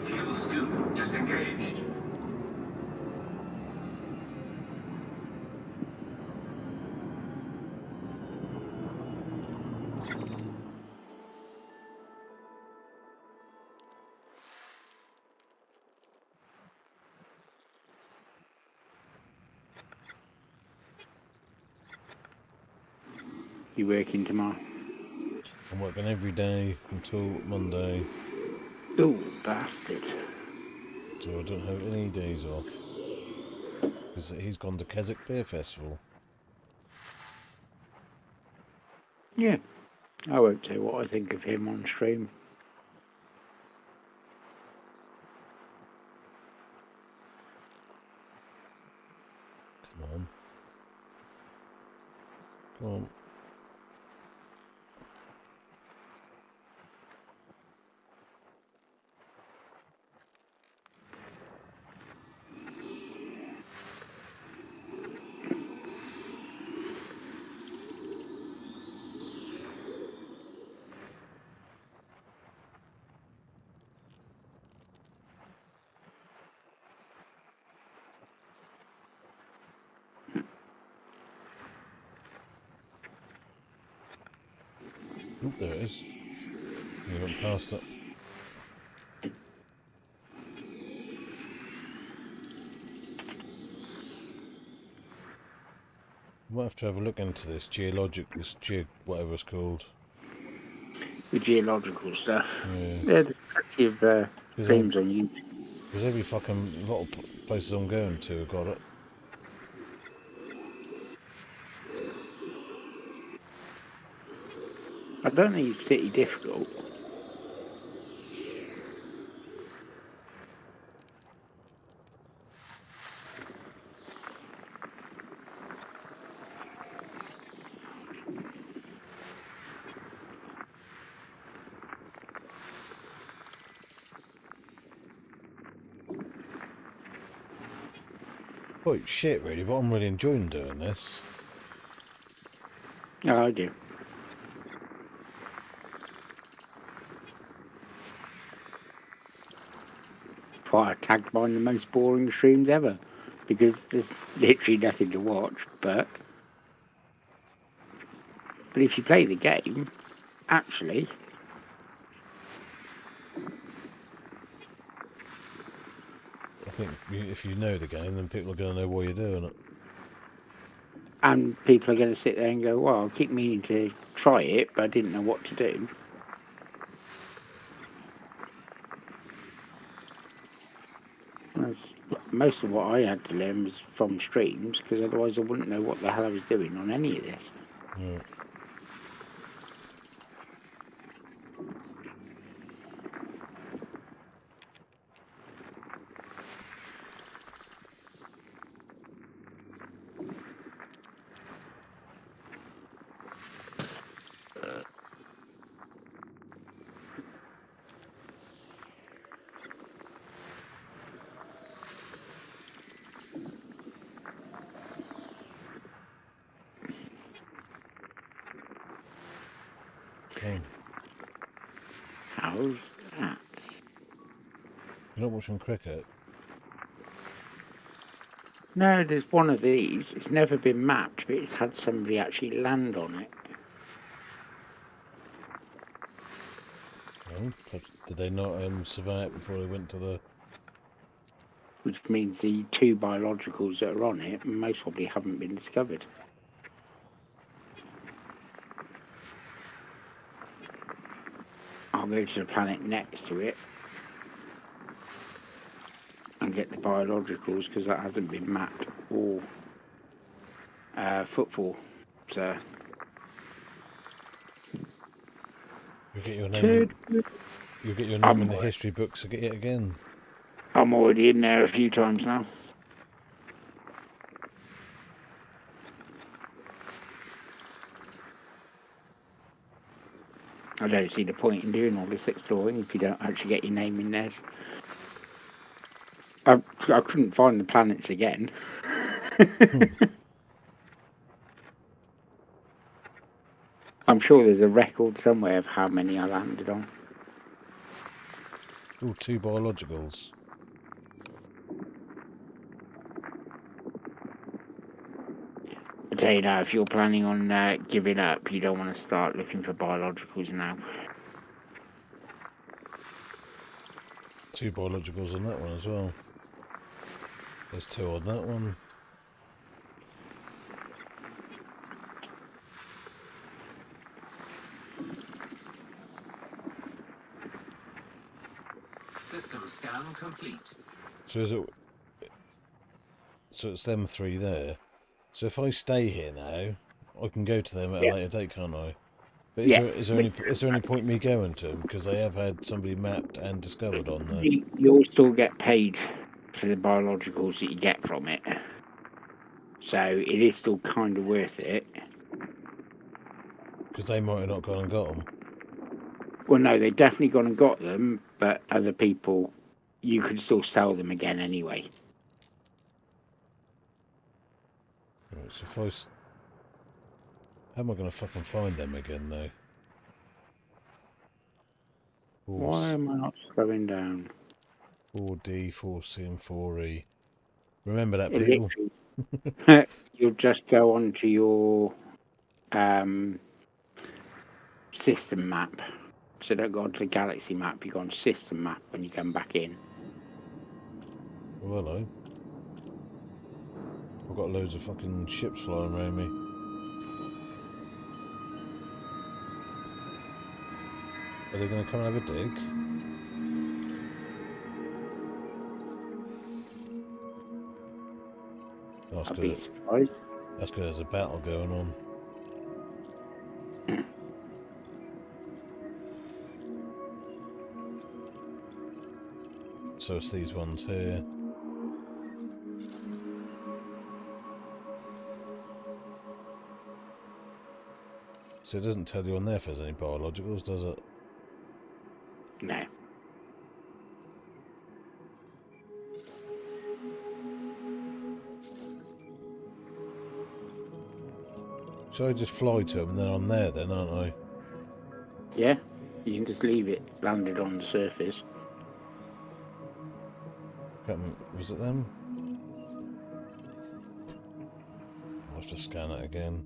fuel scoop disengaged. You working tomorrow? I'm working every day until Monday, Oh, bastard. so I don't have any days off. Because he's gone to Keswick Beer Festival. Yeah. I won't say what I think of him on stream. Come on. Come on. Oh, there it is. You went past it. Might have to have a look into this whatever it's called. The geological stuff. Yeah. There's plenty of streams on YouTube. Because every fucking lot of places I'm going to have got it. I don't think it's particularly difficult. Quite shit really, but I'm really enjoying doing this. Oh, I do. Why I tagged mine the most boring streams ever. Because there's literally nothing to watch, but if you play the game, actually, I think if you know the game, then people are going to know why you're doing it. and people are going to sit there and go, well, I keep meaning to try it, but I didn't know what to do. Most of what I had to learn was from streams, because otherwise I wouldn't know what the hell I was doing on any of this. Yeah. Okay. How's that? You're not watching cricket? No, there's one of these. It's never been mapped, but it's had somebody actually land on it. Oh, did they not survive it before they went to the... Which means the 2 biologicals that are on it most probably haven't been discovered. I'll go to the planet next to it and get the biologicals because that hasn't been mapped or footfall. So You'll get your name. You'll get your name in the history books yet again. I'm already in there a few times now. I don't see the point in doing all this exploring if you don't actually get your name in there. I couldn't find the planets again. I'm sure there's a record somewhere of how many I landed on. Oh, 2 biologicals. I tell you now, if you're planning on giving up, you don't want to start looking for biologicals now. 2 biologicals on that one as well. There's 2 on that one. System scan complete. So it's them 3 there. So if I stay here now, I can go to them at a later date, can't I? But is there any point me going to them because they have had somebody mapped and discovered on there? You'll still get paid for the biologicals that you get from it, so it is still kind of worth it. Because they might have not gone and got them. Well, no, they definitely gone and got them, but other people, you could still sell them again anyway. Right, so if how am I going to fucking find them again, though? Why am I not slowing down? 4D, 4C and 4E. Remember that, people? You'll just go onto your system map. So don't go onto the galaxy map, you go on system map when you come back in. Oh, hello. I've got loads of fucking ships flying around me. Are they going to come and have a dig? I'd be surprised. That's good. There's a battle going on. So it's these ones here. So it doesn't tell you on there if there's any biologicals, does it? No. So I just fly to them and then I'm there then, aren't I? Yeah, you can just leave it landed on the surface. Was it them? I'll have to scan it again.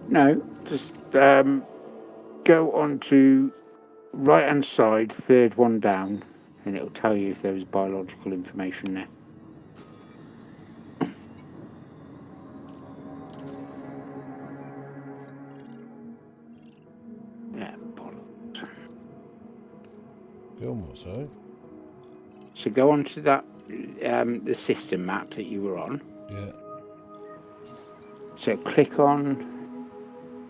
No, just go on to right hand side, third one down, and it'll tell you if there is biological information there. Yeah, bollocks. Go on, what's that? So go on to that the system map that you were on. Yeah. So click on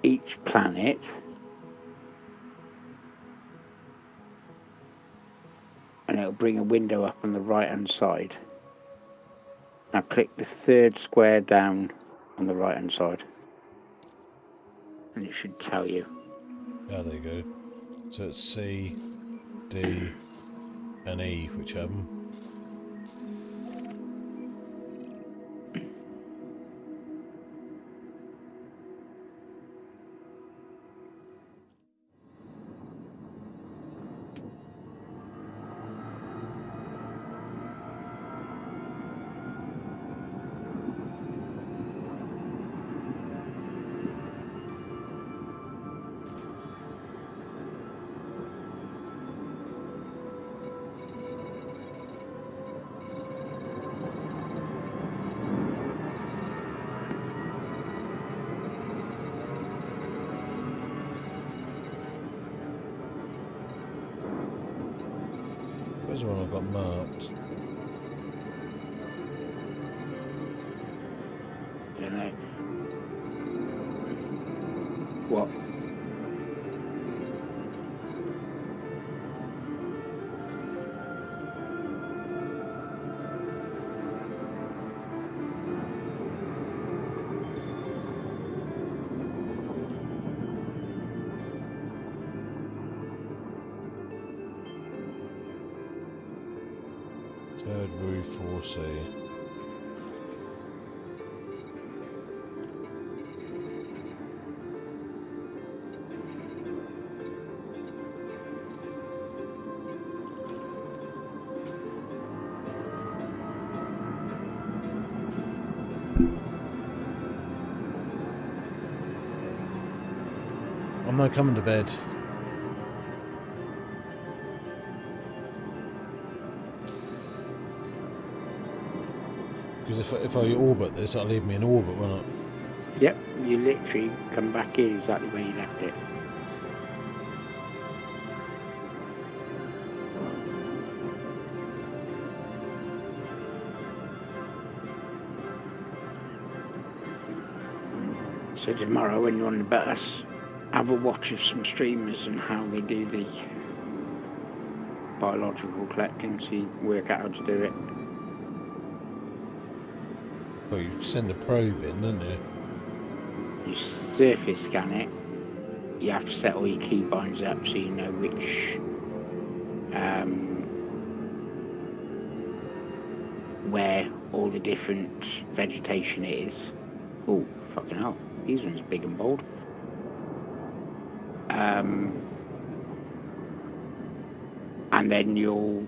each planet. And it'll bring a window up on the right hand side. Now click the third square down on the right hand side. And it should tell you. Ah, there you go. So it's C, D, and E, which have them. Where's the one I've got marked? I don't know. What? Third roof 4C. I'm not coming to bed. Because if I orbit this, that'll leave me in orbit, won't it? Yep, you literally come back in exactly where you left it. So tomorrow when you're on the bus, have a watch of some streamers and how they do the biological collecting so you work out how to do it. Well, you send a probe in, don't you? You surface scan it, you have to set all your keybinds up so you know which where all the different vegetation is. Oh, fucking hell, these ones are big and bold. And then you'll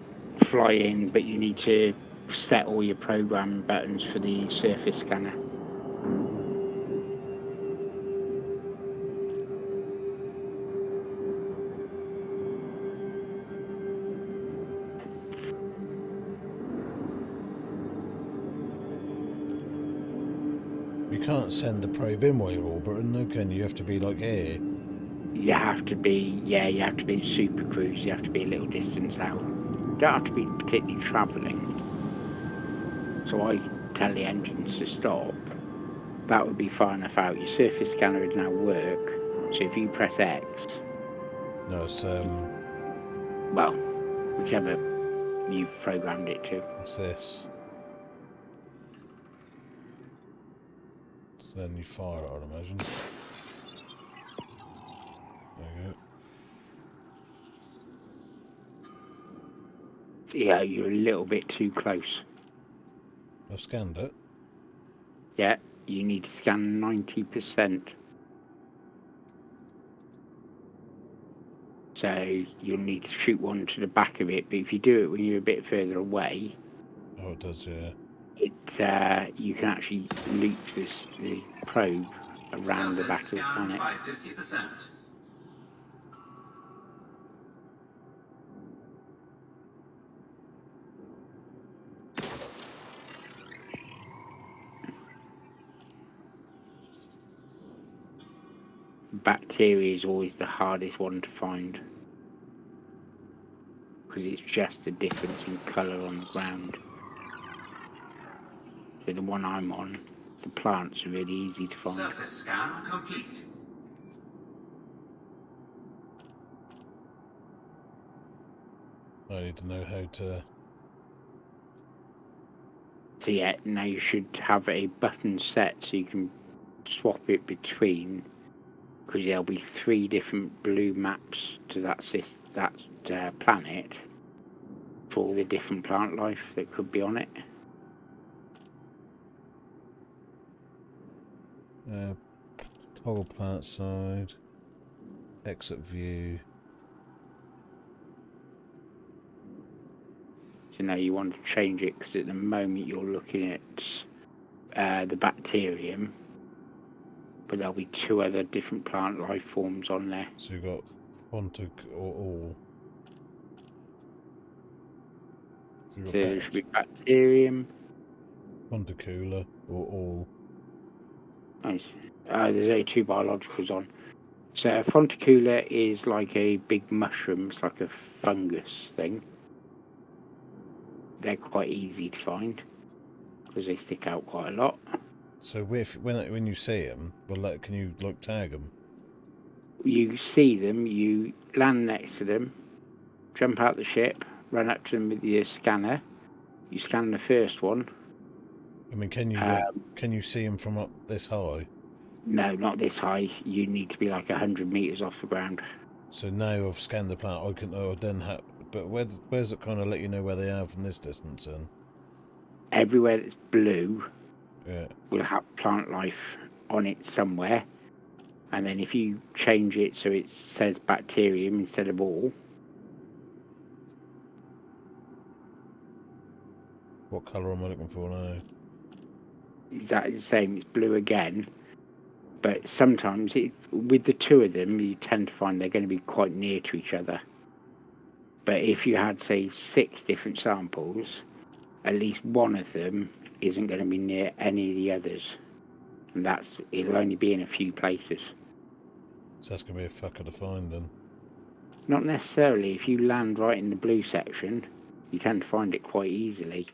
fly in, but you need to set all your program buttons for the surface scanner. You can't send the probe in while you're orbiting, though, can you? You have to be like here. You have to be, yeah, you have to be in super cruise, you have to be a little distance out. You don't have to be particularly travelling. So I tell the engines to stop. That would be far enough out. Your surface scanner would now work. So if you press X, No, it's well, whichever you've programmed it to. it's this. So then you fire it, I'd imagine. There you go. Yeah, you're a little bit too close. I've scanned it. Yeah, you need to scan 90%. So you'll need to shoot one to the back of it, but if you do it when you're a bit further away, Oh, it does, yeah. you can actually loop the probe around the back Surface of the scanned planet. by 50%. Bacteria is always the hardest one to find because it's just a difference in colour on the ground. So the one I'm on, the plants are really easy to find. Surface scan complete. I need to know how to... So yeah, now you should have a button set so you can swap it between, because there'll be 3 different blue maps to that planet for all the different plant life that could be on it. Toggle plant side. Exit view. So now you want to change it because at the moment you're looking at the bacterium, but there'll be 2 other different plant life forms on there. So you've got Fontic or all. So So there should be bacterium. Fonticula or all. Nice. There's only 2 biologicals on. So a fonticula is like a big mushroom, it's like a fungus thing. they're quite easy to find because they stick out quite a lot. So when you see them, well, can you like tag them? You see them, you land next to them, jump out the ship, run up to them with your scanner. You scan the first one. I mean, can you see them from up this high? No, not this high. You need to be like 100 meters off the ground. So now I've scanned the planet, I can then have. But where's it kind of let you know where they are from this distance? Then Everywhere that's blue yeah. will have plant life on it somewhere. And then if you change it so it says bacterium instead of all. What colour am I looking for now? Exactly the same, it's blue again. But sometimes with the two of them, you tend to find they're going to be quite near to each other. But if you had, say, 6 different samples, at least one of them isn't going to be near any of the others. And it'll only be in a few places. So that's going to be a fucker to find then. Not necessarily. If you land right in the blue section, you tend to find it quite easily.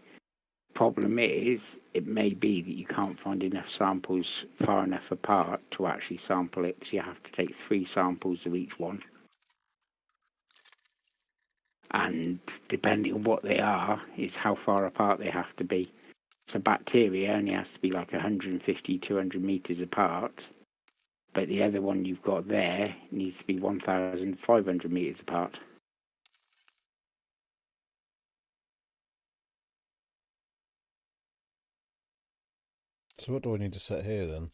Problem is, it may be that you can't find enough samples far enough apart to actually sample it, so you have to take 3 samples of each one. And depending on what they are, is how far apart they have to be. So bacteria only has to be like 150, 200 meters apart. But the other one you've got there needs to be 1,500 meters apart. So what do I need to set here then?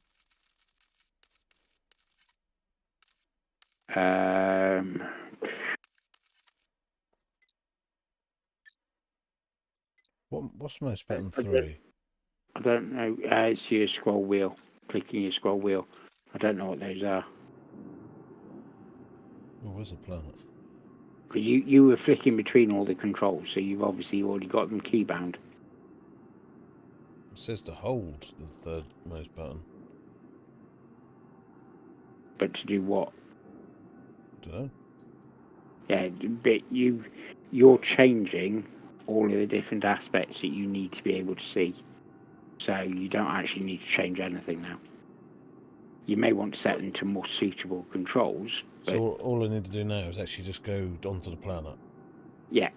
What's most button 3? I don't know. It's your scroll wheel. Clicking your scroll wheel. I don't know what those are. Oh, where's the planet? But you were flicking between all the controls, so you've obviously already got them keybound. It says to hold the third mouse button. But to do what? I don't know. Yeah, but you're changing all of the different aspects that you need to be able to see. So you don't actually need to change anything now. You may want to set them to more suitable controls. But so all I need to do now is actually just go onto the planet. Yeah.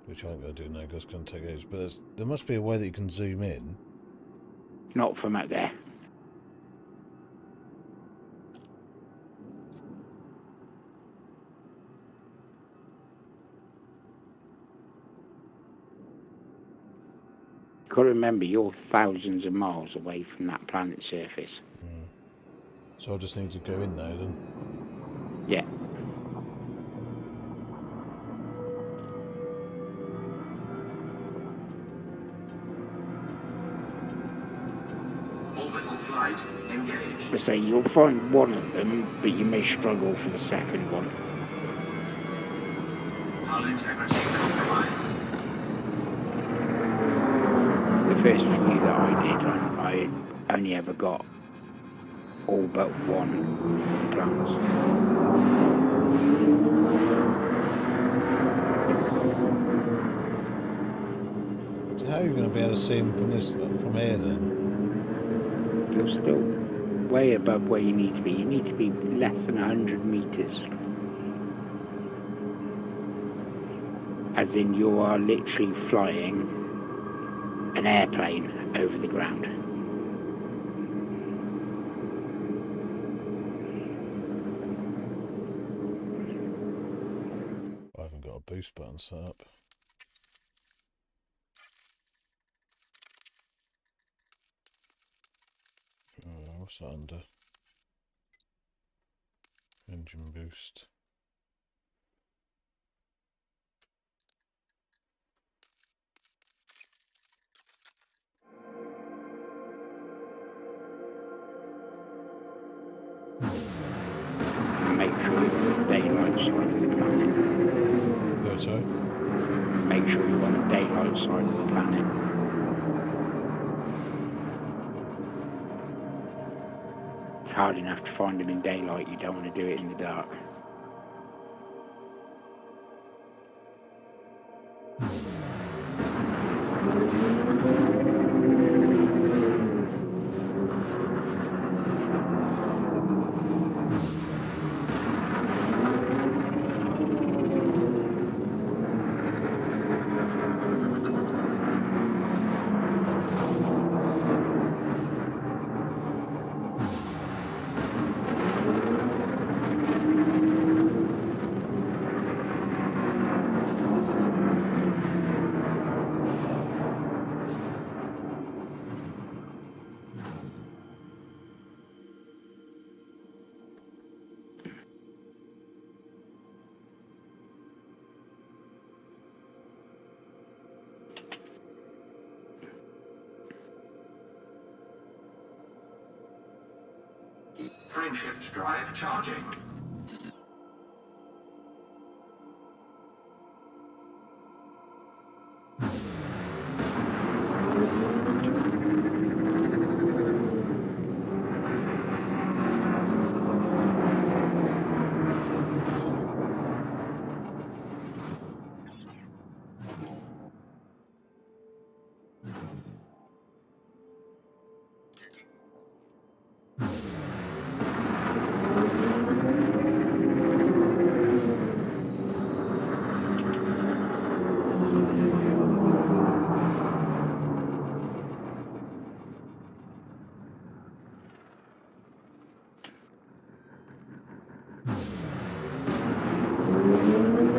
Which I ain't going to do now because it's going to take ages. But there must be a way that you can zoom in. Not from out there. You've got to remember, you're thousands of miles away from that planet's surface. So I just need to go in now then. Yeah. Orbital flight engaged. So you'll find one of them, but you may struggle for the second one. Hull integrity compromised. The first few that I did, I only ever got all but one plants. So how are you going to be able to see them from here then? You're still way above where you need to be. You need to be less than 100 meters. As in, you are literally flying an airplane over the ground. I haven't got a boost button set up. What's that under? Engine boost. Make sure you're on the daylight side of the planet. Oh, sorry? Make sure you're on the daylight side of the planet. It's hard enough to find them in daylight. You don't want to do it in the dark. Frameshift drive charging.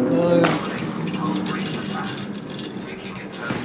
No. Hull breach attack. Taking it turn.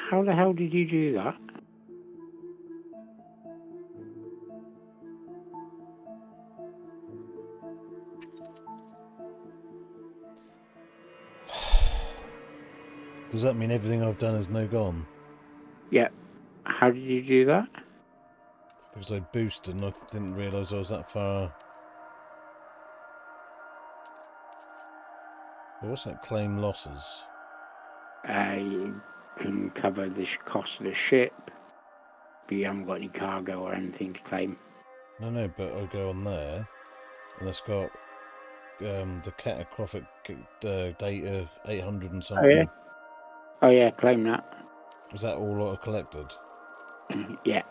How the hell did you do that? Does that mean everything I've done is no gone? Yeah. How did you do that? Because I boosted and I didn't realise I was that far. Well, what's that? Claim losses. You can cover the cost of the ship, but you haven't got any cargo or anything to claim. No, but I go on there, and it's got the catastrophic data 800 and something. Oh yeah. Oh yeah, claim that. Is that all I collected? Yeah.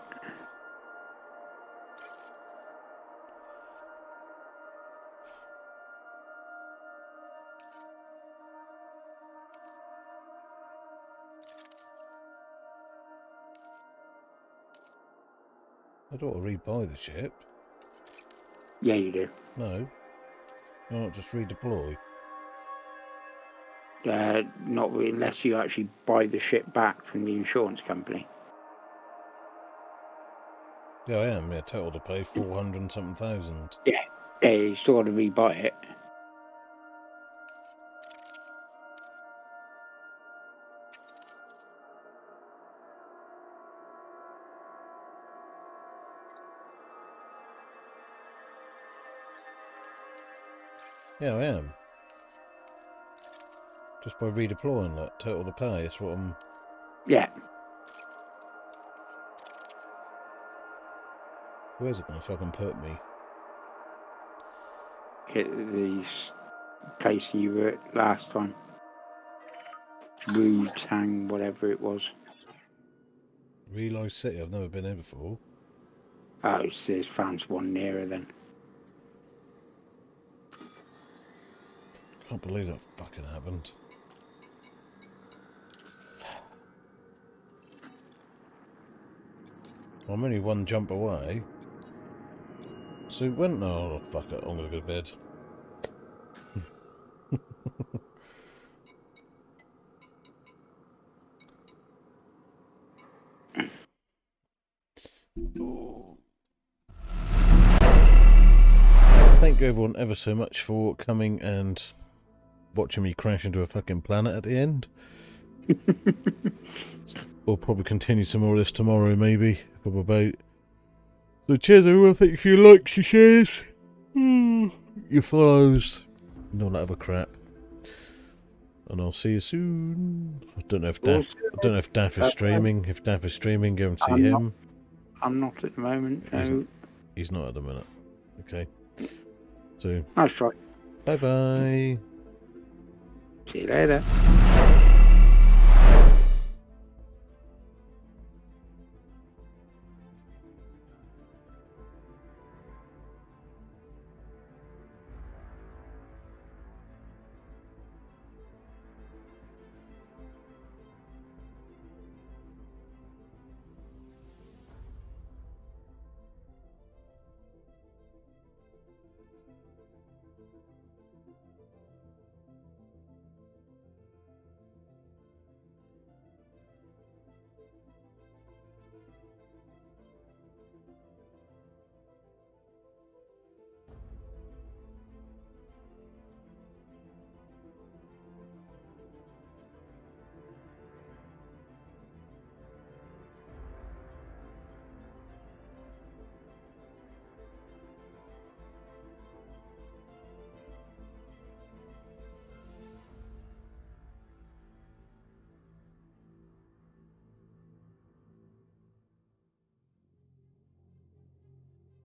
I'd ought to rebuy the ship. Yeah, you do. No. Why not just redeploy? Not really, unless you actually buy the ship back from the insurance company. Yeah, I am. Yeah, total to pay 400 and something thousand. Yeah, you still got to rebuy it. Yeah, I am. Just by redeploying that total to pay, that's what I'm... Yeah. Where's it going to fucking put me? Hit the place you were at last time. Wu Tang, whatever it was. Realize City, I've never been there before. Oh, there's France one nearer then. Can't believe that fucking happened. I'm only one jump away. So when... Oh, fuck it. I'm going to go to bed. Thank you everyone ever so much for coming and watching me crash into a fucking planet at the end. We'll probably continue some more of this tomorrow, maybe, if I'm about. So cheers everyone, thank you for your likes, your shares, your follows, and all that other crap. And I'll see you soon. I don't know if Daff is streaming. If Daff is streaming, go and see him. I'm not at the moment. No. He's not at the minute. Okay. So Nice try. bye bye. See you later.